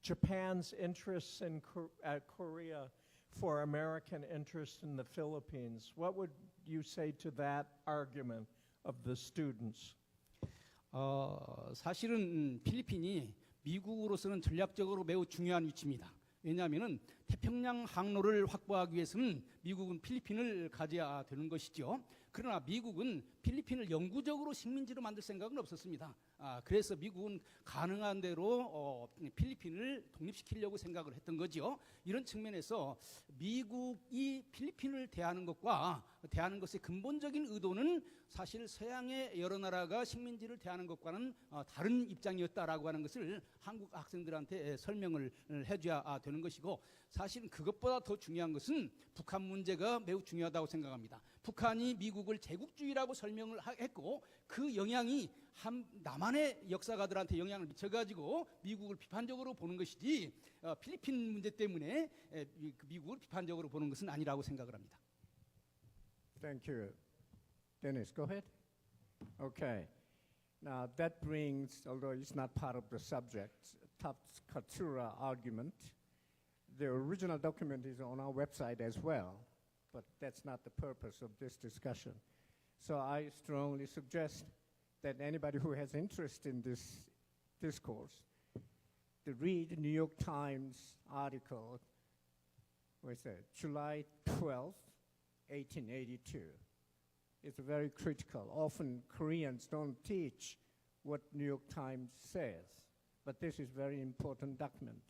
Speaker 10: Japan's interests in Korea for American interests in the Philippines? What would you say to that argument of the students?
Speaker 9: 사실은 필리핀이 미국으로서는 전략적으로 매우 중요한 위치입니다. 왜냐하면 태평양 항로를 확보하기 위해서는 미국은 필리핀을 가져야 되는 것이죠. 그러나 미국은 필리핀을 영구적으로 식민지로 만들 생각은 없었습니다. 그래서 미국은 가능한 대로 필리핀을 독립시키려고 생각을 했던 거죠. 이런 측면에서 미국이 필리핀을 대하는 것과 대하는 것의 근본적인 의도는 사실 서양의 여러 나라가 식민지를 대하는 것과는 다른 입장이었다라고 하는 것을 한국 학생들한테 설명을 해줘야 되는 것이고, 사실은 그것보다 더 중요한 것은 북한 문제가 매우 중요하다고 생각합니다. 북한이 미국을 제국주의라고 설명을 했고, 그 영향이 남한의 역사가들한테 영향을 미쳐가지고 미국을 비판적으로 보는 것이지, 필리핀 문제 때문에 미국을 비판적으로 보는 것은 아니라고 생각을 합니다.
Speaker 8: Thank you. Dennis, go ahead. Okay. Now that brings, although it's not part of the subject, Taft's Katsura argument. The original document is on our website as well, but that's not the purpose of this discussion. So I strongly suggest that anybody who has interest in this discourse to read New York Times article, what's that, July 12th, 1882. It's very critical. Often Koreans don't teach what New York Times says, but this is very important document.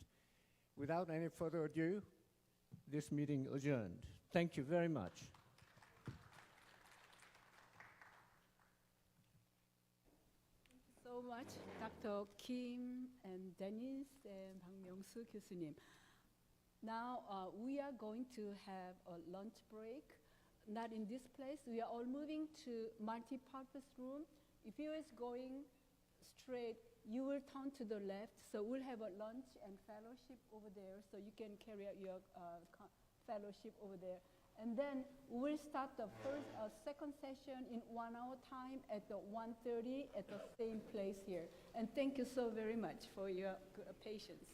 Speaker 8: Without any further ado, this meeting adjourned. Thank you very much.
Speaker 1: So much, Dr. Kim and Dennis and Bang Myung-soo 교수님. Now we are going to have a lunch break. Not in this place. We are all moving to multi-purpose room. If you is going straight, you will turn to the left. So we'll have a lunch and fellowship over there. So you can carry out your fellowship over there. And then we'll start the second session in 1 hour time at the 1:30 at the same place here. And thank you so very much for your patience.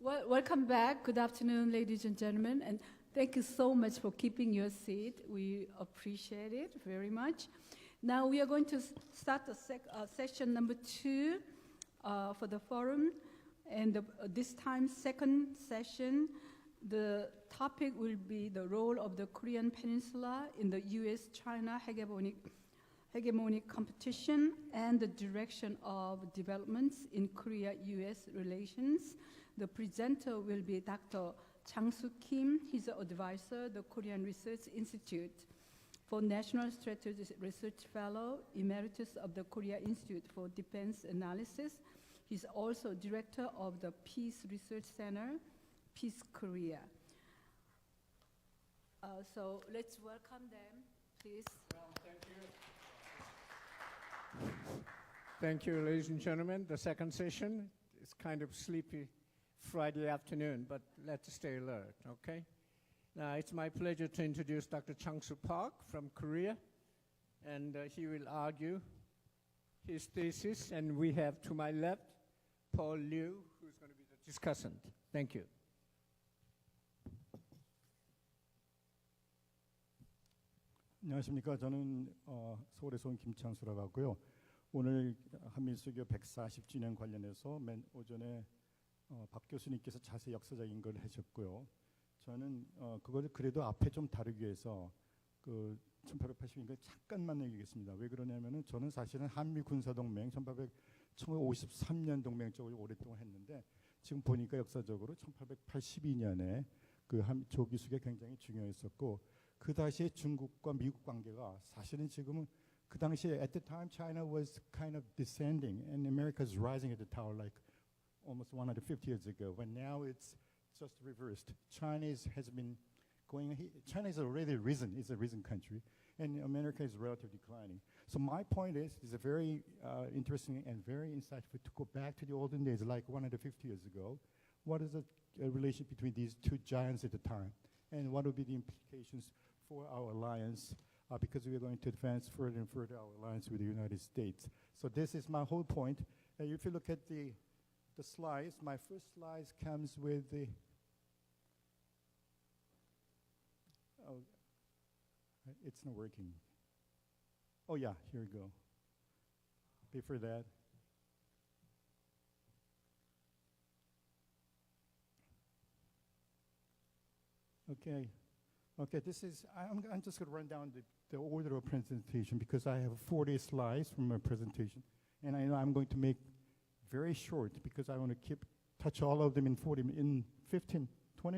Speaker 1: Welcome back. Good afternoon, ladies and gentlemen, and thank you so much for keeping your seat. We appreciate it very much. Now we are going to start the session number 2 for the forum, and this time, second session, the topic will be the role of the Korean Peninsula in the U.S.-China hegemonic competition and the direction of developments in Korea-U.S. relations. The presenter will be Dr. Chang-soo Kim. He's an advisor, the Korean Research Institute for National Strategic Research Fellow, Emeritus of the Korea Institute for Defense Analysis. He's also director of the Peace Research Center, Peace Korea. So let's welcome them, please.
Speaker 8: Thank you, ladies and gentlemen. The second session is kind of sleepy Friday afternoon, but let's stay alert, okay? Now, it's my pleasure to introduce Dr. Chang-soo Park from Korea, and he will argue his thesis, and we have to my left, Paul Ryoo, who's going to be the discussant. Thank you.
Speaker 11: 안녕하십니까. 저는 서울에서 온 김창수라고 하고요. 오늘 한미수교 140주년 관련해서 맨 오전에 박 교수님께서 자세히 역사적인 걸 하셨고요. 저는 그걸 그래도 앞에 좀 다루기 위해서 그 1882년을 잠깐만 얘기하겠습니다. 왜 그러냐면은 저는 사실은 한미 군사동맹 1953년 동맹 쪽을 오랫동안 했는데 지금 보니까 역사적으로 1882년에 그 조기수교 굉장히 중요했었고 그 당시에 중국과 미국 관계가 사실은 지금은 그 당시에 at the time China was kind of descending and America is rising at the tower like almost 150 years ago. But now it's just reversed. China is already risen. It's a risen country, and America is relatively declining. So my point is, it's a very interesting and very insightful to go back to the olden days, like 150 years ago. What is the relation between these two giants at the time, and what would be the implications for our alliance? Because we are going to advance further and further our alliance with the United States. So this is my whole point. If you look at the slides, my first slide comes with the it's not working. Oh yeah, here we go. Before that. Okay, this is, I'm just going to run down the order of presentation because I have 40 slides from my presentation. And I know I'm going to make very short because I want to touch all of them in 20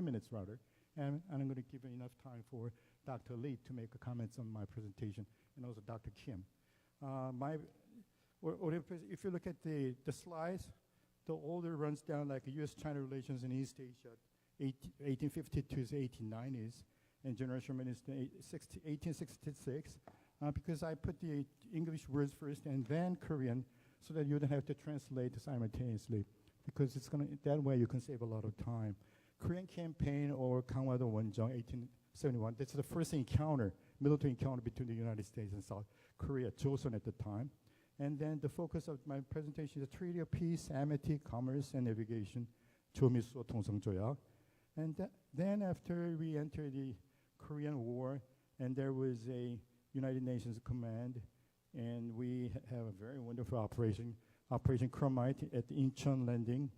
Speaker 11: minutes rather. And I'm going to give enough time for Dr. Lee to make comments on my presentation and also Dr. Kim. If you look at the slides, the order runs down like U.S.-China relations in East Asia, 1852 to 1890s. And General Sherman is 1866, because I put the English words first and then Korean, so that you don't have to translate simultaneously, because that way you can save a lot of time. Korean campaign or Gangwado Wonjong, 1871. That's the first military encounter between the United States and South Korea, Joseon at the time. And then the focus of my presentation is the Treaty of Peace, Amity, Commerce, and Navigation, 조미수 동성조약. And then after we entered the Korean War, and there was a United Nations command, and we have a very wonderful Operation Chromite at the Incheon landing,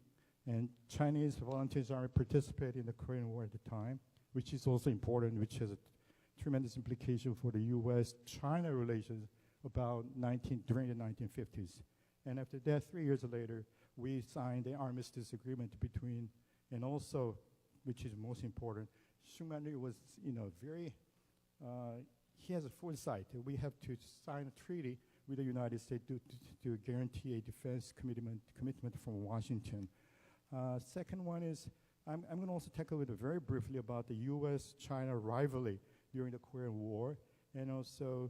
Speaker 11: and Chinese volunteers participated in the Korean War at the time, which is also important, which has a tremendous implication for the U.S.-China relations during the 1950s. And after that, 3 years later, we signed the armistice agreement between, and also, which is most important, Syngman Rhee was, he has a foresight. We have to sign a treaty with the United States to guarantee a defense commitment from Washington. Second one is, I'm going to also tackle it very briefly about the U.S.-China rivalry during the Korean War, and also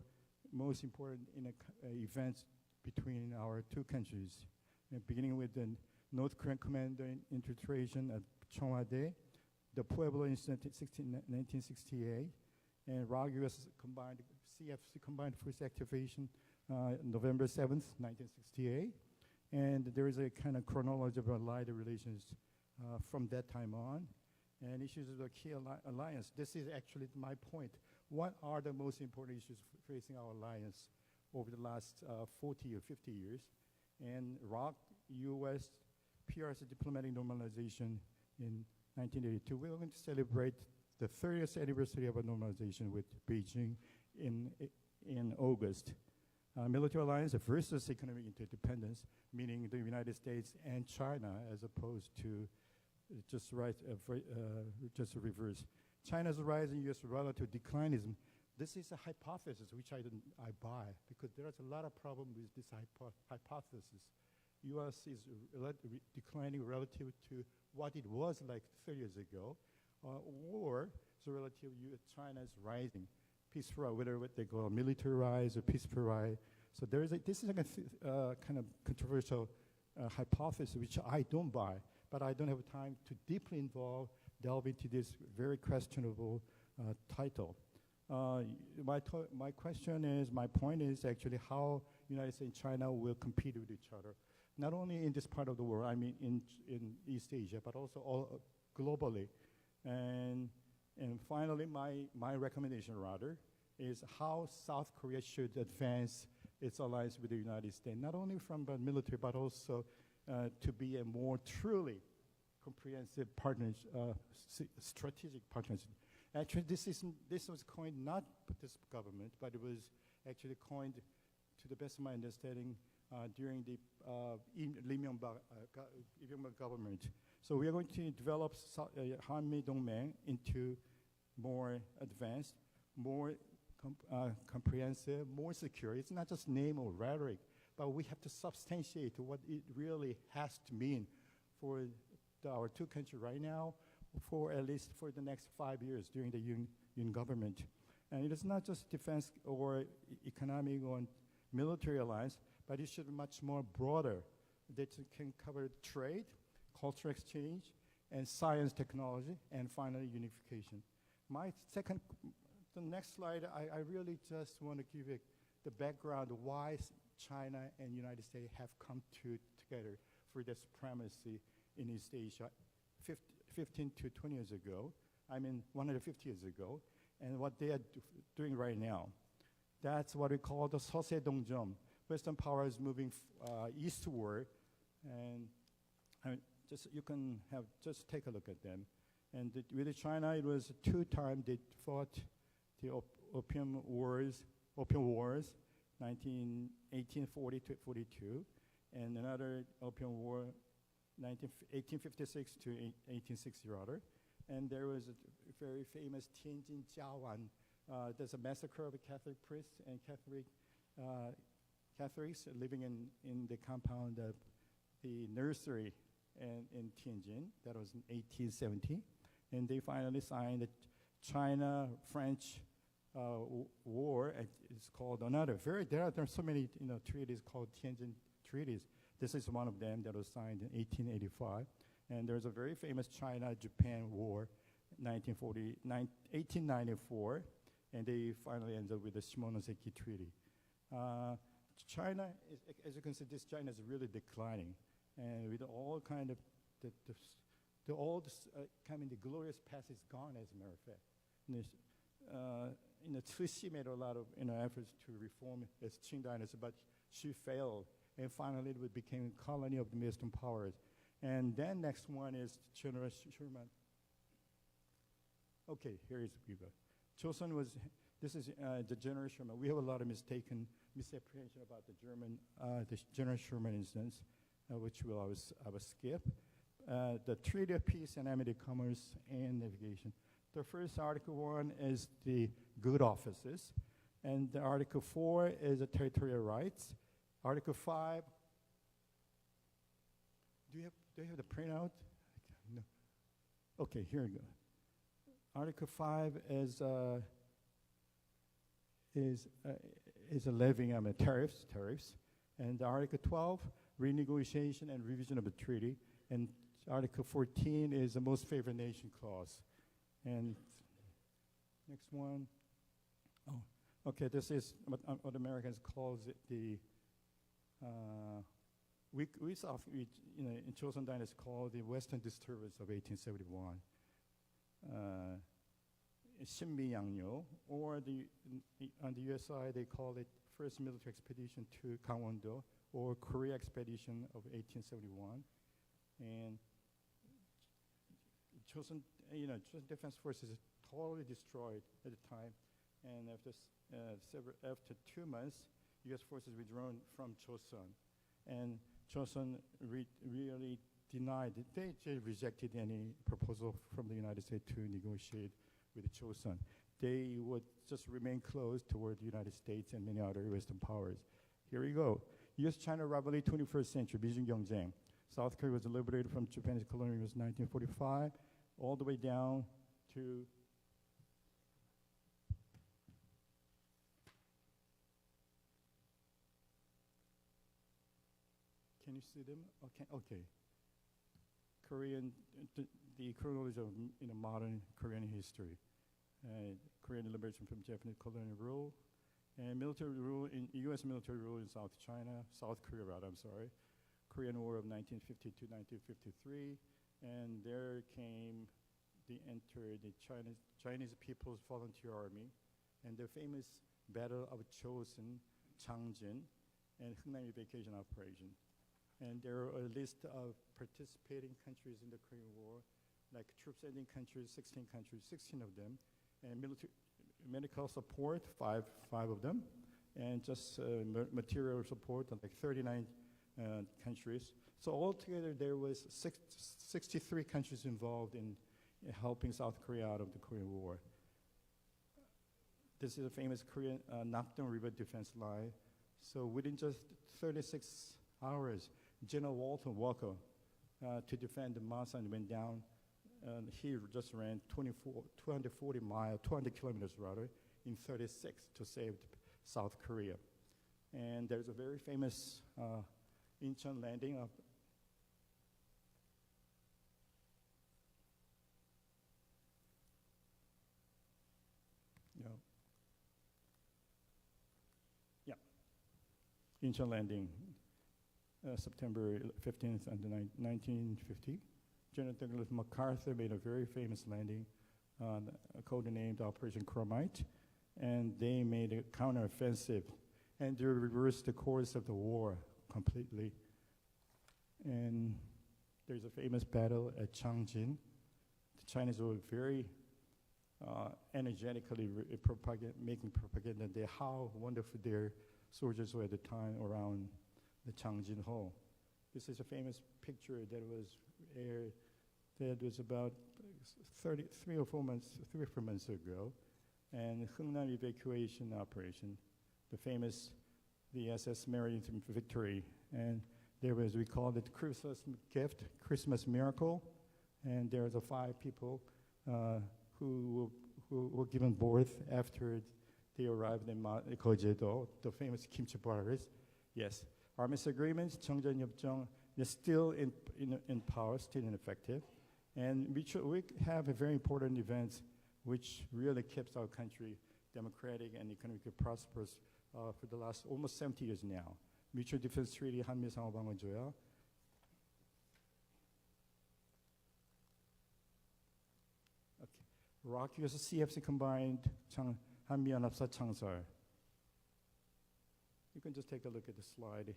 Speaker 11: most important events between our two countries, beginning with the North Korean commander infiltration at Cheongwade, the Pueblo incident in 1968, and ROG-U.S. CFC combined force activation November 7th, 1968. And there is a kind of chronology of allied relations from that time on. And issues of the key alliance. This is actually my point. What are the most important issues facing our alliance over the last 40 or 50 years? And ROK, U.S., PRC diplomatic normalization in 1982. We're going to celebrate the 30th anniversary of a normalization with Beijing in August. Military alliance versus economic interdependence, meaning the United States and China, as opposed to just reverse. China's rise in U.S. relative declinism. This is a hypothesis which I buy, because there's a lot of problem with this hypothesis. U.S. is declining relative to what it was like 30 years ago, or the relative China is rising. Peaceful, whether what they call military rise or peaceful rise. So this is a kind of controversial hypothesis which I don't buy, but I don't have time to deeply delve into this very questionable title. My point is actually how United States and China will compete with each other, not only in this part of the world, I mean in East Asia, but also all globally. And finally, my recommendation rather is how South Korea should advance its alliance with the United States, not only from the military, but also to be a more truly comprehensive strategic partnership. Actually, this was coined not by this government, but it was actually coined, to the best of my understanding, during the Lee Myung-bak government. So we are going to develop Hanmi Dongmeng into more advanced, more comprehensive, more secure. It's not just name or rhetoric, but we have to substantiate what it really has to mean for our two countries right now, for at least for the next 5 years during the Yoon government. And it is not just defense or economic or military alliance, but it should be much more broader, that can cover trade, cultural exchange, and science, technology, and finally unification. The next slide, I really just want to give you the background of why China and United States have come together for their supremacy in East Asia 15 to 20 years ago, 150 years ago, and what they are doing right now. That's what we call the Seosedongjom. Western powers moving eastward, and you can just take a look at them. And with China, it was 2 times they fought the Opium Wars, 1840 to 42, and another Opium War, 1856 to 1860 rather. And there was a very famous Tianjin Jiawan. There's a massacre of a Catholic priest and Catholics living in the compound of the nursery in Tianjin. That was in 1870. And they finally signed the China-French war. It's called another. There are so many treaties called Tianjin treaties. This is one of them that was signed in 1885. And there's a very famous China-Japan war, 1894. And they finally ended up with the Shimonoseki Treaty. China, as you can see, China is really declining, and with all kind of the glorious past is gone, as a matter of fact. Cixi made a lot of efforts to reform its Qing dynasty, but she failed, and finally it became a colony of the Western powers. And then next one is General Sherman. Okay, here is Viva. Chosun was. This is the General Sherman. We have a lot of misapprehension about the General Sherman instance, which I will skip. The Treaty of Peace and Amity, Commerce, and Navigation. The first Article 1 is the good offices, and the Article 4 is the territorial rights. Article 5. Do you have the printout? No. Okay, here we go. Article 5 is a levying on tariffs, and Article 12, renegotiation and revision of the treaty, and Article 14 is the most favored nation clause. And next one, okay, this is what Americans call the we saw, in Joseon Dynasty called the Western Disturbance of 1871. 신미양요, or on the U.S. side, they call it First Military Expedition to Gangwon-do, or Korea Expedition of 1871. And Joseon Defense Forces totally destroyed at the time. And after 2 months, U.S. forces withdrawn from Joseon. And Joseon really denied it. They rejected any proposal from the United States to negotiate with Joseon. They would just remain close toward the United States and many other Western powers. Here we go. U.S.-China rivalry, 21st century, 미중 경쟁. South Korea was liberated from Japanese colonialism in 1945, all the way down to Can you see them? Okay. The chronology of modern Korean history. Korean liberation from Japanese colonial rule, and military rule U.S. military rule in South Korea, I'm sorry. Korean War of 1950 to 1953, and there came the Chinese People's Volunteer Army, and the famous Battle of Chosun, Changjin, and Heungnam Evacuation Operation. And there are a list of participating countries in the Korean War, like troop-sending countries, 16 of them, and medical support, five of them, and just material support, like 39 countries. So altogether, there was 63 countries involved in helping South Korea out of the Korean War. This is a famous Korean Nakdong River defense line. So within just 36 hours, General Walter Walker, to defend the Masan, went down. He just ran 200 kilometers rather, in 36 to save South Korea. And there's a very famous Incheon landing of Incheon landing, September 15th, 1950. General Douglas MacArthur made a very famous landing, codenamed Operation Chromite, and they made a counteroffensive, and they reversed the course of the war completely. And there's a famous battle at Changjin. The Chinese were very energetically making propaganda there, how wonderful their soldiers were at the time around the Changjin Hall. This is a famous picture that was aired, that was about 3 or 4 months ago. And Heungnam Evacuation Operation, the SS Maritime Victory. And there was, we called it Christmas gift, Christmas miracle. And there are 5 people who were given birth after they arrived in Gojedo, the famous kimchi brothers. Yes, armistice agreements, Cheongjeon-yeopjeong, they're still in power, still ineffective. And we have a very important event which really keeps our country democratic and economically prosperous for the last almost 70 years now. Mutual Defense Treaty, 한미상호방어조약. Okay. ROK-US CFC combined 한미연합사 창설. You can just take a look at the slide.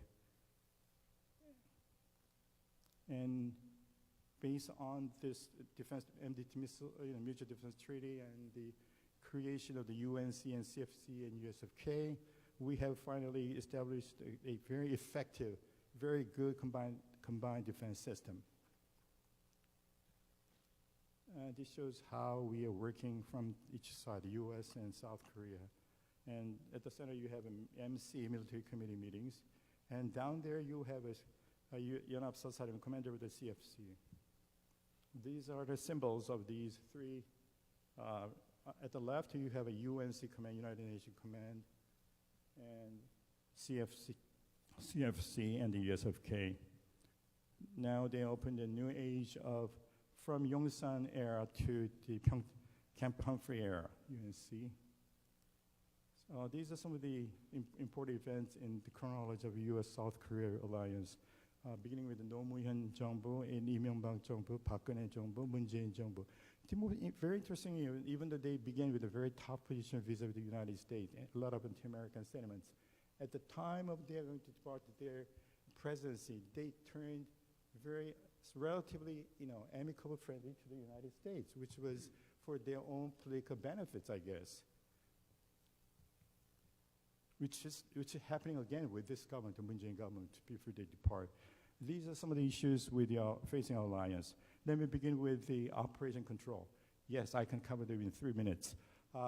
Speaker 11: And based on this MDT missile, Mutual Defense Treaty and the creation of the UNC and CFC and USFK, we have finally established a very effective, very good combined defense system. This shows how we are working from each side, the U.S. and South Korea. And at the center, you have MC, military committee meetings. And down there, you have a 연합사사령, commander of the CFC. These are the symbols of these 3. At the left, you have a UNC command, United Nations command, and CFC and the USFK. Now they opened a new age from Yongsan era to the Camp Humphrey era, UNC. These are some of the important events in the chronology of U.S.-South Korea alliance. beginning with the 노무현 정부, and 이명박 정부, 박근혜 정부, 문재인 정부. Very interesting, even though they began with a very tough position vis-a-vis the United States, a lot of anti-American sentiments. At the time of their going to depart their presidency, they turned very relatively, amicable, friendly to the United States, which was for their own political benefits, I guess. Which is happening again with this government, the Moon-jae government, before they depart. These are some of the issues facing our alliance. Let me begin with the operation control. Yes, I can cover them in 3 minutes.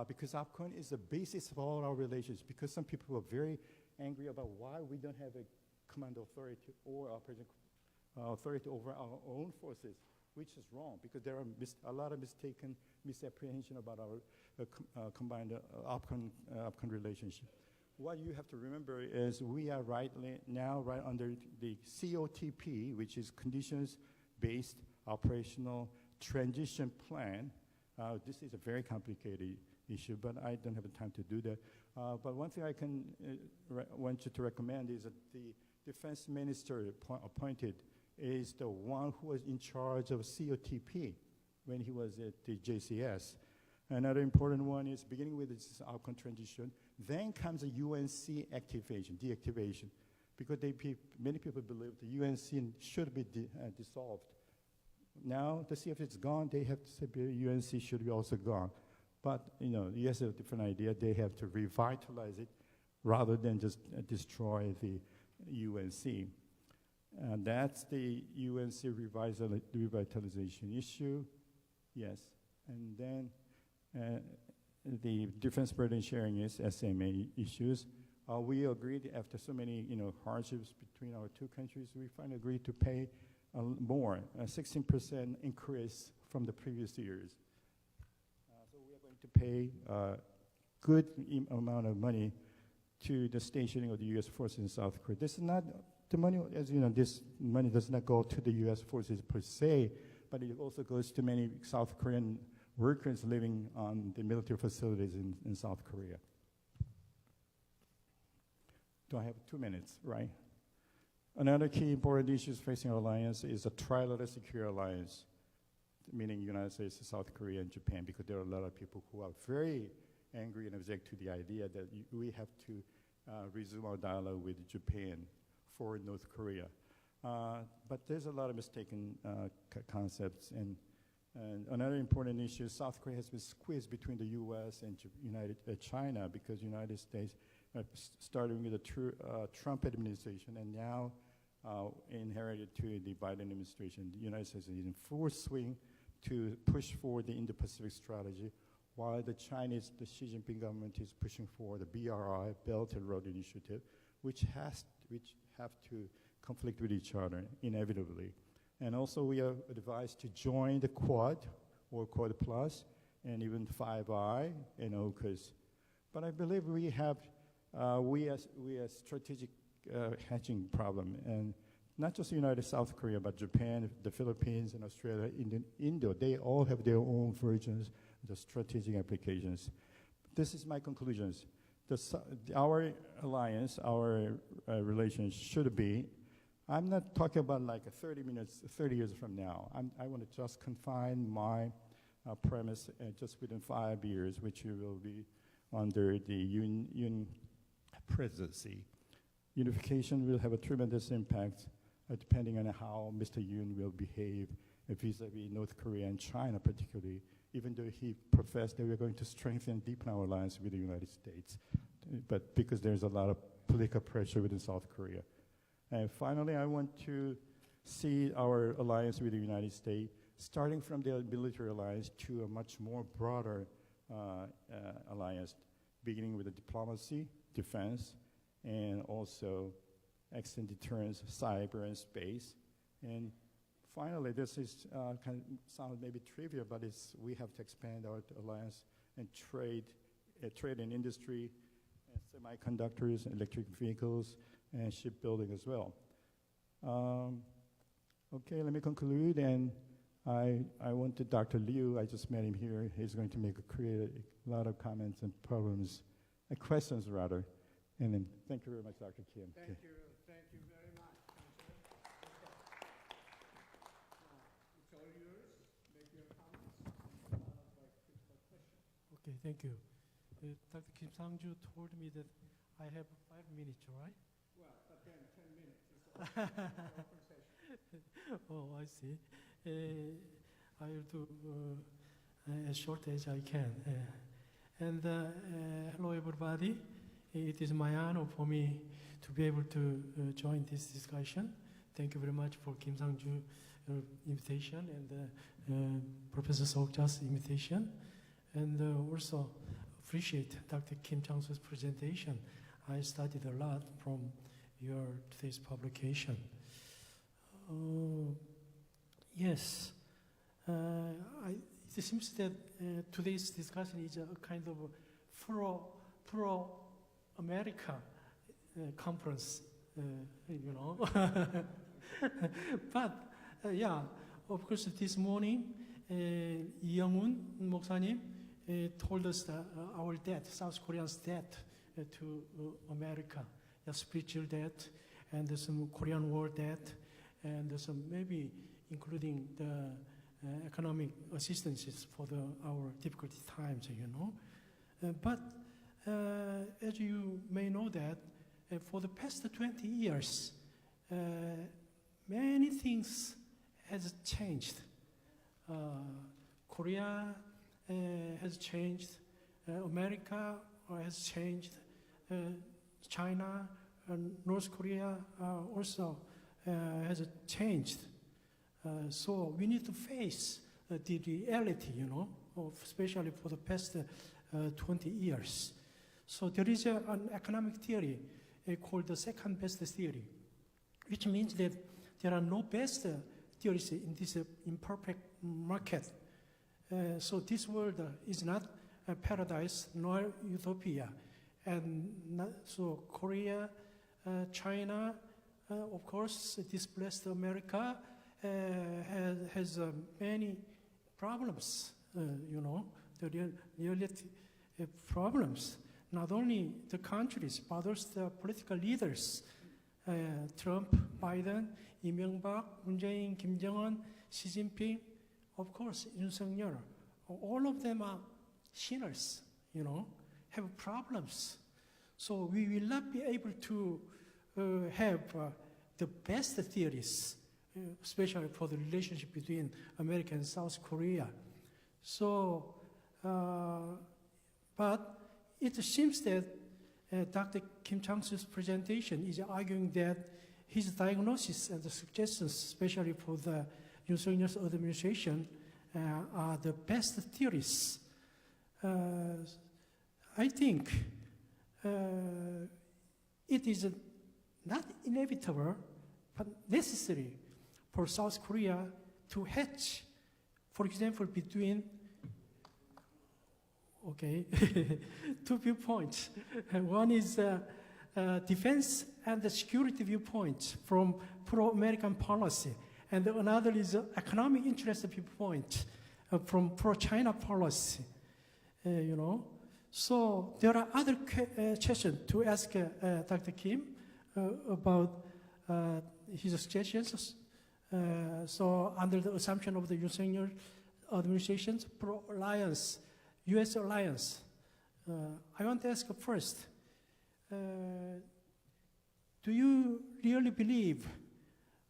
Speaker 11: Because OPCON is the basis of all our relations, because some people are very angry about why we don't have a command authority or operation authority over our own forces, which is wrong, because there are a lot of misapprehension about our combined OPCON relationship. What you have to remember is we are right under the COTP, which is Conditions-Based Operational Transition Plan. This is a very complicated issue, but I don't have the time to do that. But one thing I can want you to recommend is that the defense minister appointed is the one who was in charge of COTP when he was at the JCS. Another important one is beginning with this outcome transition, then comes the UNC deactivation, because many people believe the UNC should be dissolved. Now the CF is gone, they have to say the UNC should be also gone. But the US has a different idea. They have to revitalize it rather than just destroy the UNC. That's the UNC revitalization issue. Yes. And then the defense burden sharing is SMA issues. We agreed after so many hardships between our two countries, we finally agreed to pay more, a 16% increase from the previous years. So we are going to pay a good amount of money to the stationing of the U.S. forces in South Korea. This is not the money, as you know, this money does not go to the U.S. forces per se, but it also goes to many South Korean workers living on the military facilities in South Korea. Do I have 2 minutes, right? Another key important issue facing our alliance is a trilateral secure alliance, meaning United States, South Korea, and Japan, because there are a lot of people who are very angry and object to the idea that we have to resume our dialogue with Japan for North Korea. But there's a lot of mistaken concepts. And another important issue, South Korea has been squeezed between the U.S. and China, because United States, starting with the Trump administration and now inherited to the Biden administration, the United States is in full swing to push forward the Indo-Pacific strategy, while the Xi Jinping government is pushing for the BRI, Belt and Road Initiative, which have to conflict with each other inevitably. And also we are advised to join the Quad or Quad Plus and even Five Eye and AUKUS. But I believe we have a strategic hedging problem, and not just the United South Korea, but Japan, the Philippines, and Australia, Indo, they all have their own versions, the strategic applications. This is my conclusions. Our alliance, our relations should be, I'm not talking about like 30 years from now. I want to just confine my premise just within 5 years, which will be under the Yoon presidency. Unification will have a tremendous impact depending on how Mr. Yoon will behave vis-a-vis North Korea and China particularly, even though he professed that we're going to strengthen and deepen our alliance with the United States. But because there's a lot of political pressure within South Korea. And finally, I want to see our alliance with the United States starting from the military alliance to a much more broader alliance, beginning with the diplomacy, defense, and also extend deterrence, cyber, and space. And finally, this is kind of sound maybe trivial, but we have to expand our alliance and trade and industry, and semiconductors, electric vehicles, and shipbuilding as well. Okay, let me conclude, and I wanted Dr. Ryoo, I just met him here, he's going to create a lot of comments and questions rather. And then thank you very much, Dr. Kim.
Speaker 9: Thank you very much.
Speaker 12: Thank you. Dr. Kim Sang-ju told me that I have 5 minutes, right?
Speaker 8: Well, but then 10 minutes.
Speaker 12: Oh, I see. I will do as short as I can. Hello, everybody. It is my honor for me to be able to join this discussion. Thank you very much for Kim Sang-ju invitation and Professor Seok-ja's invitation. And also appreciate Dr. Kim Chang-soo's presentation. I studied a lot from your today's publication. Yes, it seems that today's discussion is a kind of pro-America conference, you know. But yeah, of course, this morning, Eung 목사님 told us that our debt, South Korea's debt to America, a spiritual debt, and some Korean War debt, and some maybe including the economic assistances for our difficult times, you know. But as you may know that, for the past 20 years, many things has changed. Korea has changed, America has changed, China and North Korea also has changed. So we need to face the reality, you know, especially for the past 20 years. So there is an economic theory called the second best theory, which means that there are no best theories in this imperfect market. So this world is not a paradise nor utopia. And so Korea, China, of course, displaced America has many problems, you know, the reality problems. Not only the countries, but also the political leaders, Trump, Biden, 이명박, 문재인, 김정은, Xi Jinping, of course, Yoon Suk-yeol, all of them are sinners, you know, have problems. So we will not be able to have the best theories, especially for the relationship between America and South Korea. So, but it seems that Dr. Kim Chang-soo's presentation is arguing that his diagnosis and the suggestions, especially for the Yoon Suk-yeol's administration, are the best theories. I think it is not inevitable, but necessary for South Korea to hedge, for example, between two viewpoints. One is defense and the security viewpoint from pro-American policy, and another is economic interest viewpoint from pro-China policy. You know, so there are other questions to ask Dr. Kim about his suggestions. So under the assumption of the Yoon Suk-yeol administration's pro-alliance, U.S. alliance, I want to ask first, do you really believe,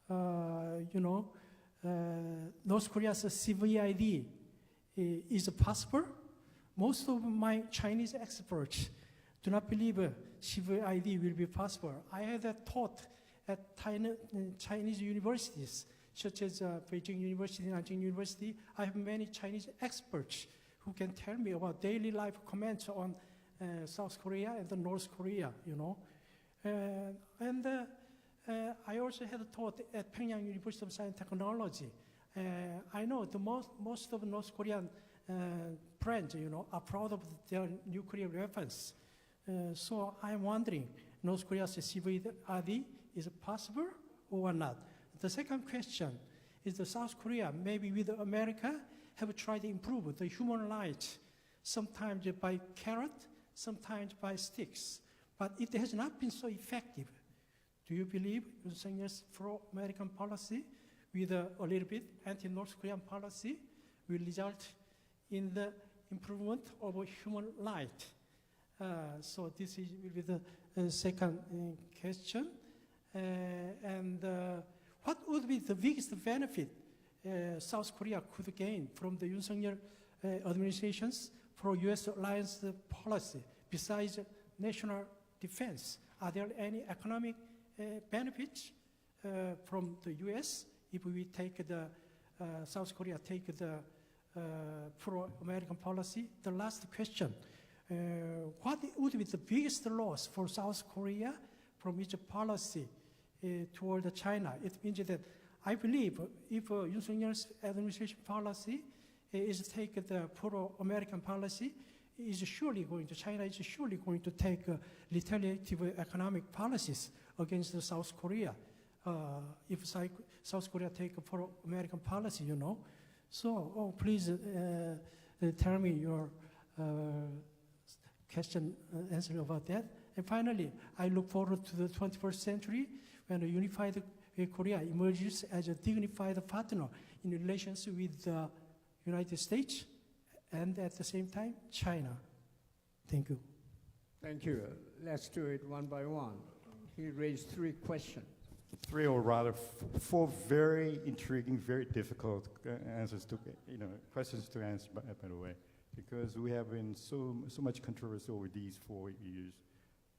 Speaker 12: you know, North Korea's CVID is possible? Most of my Chinese experts do not believe CVID will be possible. I had taught at Chinese universities, such as Beijing University, Nanjing University. I have many Chinese experts who can tell me about daily life comments on South Korea and North Korea, you know. I also had taught at Pyongyang University of Science and Technology. I know the most of North Korean friends, you know, are proud of their nuclear weapons. So I'm wondering, North Korea's CVID, is it possible or not? The second question is the South Korea, maybe with America, have tried to improve the human rights, sometimes by carrot, sometimes by sticks, but it has not been so effective. Do you believe Yoon Suk-yeol's pro-American policy with a little bit anti-North Korean policy will result in the improvement of human rights. So this will be the second question. And what would be the biggest benefit South Korea could gain from the Yoon Suk-yeol administration's pro-U.S. alliance policy besides national defense? Are there any economic benefits from the U.S. if we take the South Korea take the pro-American policy? The last question: what would be the biggest loss for South Korea from its policy toward China? It means that I believe if Yoon Suk-yeol's administration policy is take the pro-American policy, China is surely going to take retaliative economic policies against South Korea. If South Korea take a pro-American policy, you know. So, please tell me your question, answer about that. And finally, I look forward to the 21st century when a unified Korea emerges as a dignified partner in relations with the United States and at the same time, China. Thank you.
Speaker 8: Thank you. Let's do it one by one. He raised 3 questions.
Speaker 11: 3 or rather 4 very intriguing, very difficult answers to, questions to answer, by the way, because we have been so much controversy over these 4 years,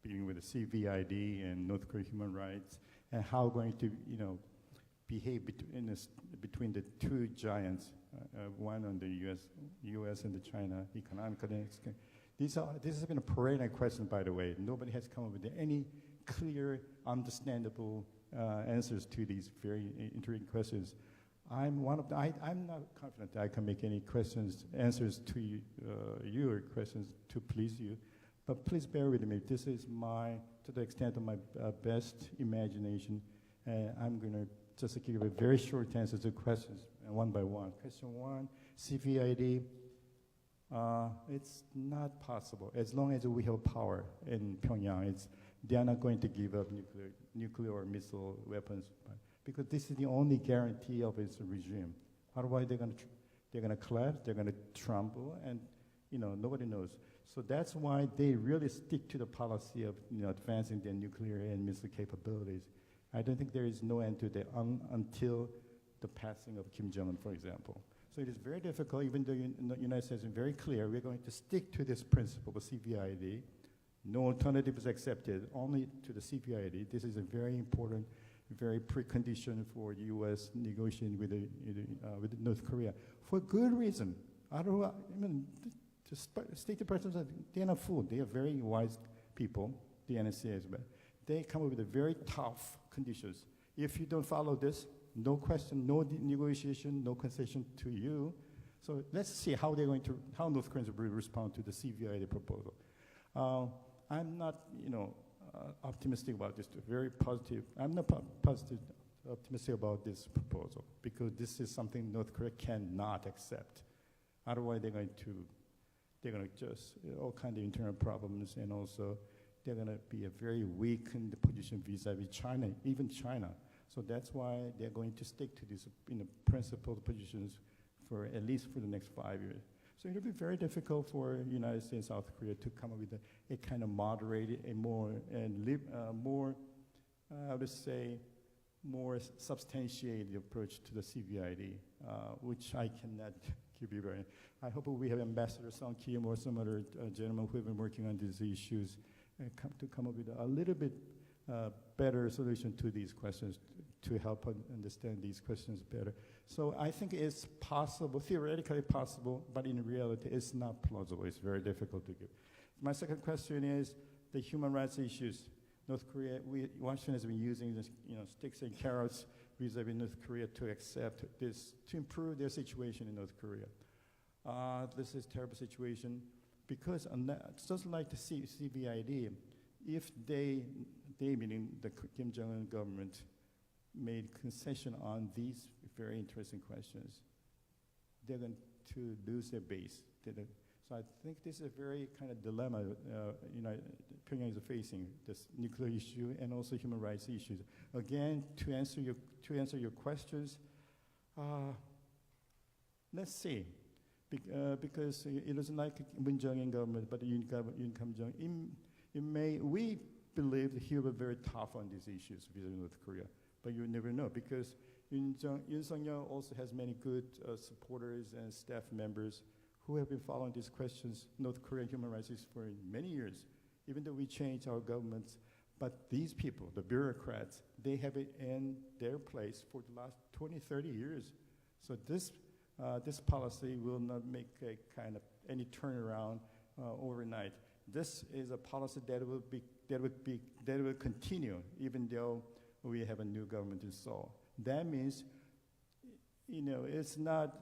Speaker 11: beginning with the CVID and North Korean human rights, and how going to, behave between the 2 giants, one on the U.S. and the China economically. This has been a perennial question, by the way. Nobody has come up with any clear, understandable answers to these very intriguing questions. I'm not confident that I can make any answers to your questions to please you, but please bear with me. This is to the extent of my best imagination, and I'm going to just give a very short answer to questions, one by one. Question 1, CVID. It's not possible. As long as we have power in Pyongyang, they are not going to give up nuclear or missile weapons, because this is the only guarantee of its regime. Otherwise, they're going to collapse, they're going to tremble, and nobody knows. So that's why they really stick to the policy of advancing their nuclear and missile capabilities. I don't think there is no end to that until the passing of Kim Jong-un, for example. So it is very difficult, even though the United States is very clear, we're going to stick to this principle of CVID. No alternative is accepted, only to the CVID. This is a very important, very precondition for the U.S. negotiating with North Korea, for good reason. The State Department, they're not fooled. They are very wise people, the NSCs, but they come up with a very tough conditions. If you don't follow this, no question, no negotiation, no concession to you. So let's see how North Koreans will respond to the CVID proposal. I'm not, optimistic about this. Very positive. I'm not optimistic about this proposal, because this is something North Korea cannot accept. Otherwise, they're going to just all kinds of internal problems, and also they're going to be a very weakened position vis-a-vis China, even China. So that's why they're going to stick to these principled positions for at least for the next 5 years. So it'll be very difficult for the United States and South Korea to come up with a kind of moderated, more substantiated approach to the CVID, which I cannot give you very. I hope we have Ambassador Song Kim or some other gentleman who have been working on these issues to come up with a little bit better solution to these questions, to help understand these questions better. So I think it's possible, theoretically possible, but in reality it's not plausible. It's very difficult to give. My second question is the human rights issues. North Korea, Washington has been using this, sticks and carrots vis-a-vis North Korea to accept this, to improve their situation in North Korea. This is a terrible situation, because it's just like the CVID, if they meaning the Kim Jong-un government, made concession on these very interesting questions, they're going to lose their base. So I think this is a very kind of dilemma Pyongyang is facing, this nuclear issue and also human rights issues. Again, to answer your questions, let's see. because it isn't like Moon Jae-in government, but Yoon Kam-jong. We believe that he will be very tough on these issues vis-a-vis North Korea, but you never know because Yoon Sung-yeol also has many good supporters and staff members who have been following these questions, North Korean human rights issues for many years, even though we changed our governments. But these people, the bureaucrats, they have it in their place for the last 20, 30 years. So this policy will not make a kind of any turnaround overnight. This is a policy that will continue even though we have a new government in Seoul. That means, it's not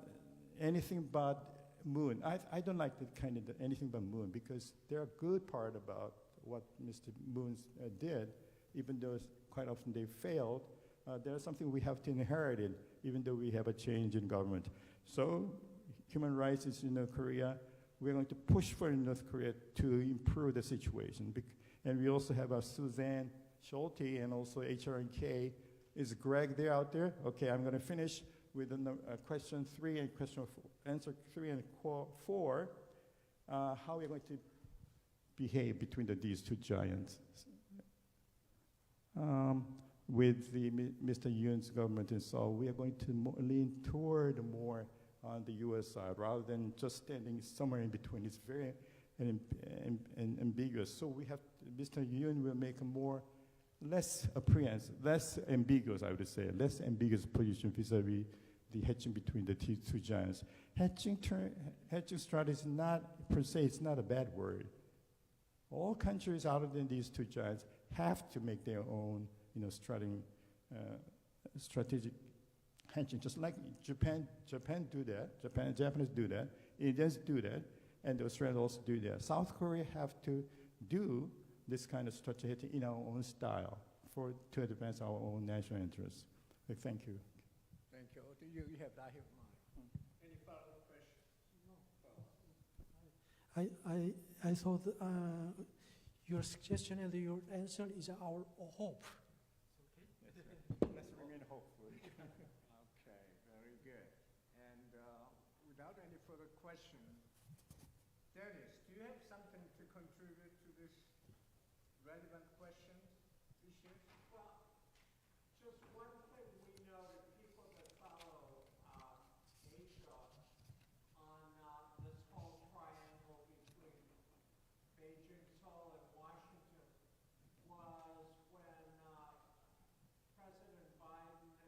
Speaker 11: anything but Moon. I don't like that kind of anything but Moon because there are good part about what Mr. Moon did, even though quite often they failed. There's something we have to inherit it, even though we have a change in government. So human rights is in North Korea. We're going to push for North Korea to improve the situation. And we also have Suzanne Schulte and also HRNK. Is Greg there out there? Okay, I'm going to finish with question 3 and answer 3 and 4. How are we going to behave between these two giants? With Mr. Yoon's government in Seoul, we are going to lean toward more on the U.S. side rather than just standing somewhere in between. It's very ambiguous. So we have Mr. Yoon will make a less apprehensive, less ambiguous, I would say, less ambiguous position vis-a-vis the hedging between the two giants. Hedging strategy is not per se. It's not a bad word. All countries other than these two giants have to make their own, strategic hedging. Just like Japan do that. Japanese do that. Indians do that, and the Australians also do that. South Korea have to do this kind of strategy in our own style to advance our own national interests. Thank you.
Speaker 10: Thank you. You have that here in mind. Any follow-up questions?
Speaker 12: I thought your suggestion and your answer is our hope.
Speaker 11: Let's remain hopeful.
Speaker 10: Okay, very good. And without any further questions, Dennis, do you have something to contribute to this relevant questions, issues?
Speaker 13: Well, just one thing we know that people that follow Asia on this whole triangle between Beijing, Seoul, and Washington was when President Biden and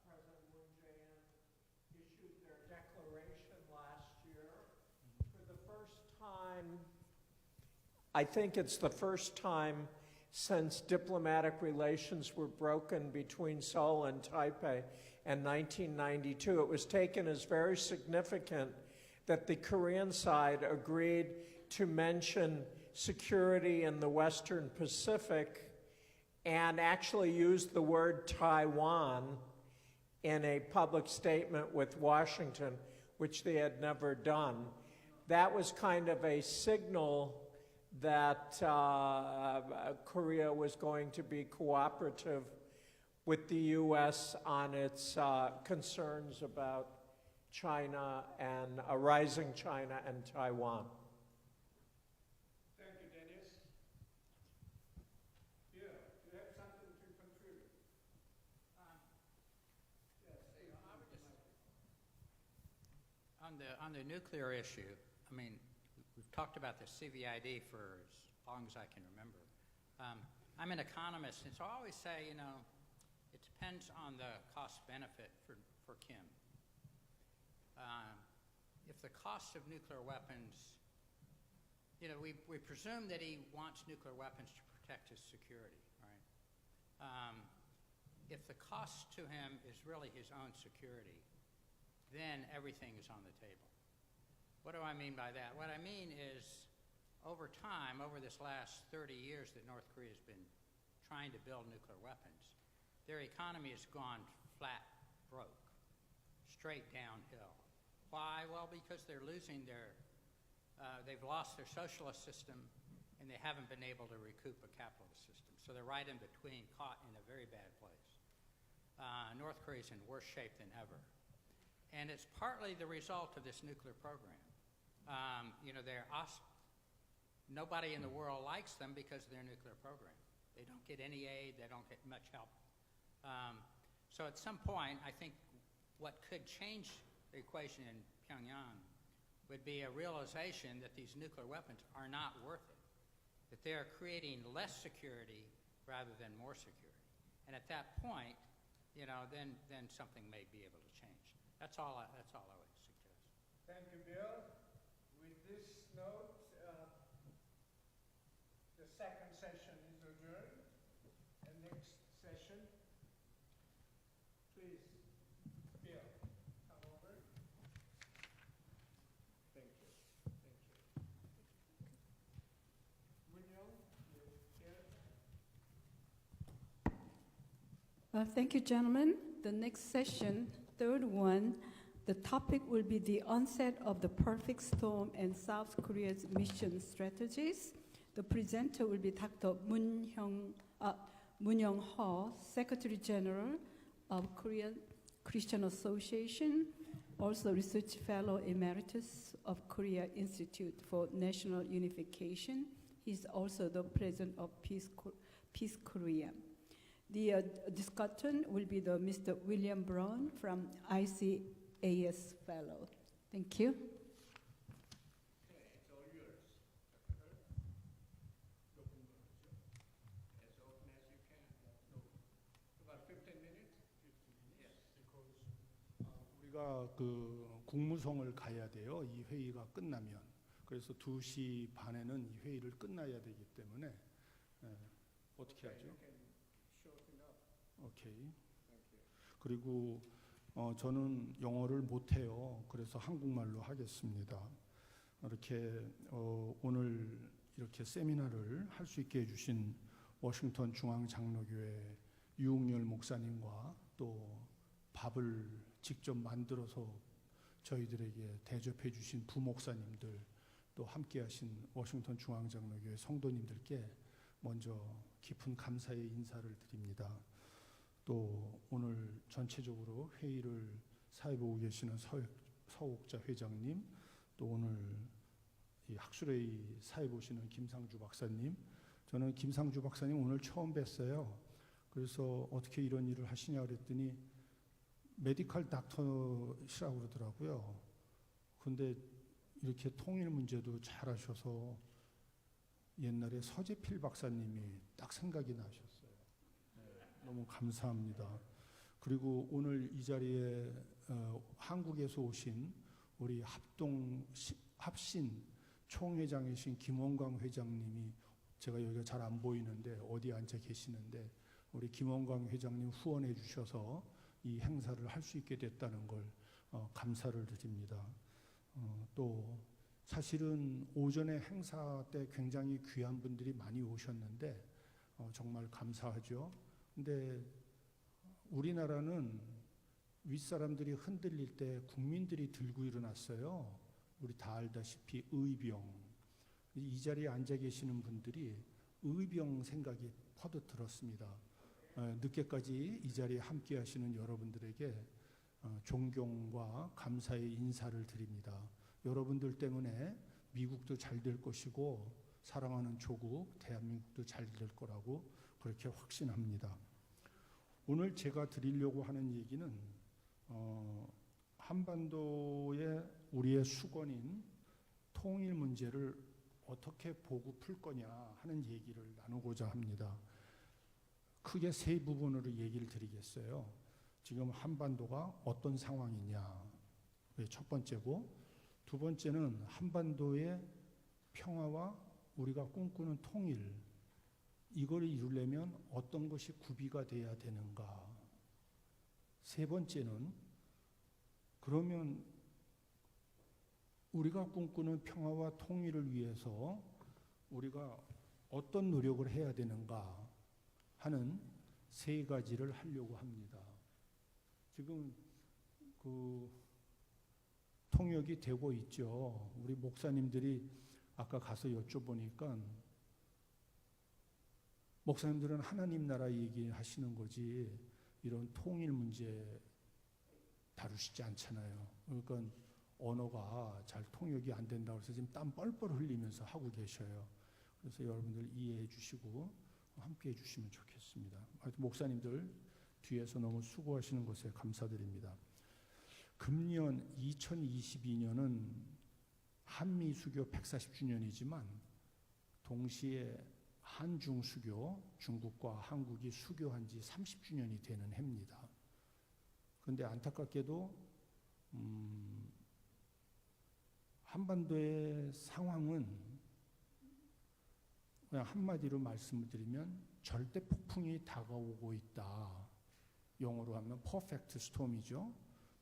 Speaker 13: President Moon Jae-in issued their declaration last year. For the first time, I think it's the first time since diplomatic relations were broken between Seoul and Taipei in 1992. It was taken as very significant that the Korean side agreed to mention security in the Western Pacific and actually used the word Taiwan in a public statement with Washington, which they had never done. That was kind of a signal that Korea was going to be cooperative with the U.S. on its concerns about China and rising China and Taiwan.
Speaker 10: Thank you, Dennis. Yeah, do you have something to contribute?
Speaker 14: On the nuclear issue, I mean, we've talked about the CVID for as long as I can remember. I'm an economist, and so I always say, it depends on the cost-benefit for Kim. If the cost of nuclear weapons, we presume that he wants nuclear weapons to protect his security, right? If the cost to him is really his own security, then everything is on the table. What do I mean by that? What I mean is, over time, over this last 30 years that North Korea has been trying to build nuclear weapons, their economy has gone flat broke, straight downhill. Why? Well, because they're losing they've lost their socialist system, and they haven't been able to recoup a capitalist system. So they're right in between, caught in a very bad place. North Korea is in worse shape than ever. And it's partly the result of this nuclear program. You know, nobody in the world likes them because of their nuclear program. They don't get any aid, they don't get much help. So at some point, I think what could change the equation in Pyongyang would be a realization that these nuclear weapons are not worth it, that they are creating less security rather than more security. And at that point, you know, then something may be able to change. That's all I would suggest.
Speaker 8: Thank you, Bill. With this note, the second session is adjourned. And next session, please, Bill, come over. Thank you. Thank you. William, you here?
Speaker 1: Thank you, gentlemen. The next session, third one, the topic will be the onset of the perfect storm and South Korea's mission strategies. The presenter will be Dr. Moon Young-ho, Secretary General of Korean Christian Association, also Research Fellow Emeritus of Korea Institute for National Unification. He's also the President of Peace Korea. The discussant will be the Mr. William Brown from ICAS Fellow. Thank you.
Speaker 5: Okay, it's all yours. As often as you can. About 15 minutes? 15 minutes. Yes.
Speaker 11: 우리가 그 국무성을 가야 돼요. 이 회의가 끝나면. 그래서 2시 반에는 이 회의를 끝나야 되기 때문에 어떻게 하죠? 오케이. 그리고 저는 영어를 못해요. 그래서 한국말로 하겠습니다. 이렇게 오늘 이렇게 세미나를 할 수 있게 해주신 워싱턴 중앙장로교회 유웅열 목사님과 또 밥을 직접 만들어서 저희들에게 대접해 주신 부목사님들 또 함께하신 워싱턴 중앙장로교회 성도님들께 먼저 깊은 감사의 인사를 드립니다. 또 오늘 전체적으로 회의를 사회보고 계시는 서옥자 회장님, 또 오늘 이 학술회의 사회 보시는 김상주 박사님, 저는 김상주 박사님 오늘 처음 뵀어요. 그래서 어떻게 이런 일을 하시냐 그랬더니 메디컬 닥터시라고 그러더라고요. 근데 이렇게 통일 문제도 잘 하셔서 옛날에 서재필 박사님이 딱 생각이 나셨어요. 너무 감사합니다. 그리고 오늘 이 자리에 한국에서 오신 우리 합신 총회장이신 김원광 회장님이 제가 여기가 잘 안 보이는데 어디 앉아 계시는데 우리 김원광 회장님 후원해 주셔서 이 행사를 할 수 있게 됐다는 걸 감사를 드립니다. 또 사실은 오전에 행사 때 굉장히 귀한 분들이 많이 오셨는데 정말 감사하죠. 근데 우리나라는 윗사람들이 흔들릴 때 국민들이 들고 일어났어요. 우리 다 알다시피 의병. 이 자리에 앉아 계시는 분들이 의병 생각이 퍼득 들었습니다. 늦게까지 이 자리에 함께 하시는 여러분들에게 존경과 감사의 인사를 드립니다. 여러분들 때문에 미국도 잘 될 것이고 사랑하는 조국 대한민국도 잘 될 거라고 그렇게 확신합니다. 오늘 제가 드리려고 하는 얘기는 한반도의 우리의 수건인 통일 문제를 어떻게 보고 풀 거냐 하는 얘기를 나누고자 합니다. 크게 세 부분으로 얘기를 드리겠어요. 지금 한반도가 어떤 상황이냐, 첫 번째고, 두 번째는 한반도의 평화와 우리가 꿈꾸는 통일, 이걸 이루려면 어떤 것이 구비가 돼야 되는가. 세 번째는 그러면 우리가 꿈꾸는 평화와 통일을 위해서 우리가 어떤 노력을 해야 되는가 하는 세 가지를 하려고 합니다. 지금 그 통역이 되고 있죠. 우리 목사님들이 아까 가서 여쭤보니까 목사님들은 하나님 나라 얘기하시는 거지 이런 통일 문제
Speaker 8: 다루시지 않잖아요. 그러니까 언어가 잘 통역이 안 된다고 해서 지금 땀 뻘뻘 흘리면서 하고 계셔요. 그래서 여러분들 이해해 주시고 함께 해 주시면 좋겠습니다. 하여튼 목사님들 뒤에서 너무 수고하시는 것에 감사드립니다. 금년 2022년은 한미수교 140주년이지만 동시에 한중수교, 중국과 한국이 수교한 지 30주년이 되는 해입니다. 그런데 안타깝게도 한반도의 상황은 그냥 한마디로 말씀을 드리면 절대 폭풍이 다가오고 있다. 영어로 하면 퍼펙트 스톰이죠.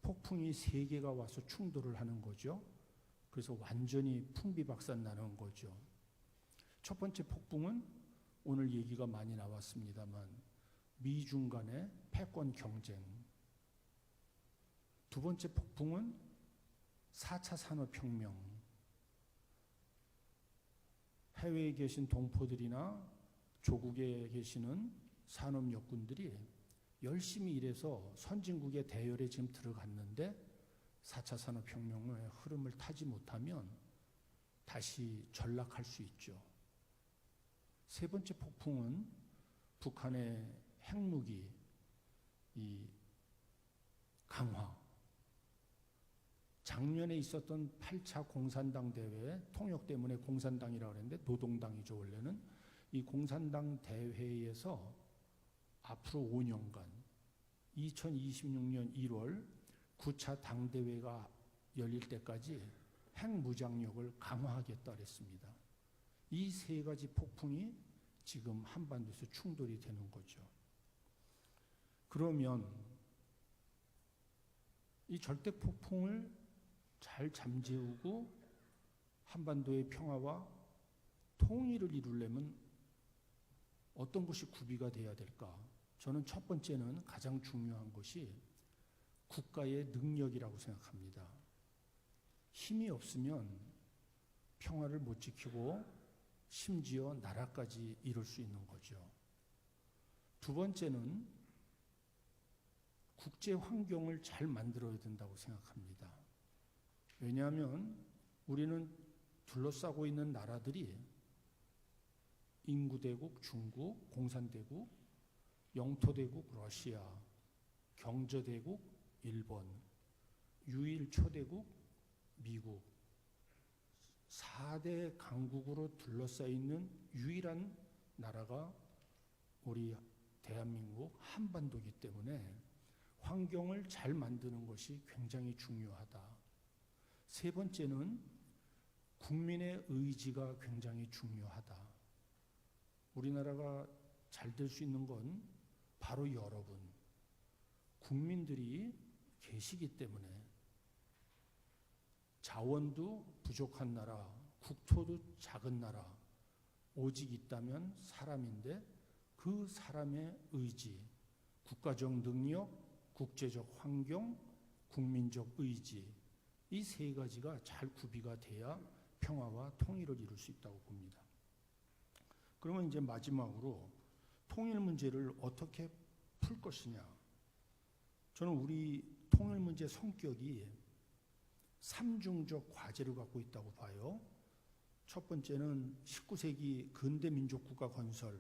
Speaker 8: 폭풍이 세 개가 와서 충돌을 하는 거죠. 그래서 완전히 풍비박산 나는 거죠. 첫 번째 폭풍은 오늘 얘기가 많이 나왔습니다만 미중 간의 패권 경쟁. 두 번째 폭풍은 4차 산업혁명. 해외에 계신 동포들이나 조국에 계시는 산업역군들이 열심히 일해서 선진국의 대열에 지금 들어갔는데 4차 산업혁명의 흐름을 타지 못하면 다시 전락할 수 있죠. 세 번째 폭풍은 북한의 핵무기 강화. 작년에 있었던 8차 공산당 대회, 통역 때문에 공산당이라고 그랬는데 노동당이죠 원래는. 이 공산당 대회에서 앞으로 5년간 2026년 1월 9차 당대회가 열릴 때까지 핵무장력을 강화하겠다 그랬습니다. 이 세 가지 폭풍이 지금 한반도에서 충돌이 되는 거죠. 그러면 이 절대 폭풍을 잘 잠재우고 한반도의 평화와 통일을 이루려면 어떤 것이 구비가 돼야 될까? 저는 첫 번째는 가장 중요한 것이 국가의 능력이라고 생각합니다. 힘이 없으면 평화를 못 지키고 심지어 나라까지 이룰 수 있는 거죠. 두 번째는 국제 환경을 잘 만들어야 된다고 생각합니다. 왜냐하면 우리는 둘러싸고 있는 나라들이 인구대국 중국, 공산대국, 영토대국 러시아, 경제대국 일본, 유일 초대국 미국, 4대 강국으로 둘러싸여있는 유일한 나라가 우리 대한민국 한반도이기 때문에 환경을 잘 만드는 것이 굉장히 중요하다. 세 번째는 국민의 의지가 굉장히 중요하다. 우리나라가 잘 될 수 있는 건 바로 여러분, 국민들이 계시기 때문에 자원도 부족한 나라, 국토도 작은 나라, 오직 있다면 사람인데 그 사람의 의지, 국가적 능력, 국제적 환경, 국민적 의지, 이 세 가지가 잘 구비가 돼야 평화와 통일을 이룰 수 있다고 봅니다. 그러면 이제 마지막으로 통일 문제를 어떻게 풀 것이냐. 저는 우리 통일 문제 성격이 삼중적 과제를 갖고 있다고 봐요. 첫 번째는 19세기 근대 민족국가 건설,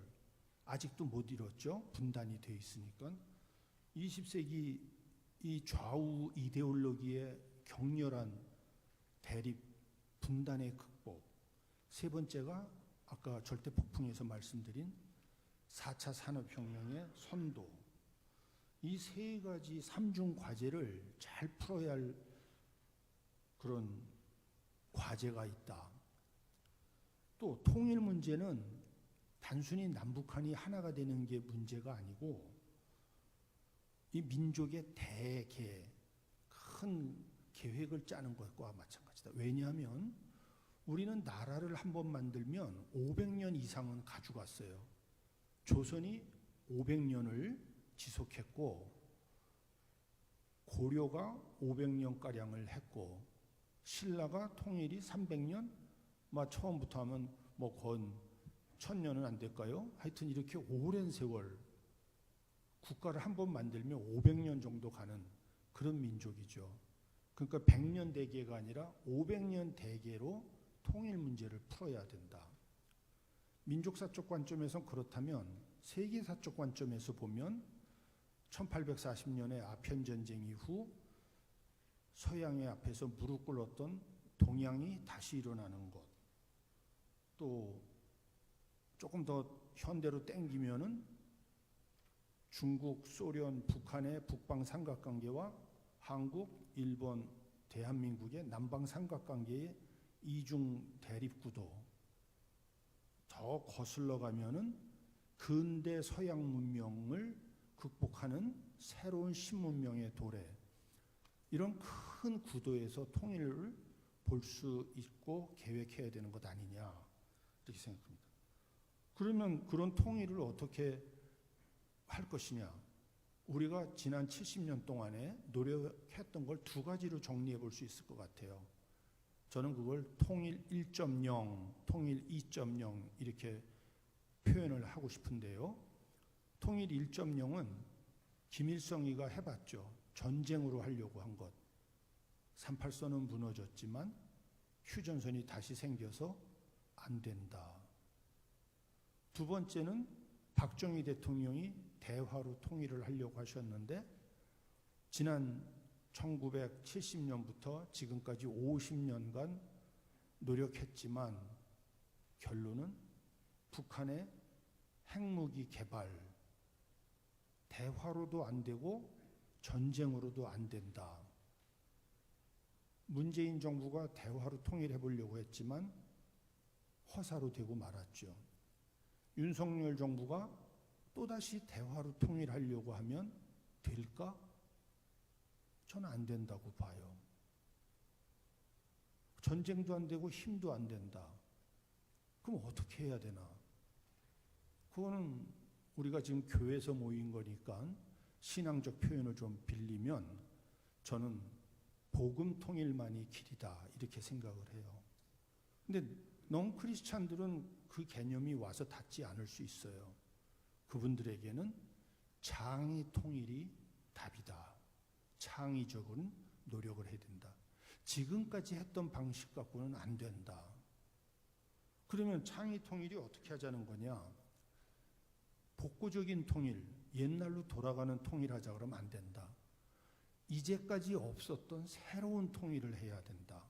Speaker 8: 아직도 못 이뤘죠. 분단이 돼 있으니까. 20세기 이 좌우 이데올로기의 격렬한 대립, 분단의 극복. 세 번째가 아까 절대폭풍에서 말씀드린 4차 산업혁명의 선도. 이 세 가지 삼중 과제를 잘 풀어야 할 그런 과제가 있다. 또 통일 문제는 단순히 남북한이 하나가 되는 게 문제가 아니고 이 민족의 대계, 큰 계획을 짜는 것과 마찬가지다. 왜냐하면 우리는 나라를 한번 만들면 500년 이상은 가져갔어요. 조선이 500년을 지속했고 고려가 500년가량을 했고 신라가 통일이 300년, 처음부터 하면 건 1000년은 안 될까요? 하여튼 이렇게 오랜 세월 국가를 한번 만들면 500년 정도 가는
Speaker 11: 그런 민족이죠. 그러니까 100년 대계가 아니라 500년 대계로 통일 문제를 풀어야 된다. 민족사적 관점에선 그렇다면 세계사적 관점에서 보면 1840년에 아편전쟁 이후 서양의 앞에서 무릎 꿇었던 동양이 다시 일어나는 것, 또 조금 더 현대로 땡기면은 중국, 소련, 북한의 북방 삼각관계와 한국, 일본, 대한민국의 남방 삼각관계의 이중 대립구도, 더 거슬러 가면은 근대 서양 문명을 극복하는 새로운 신문명의 도래, 이런 큰 구도에서 통일을 볼 수 있고 계획해야 되는 것 아니냐, 이렇게 생각합니다. 그러면 그런 통일을 어떻게 할 것이냐? 우리가 지난 70년 동안에 노력했던 걸 두 가지로 정리해 볼 수 있을 것 같아요. 저는 그걸 통일 1.0, 통일 2.0 이렇게 표현을 하고 싶은데요. 통일 1.0은 김일성이가 해봤죠. 전쟁으로 하려고 한 것. 38선은 무너졌지만 휴전선이 다시 생겨서 안 된다. 두 번째는 박정희 대통령이 대화로 통일을 하려고 하셨는데 지난 1970년부터 지금까지 50년간 노력했지만 결론은 북한의 핵무기 개발, 대화로도 안 되고 전쟁으로도 안 된다. 문재인 정부가 대화로 통일해 보려고 했지만 허사로 되고 말았죠. 윤석열 정부가 또다시 대화로 통일하려고 하면 될까? 저는 안 된다고 봐요. 전쟁도 안 되고 힘도 안 된다. 그럼 어떻게 해야 되나? 그거는 우리가 지금 교회에서 모인 거니까 신앙적 표현을 좀 빌리면 저는 복음 통일만이 길이다 이렇게 생각을 해요. 근데 넌 크리스찬들은 그 개념이 와서 닿지 않을 수 있어요. 그분들에게는 창의 통일이 답이다. 창의적인 노력을 해야 된다. 지금까지 했던 방식 갖고는 안 된다. 그러면 창의 통일이 어떻게 하자는 거냐? 복고적인 통일, 옛날로 돌아가는 통일하자 그러면 안 된다. 이제까지 없었던 새로운 통일을 해야 된다.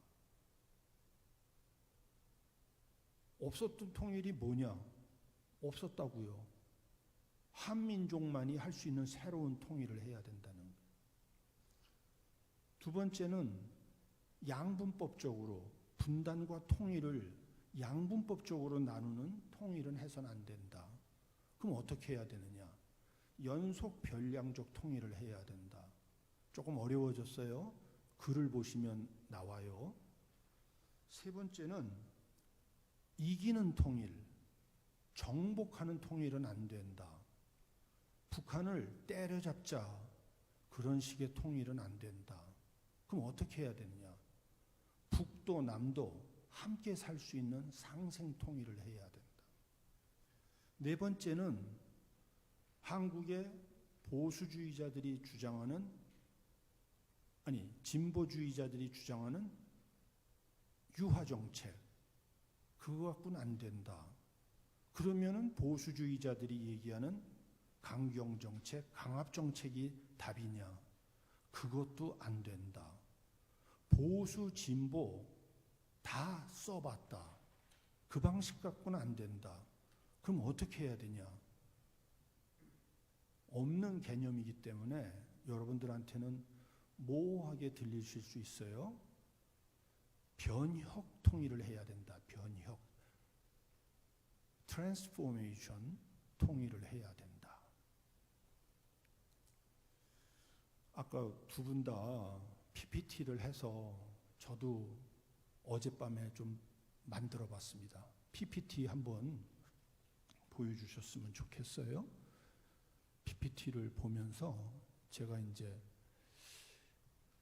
Speaker 11: 없었던 통일이 뭐냐? 없었다고요. 한민족만이 할 수 있는 새로운 통일을 해야 된다는 거예요. 두 번째는 양분법적으로 분단과 통일을 양분법적으로 나누는 통일은 해서는 안 된다. 그럼 어떻게 해야 되느냐? 연속 변량적 통일을 해야 된다. 조금 어려워졌어요. 글을 보시면 나와요. 세 번째는 이기는 통일, 정복하는 통일은 안 된다. 북한을 때려잡자 그런 식의 통일은 안 된다. 그럼 어떻게 해야 되느냐? 북도 남도 함께 살 수 있는 상생 통일을 해야 된다. 네 번째는 한국의 보수주의자들이 주장하는, 아니 진보주의자들이 주장하는 유화정책, 그거 갖고는 안 된다. 그러면은 보수주의자들이 얘기하는 강경정책, 강압정책이 답이냐? 그것도 안 된다. 보수, 진보 다 써봤다. 그 방식 갖고는 안 된다. 그럼 어떻게 해야 되냐? 없는 개념이기 때문에 여러분들한테는 모호하게 들리실 수 있어요. 변혁 통일을 해야 된다. 변혁. 트랜스포메이션 통일을 해야 된다. 아까 두 분 다 PPT를 해서 저도 어젯밤에 좀 만들어 봤습니다. PPT 한번 보여주셨으면 좋겠어요. PPT를 보면서 제가 이제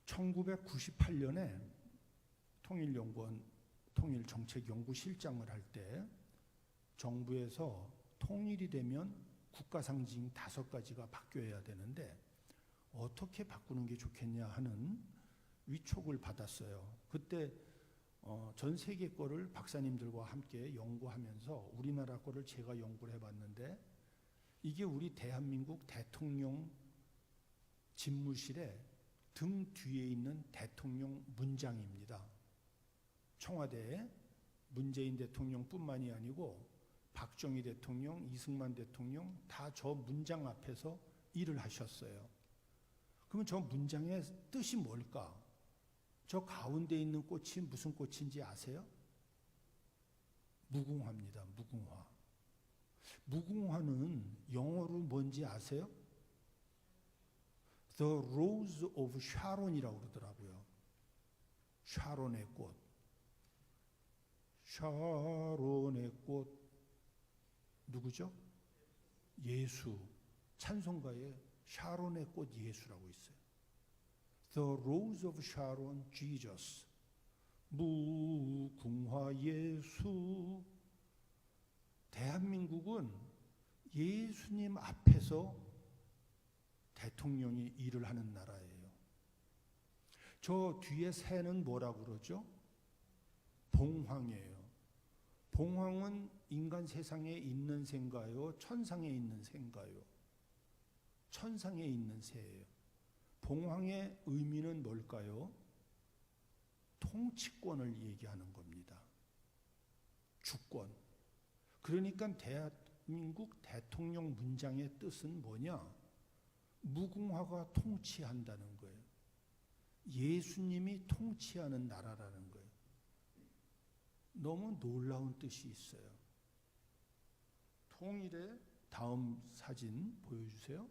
Speaker 11: 1998년에 통일연구원 통일정책연구실장을 할 때 정부에서 통일이 되면 국가상징 5가지가 바뀌어야 되는데
Speaker 15: 어떻게 바꾸는 게 좋겠냐 하는 위촉을 받았어요. 그때 전 세계 거를 박사님들과 함께 연구하면서 우리나라 거를 제가 연구를 해봤는데 이게 우리 대한민국 대통령 집무실에 등 뒤에 있는 대통령 문장입니다. 청와대에 문재인 대통령뿐만이 아니고 박정희 대통령, 이승만 대통령 다 저 문장 앞에서 일을 하셨어요. 그러면 저 문장의 뜻이 뭘까? 저 가운데 있는 꽃이 무슨 꽃인지 아세요? 무궁화입니다. 무궁화. 무궁화는 영어로 뭔지 아세요? The Rose of Sharon이라고 그러더라고요. 샤론의 꽃. 샤론의 꽃 누구죠? 예수. 찬송가에 샤론의 꽃 예수라고 있어요. The Rose of Sharon, Jesus. 무궁화 예수. 대한민국은 예수님 앞에서 대통령이 일을 하는 나라예요. 저 뒤에 새는 뭐라고 그러죠? 봉황이에요. 봉황은 인간 세상에 있는 새인가요? 천상에 있는 새인가요? 천상에 있는 새예요. 봉황의 의미는 뭘까요? 통치권을 얘기하는 겁니다. 주권. 그러니까 대한민국 대통령 문장의 뜻은 뭐냐? 무궁화가 통치한다는 거예요. 예수님이 통치하는 나라라는 거예요. 너무 놀라운 뜻이 있어요. 통일의 다음 사진 보여주세요.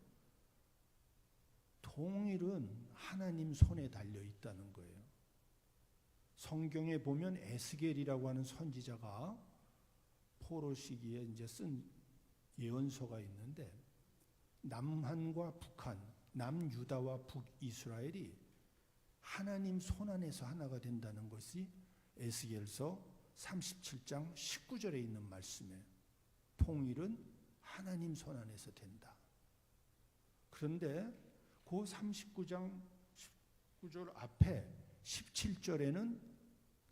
Speaker 15: 통일은 하나님 손에 달려 있다는 거예요. 성경에 보면 에스겔이라고 하는 선지자가 포로 시기에 이제 쓴 예언서가 있는데 남한과 북한, 남유다와 북이스라엘이 하나님 손 안에서 하나가 된다는 것이 에스겔서 37장 19절에 있는 말씀이에요. 통일은 하나님 손 안에서 된다. 그런데 그 39장 19절 앞에 17절에는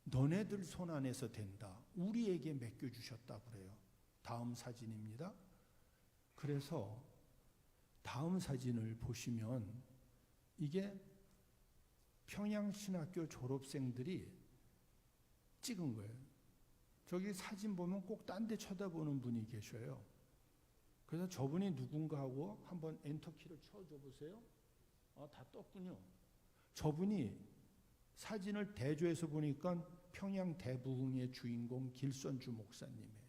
Speaker 15: 너네들 손 안에서 된다. 우리에게 맡겨주셨다 그래요. 다음 사진입니다. 그래서 다음 사진을 보시면 이게 평양신학교 졸업생들이 찍은 거예요. 저기 사진 보면 꼭 딴 데 쳐다보는 분이 계셔요. 그래서 저분이 누군가 하고 한번 엔터키를 쳐줘 보세요. 다 떴군요. 저분이 사진을 대조해서 보니까 평양 대부흥의 주인공 길선주 목사님이에요.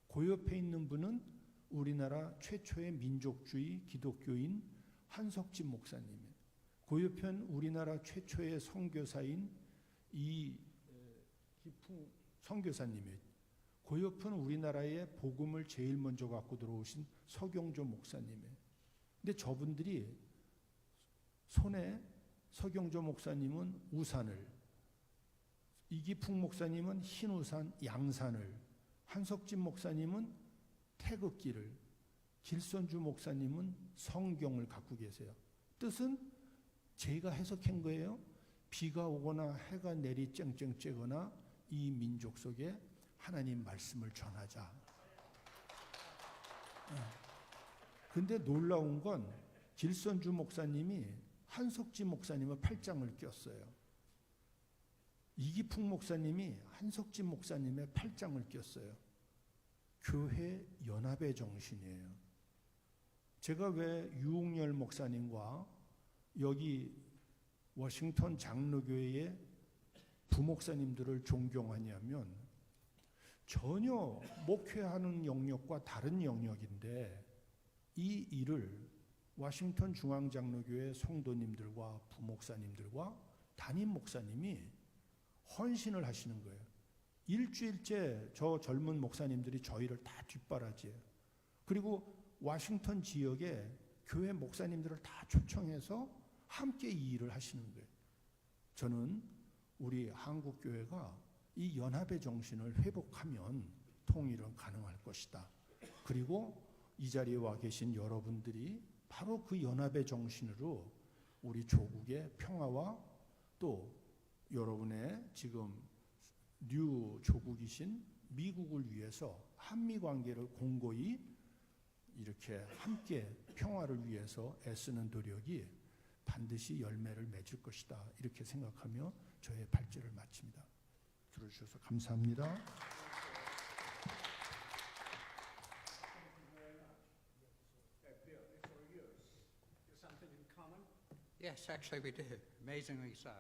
Speaker 15: 그 옆에 있는 분은 우리나라 최초의 민족주의 기독교인 한석진 목사님이에요. 그 옆에는 우리나라 최초의 선교사인 이기풍 선교사님이에요. 그 옆은 우리나라의 복음을 제일 먼저 갖고 들어오신 서경조 목사님이에요. 근데 저분들이 손에 서경조 목사님은 우산을, 이기풍 목사님은 흰 우산, 양산을, 한석진 목사님은 태극기를, 길선주 목사님은 성경을 갖고 계세요. 뜻은 제가 해석한 거예요. 비가 오거나 해가 내리 쨍쨍 쬐거나 이 민족 속에 하나님 말씀을 전하자. 근데 놀라운 건 길선주 목사님이 한석진 목사님의 팔짱을 꼈어요. 이기풍 목사님이 한석진 목사님의 팔짱을 꼈어요. 교회 연합의 정신이에요. 제가 왜 유웅열 목사님과 여기 워싱턴 장로교회의 부목사님들을 존경하냐면 전혀 목회하는 영역과 다른 영역인데 이 일을 워싱턴 중앙장로교회 성도님들과 부목사님들과 담임 목사님이 헌신을 하시는 거예요. 일주일째 저 젊은 목사님들이 저희를 다 뒷바라지해요. 그리고 워싱턴 지역에 교회 목사님들을 다 초청해서 함께 이 일을 하시는 거예요. 저는 우리 한국교회가 이 연합의 정신을 회복하면 통일은 가능할 것이다. 그리고 이 자리에 와 계신 여러분들이 바로 그 연합의 정신으로 우리 조국의 평화와 또 여러분의 지금 류 조국이신 미국을 위해서 한미 관계를 공고히 이렇게 함께 평화를 위해서 애쓰는 노력이 반드시 열매를 맺을 것이다. 이렇게 생각하며 저의 발제를 마칩니다. 들어주셔서 감사합니다.
Speaker 14: Yes, actually we do. Amazingly so.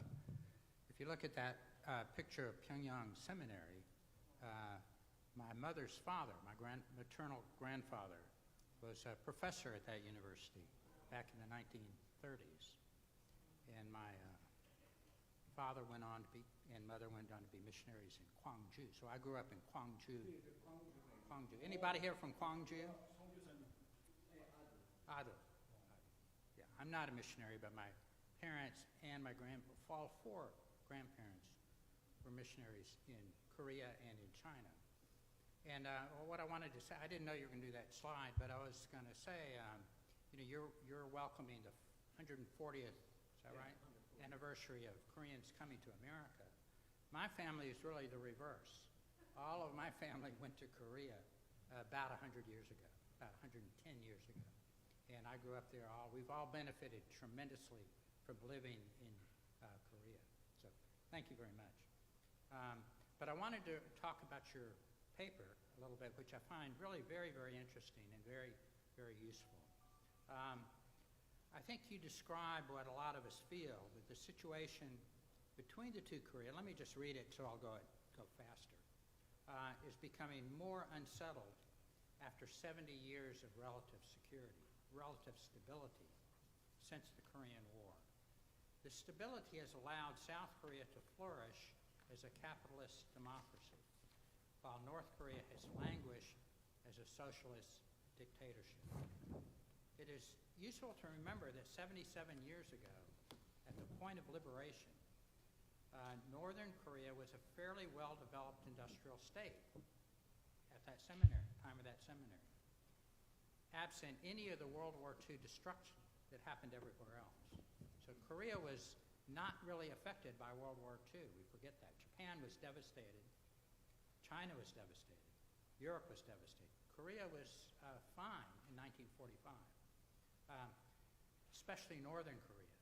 Speaker 14: If you look at that picture of Pyongyang Seminary, my mother's father, my maternal grandfather, was a professor at that university back in the 1930s. And my father went on to be, and mother went on to be missionaries in Gwangju. So I grew up in Gwangju. Gwangju. Anybody here from Gwangju? Ado. Yeah, I'm not a missionary, but my parents and my all four grandparents were missionaries in Korea and in China. And what I wanted to say, I didn't know you were going to do that slide, but I was going to say, you're welcoming the 140th, is that right? Anniversary of Koreans coming to America. My family is really the reverse. All of my family went to Korea about 100 years ago, about 110 years ago. And I grew up there. We've all benefited tremendously from living in Korea. So thank you very much. But I wanted to talk about your paper a little bit, which I find really very, very interesting and very, very useful. I think you describe what a lot of us feel, that the situation between the two Koreas, let me just read it so I'll go faster, is becoming more unsettled after 70 years of relative security, relative stability since the Korean War. The stability has allowed South Korea to flourish as a capitalist democracy, while North Korea has languished as a socialist dictatorship. It is useful to remember that 77 years ago, at the point of liberation, Northern Korea was a fairly well-developed industrial state at that seminary, time of that seminary, absent any of the World War II destruction that happened everywhere else. So Korea was not really affected by World War II. We forget that. Japan was devastated. China was devastated. Europe was devastated. Korea was fine in 1945, especially Northern Korea.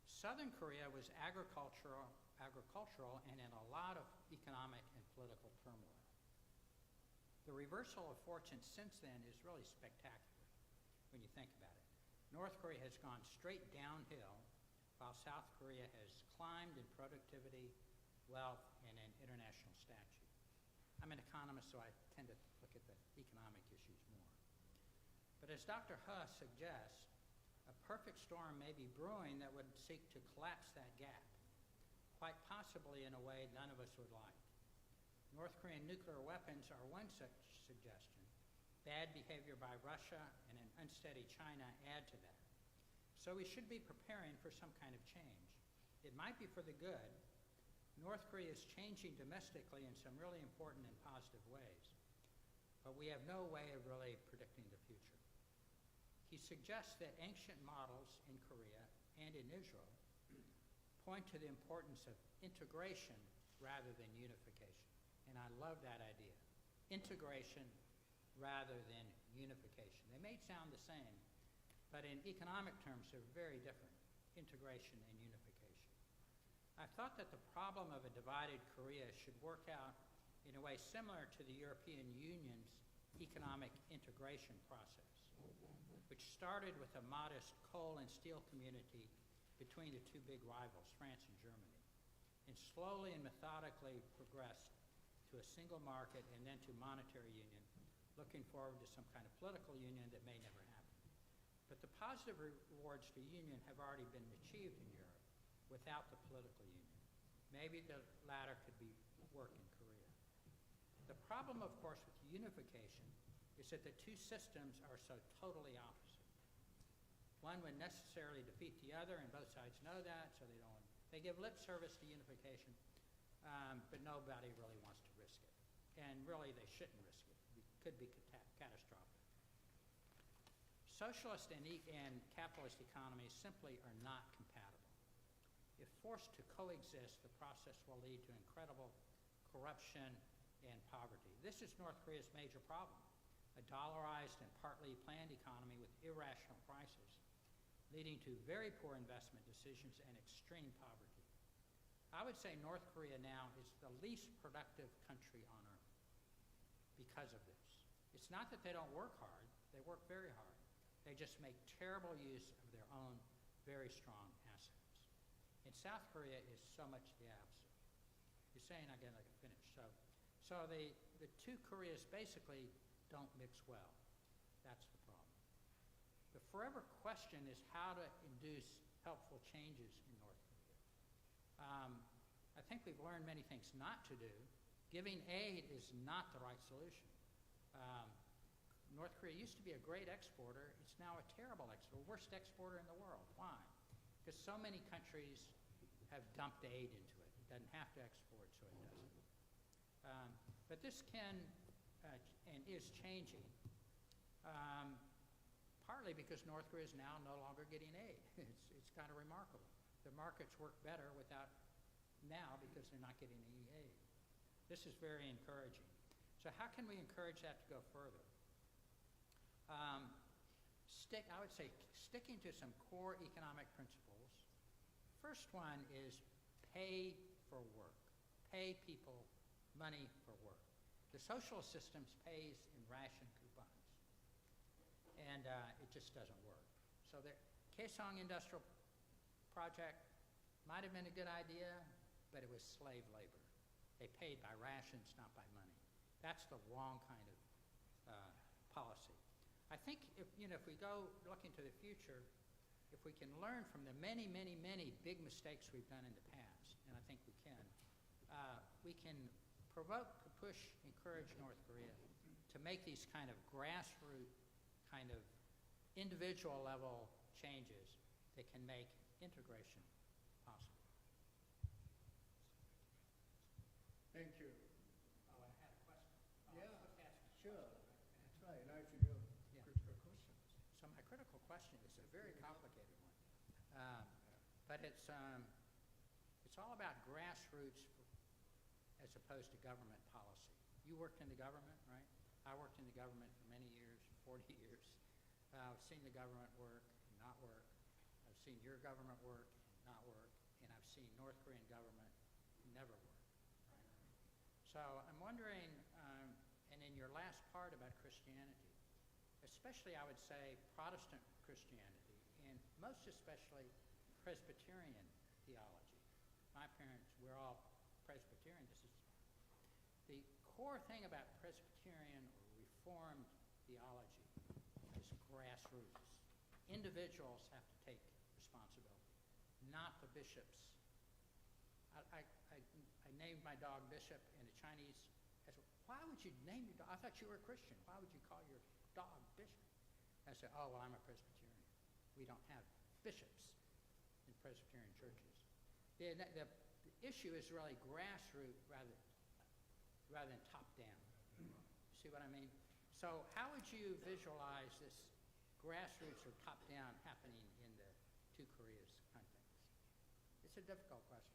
Speaker 14: Southern Korea was agricultural and in a lot of economic and political turmoil. The reversal of fortune since then is really spectacular when you think about it. North Korea has gone straight downhill, while South Korea has climbed in productivity, wealth, and in international stature. I'm an economist, so I tend to look at the economic issues more. But as Dr. He suggests, a perfect storm may be brewing that would seek to collapse that gap, quite possibly in a way none of us would like. North Korean nuclear weapons are one such suggestion. Bad behavior by Russia and an unsteady China add to that. So we should be preparing for some kind of change. It might be for the good. North Korea is changing domestically in some really important and positive ways, but we have no way of really predicting the future. He suggests that ancient models in Korea and in Israel point to the importance of integration rather than unification. And I love that idea. Integration rather than unification. They may sound the same, but in economic terms, they're very different, integration and unification. I thought that the problem of a divided Korea should work out in a way similar to the European Union's economic integration process, which started with a modest coal and steel community between the two big rivals, France and Germany, and slowly and methodically progressed to a single market and then to monetary union, looking forward to some kind of political union that may never happen. But the positive rewards to union have already been achieved in Europe without the political union. Maybe the latter could be work in Korea. The problem, of course, with unification is that the two systems are so totally opposite. One would necessarily defeat the other, and both sides know that, so they give lip service to unification, but nobody really wants to risk it. And really, they shouldn't risk it. It could be catastrophic. Socialist and capitalist economies simply are not compatible. If forced to coexist, the process will lead to incredible corruption and poverty. This is North Korea's major problem, a dollarized and partly planned economy with irrational prices, leading to very poor investment decisions and extreme poverty. I would say North Korea now is the least productive country on earth because of this. It's not that they don't work hard, they work very hard. They just make terrible use of their own very strong assets. And South Korea is so much the opposite. You're saying again, I can finish. So the two Koreas basically don't mix well. That's the problem. The forever question is how to induce helpful changes in North Korea. I think we've learned many things not to do. Giving aid is not the right solution. North Korea used to be a great exporter. It's now a terrible exporter, worst exporter in the world. Why? Because so many countries have dumped aid into it. It doesn't have to export, so it doesn't. But this can and is changing, partly because North Korea is now no longer getting aid. It's kind of remarkable. The markets work better without now because they're not getting any aid. This is very encouraging. So how can we encourage that to go further? I would say sticking to some core economic principles. First one is pay for work. Pay people money for work. The socialist systems pays in ration coupons, and it just doesn't work. So the Kaesong Industrial Project might have been a good idea, but it was slave labor. They paid by rations, not by money. That's the wrong kind of policy. I think if we go look into the future, if we can learn from the many, many, many big mistakes we've done in the past, and I think we can provoke, push, encourage North Korea to make these kind of grassroots, kind of individual level changes that can make integration possible.
Speaker 8: Thank you.
Speaker 14: Oh, I had a question.
Speaker 8: Sure. That's right. Now to your critical questions.
Speaker 14: So my critical question is a very complicated one, but it's all about grassroots as opposed to government policy. You worked in the government, right? I worked in the government for many years, 40 years. I've seen the government work and not work. I've seen your government work and not work, and I've seen North Korean government never work. Right? So I'm wondering, and in your last part about Christianity, especially I would say Protestant Christianity, and most especially Presbyterian theology. My parents, we're all Presbyterian. The core thing about Presbyterian or Reformed theology is grassroots. Individuals have to take responsibility, not the bishops. I named my dog Bishop, and the Chinese asked, why would you name your dog? I thought you were a Christian. Why would you call your dog Bishop? I said, oh, well, I'm a Presbyterian. We don't have bishops in Presbyterian churches. The issue is really grassroots rather than top-down. See what I mean? So how would you visualize this grassroots or top-down happening in the two Koreas kind of things? It's a difficult question.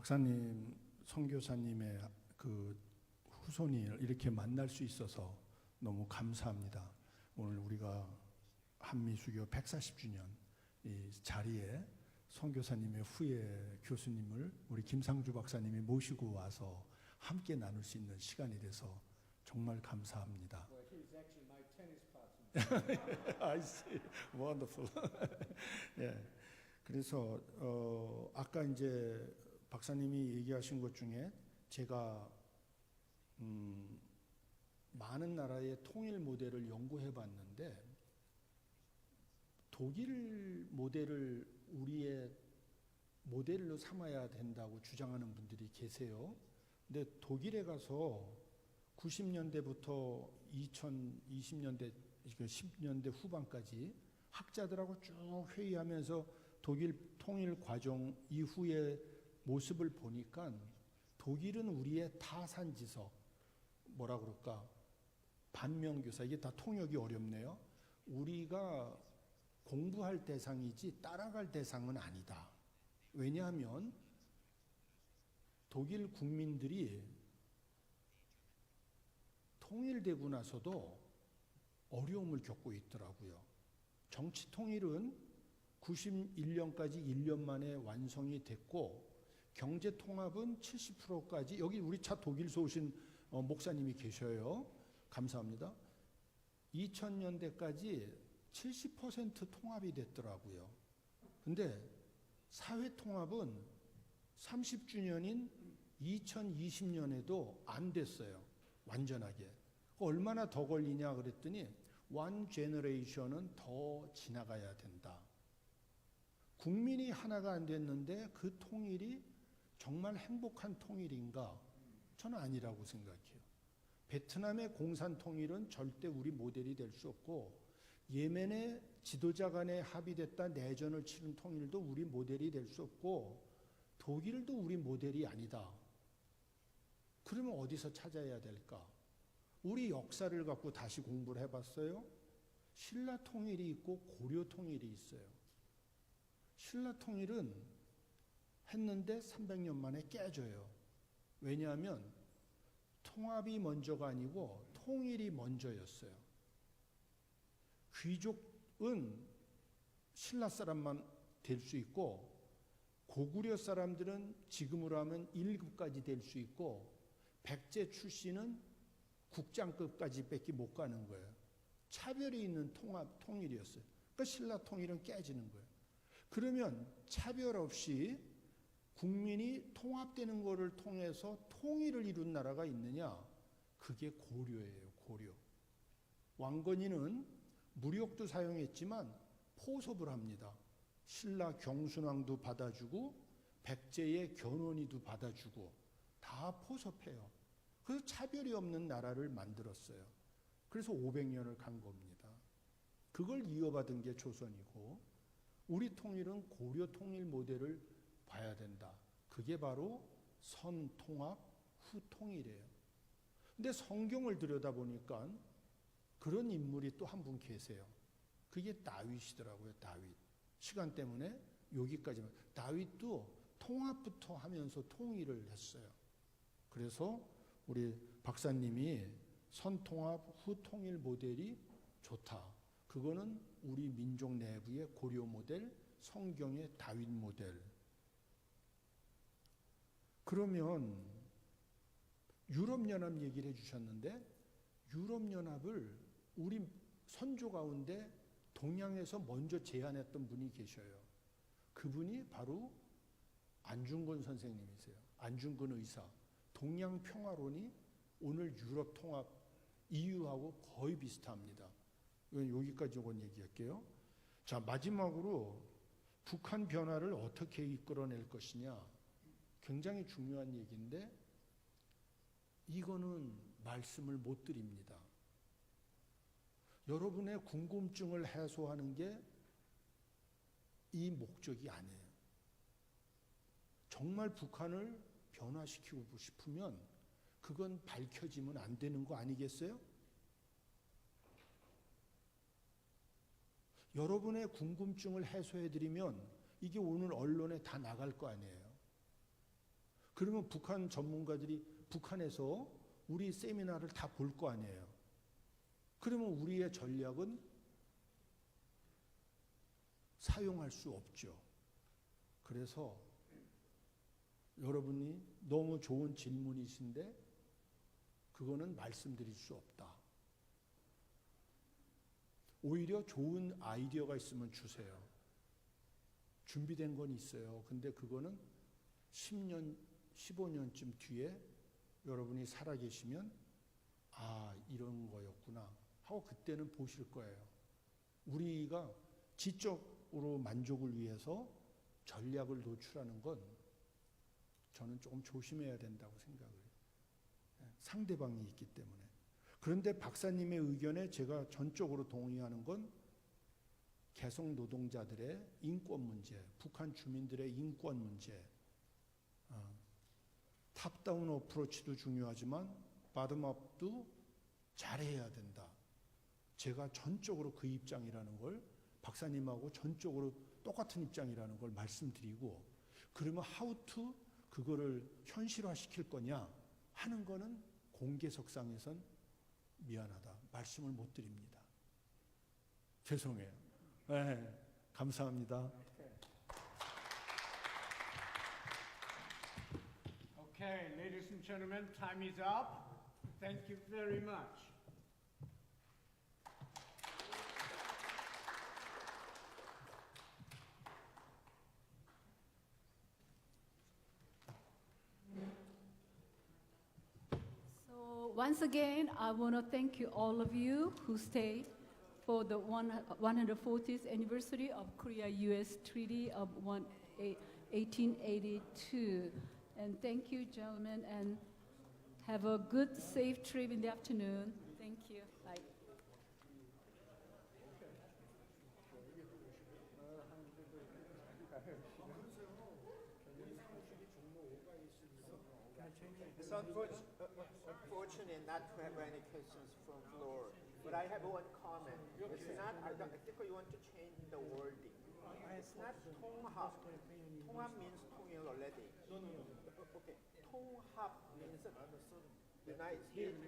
Speaker 15: 박사님, 선교사님의 그 후손이 이렇게 만날 수 있어서 너무 감사합니다. 오늘 우리가 한미수교 140주년 이 자리에 선교사님의 후예 교수님을 우리 김상주 박사님이 모시고 와서 함께 나눌 수 있는 시간이 돼서 정말 감사합니다.
Speaker 8: Well, he's actually my tennis partner.
Speaker 15: I see. Wonderful. 예. 그래서 아까 이제 박사님이 얘기하신 것 중에 제가 많은 나라의 통일 모델을 연구해 봤는데 독일 모델을 우리의 모델로 삼아야 된다고 주장하는 분들이 계세요. 근데 독일에 가서 90년대부터 2020년대, 10년대 후반까지 학자들하고 쭉 회의하면서 독일 통일 과정 이후의 모습을 보니까 독일은 우리의 타산지석, 뭐라 그럴까, 반면교사, 이게 다 통역이 어렵네요. 우리가 공부할 대상이지 따라갈 대상은 아니다. 왜냐하면 독일 국민들이 통일되고 나서도 어려움을 겪고 있더라고요. 정치 통일은 91년까지 1년 만에 완성이 됐고, 경제 통합은 70%까지, 여기 우리 차 독일서 오신 목사님이 계셔요. 감사합니다. 2000년대까지 70% 통합이 됐더라고요. 근데 사회 통합은 30주년인 2020년에도 안 됐어요. 완전하게. 얼마나 더 걸리냐 그랬더니 one generation은 더 지나가야 된다. 국민이 하나가 안 됐는데 그 통일이 정말 행복한 통일인가? 저는 아니라고 생각해요. 베트남의 공산 통일은 절대 우리 모델이 될 수 없고, 예멘의 지도자 간에 합의됐다 내전을 치른 통일도 우리 모델이 될 수 없고, 독일도 우리 모델이 아니다. 그러면 어디서 찾아야 될까? 우리 역사를 갖고 다시 공부를 해봤어요. 신라 통일이 있고 고려 통일이 있어요. 신라 통일은 했는데 300년 만에 깨져요. 왜냐하면 통합이 먼저가 아니고 통일이 먼저였어요. 귀족은 신라 사람만 될 수 있고, 고구려 사람들은 지금으로 하면 1급까지 될 수 있고, 백제 출신은 국장급까지 밖에 못 가는 거예요. 차별이 있는 통일이었어요. 그러니까 신라 통일은 깨지는 거예요. 그러면 차별 없이 국민이 통합되는 것을 통해서 통일을 이룬 나라가 있느냐? 그게 고려예요. 고려. 왕건이는 무력도 사용했지만 포섭을 합니다. 신라 경순왕도 받아주고 백제의 견훤이도 받아주고 다 포섭해요. 그래서 차별이 없는 나라를 만들었어요. 그래서 500년을 간 겁니다. 그걸 이어받은 게 조선이고, 우리 통일은 고려 통일 모델을 봐야 된다. 그게 바로 선통합 후통일이에요. 근데 성경을 들여다보니까 그런 인물이 또 한 분 계세요. 그게 다윗이더라고요. 다윗. 시간 때문에 여기까지만. 다윗도 통합부터 하면서 통일을 했어요. 그래서 우리 박사님이 선통합 후통일 모델이 좋다. 그거는 우리 민족 내부의 고려 모델, 성경의 다윗 모델. 그러면 유럽연합 얘기를 해주셨는데, 유럽연합을 우리 선조 가운데 동양에서 먼저 제안했던 분이 계셔요. 그분이 바로 안중근 선생님이세요. 안중근 의사. 동양 평화론이 오늘 유럽 통합 EU하고 거의 비슷합니다. 여기까지 온 얘기할게요. 자, 마지막으로 북한 변화를 어떻게 이끌어낼 것이냐. 굉장히 중요한 얘기인데 이거는 말씀을 못 드립니다. 여러분의 궁금증을 해소하는 게 이 목적이 아니에요. 정말 북한을 변화시키고 싶으면 그건 밝혀지면 안 되는 거 아니겠어요? 여러분의 궁금증을 해소해드리면 이게 오늘 언론에 다 나갈 거 아니에요. 그러면 북한 전문가들이 북한에서 우리 세미나를 다 볼 거 아니에요. 그러면 우리의 전략은 사용할 수 없죠. 그래서 여러분이 너무 좋은 질문이신데 그거는 말씀드릴 수 없다. 오히려 좋은 아이디어가 있으면 주세요. 준비된 건 있어요. 근데 그거는 10년, 15년쯤 뒤에 여러분이 살아계시면 아, 이런 거였구나 하고 그때는 보실 거예요. 우리가 지적으로 만족을 위해서 전략을 노출하는 건 저는 조금 조심해야 된다고 생각을 해요. 상대방이 있기 때문에. 그런데 박사님의 의견에 제가 전적으로 동의하는 건 개성 노동자들의 인권 문제, 북한 주민들의 인권 문제, 탑다운 어프로치도 중요하지만 바텀업도 잘해야 된다. 제가 전적으로 그 입장이라는 걸 박사님하고 전적으로 똑같은 입장이라는 걸 말씀드리고, 그러면 how to 그거를 현실화시킬 거냐 하는 거는 공개석상에선 미안하다. 말씀을 못 드립니다. 죄송해요. 네, 감사합니다.
Speaker 16: Okay, ladies and gentlemen, time is up. Thank you very much.
Speaker 1: So once again, I want to thank you, all of you who stayed for the 140th anniversary of Korea-U.S. Treaty of 1882. And thank you, gentlemen, and have a good, safe trip in the afternoon. Thank you. Bye.
Speaker 17: It's unfortunate not to have any questions from floor, but I have one comment. It's not, I think you want to change the wording. It's not 통합. 통합 means 통일 already. Okay. 통합 means United States.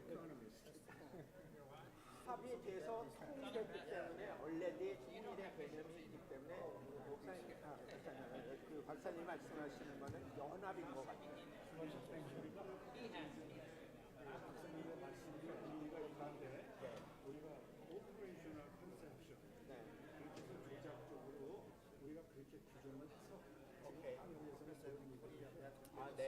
Speaker 17: 합의돼서 통일했기 때문에 already 통일의 개념이 있기 때문에 목사님, 그 박사님 말씀하시는 거는 연합인 것 같아요.
Speaker 11: 박사님의 말씀이 일리가 있는데 우리가 오퍼레이셔널 컨셉션 그렇게 해서 조작적으로 우리가 그렇게 규정을 해서 한국에서는
Speaker 17: 아, 네.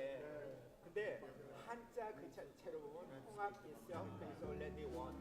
Speaker 17: 근데 한자 그 자체로 보면 통합 있어. 그래서 already one.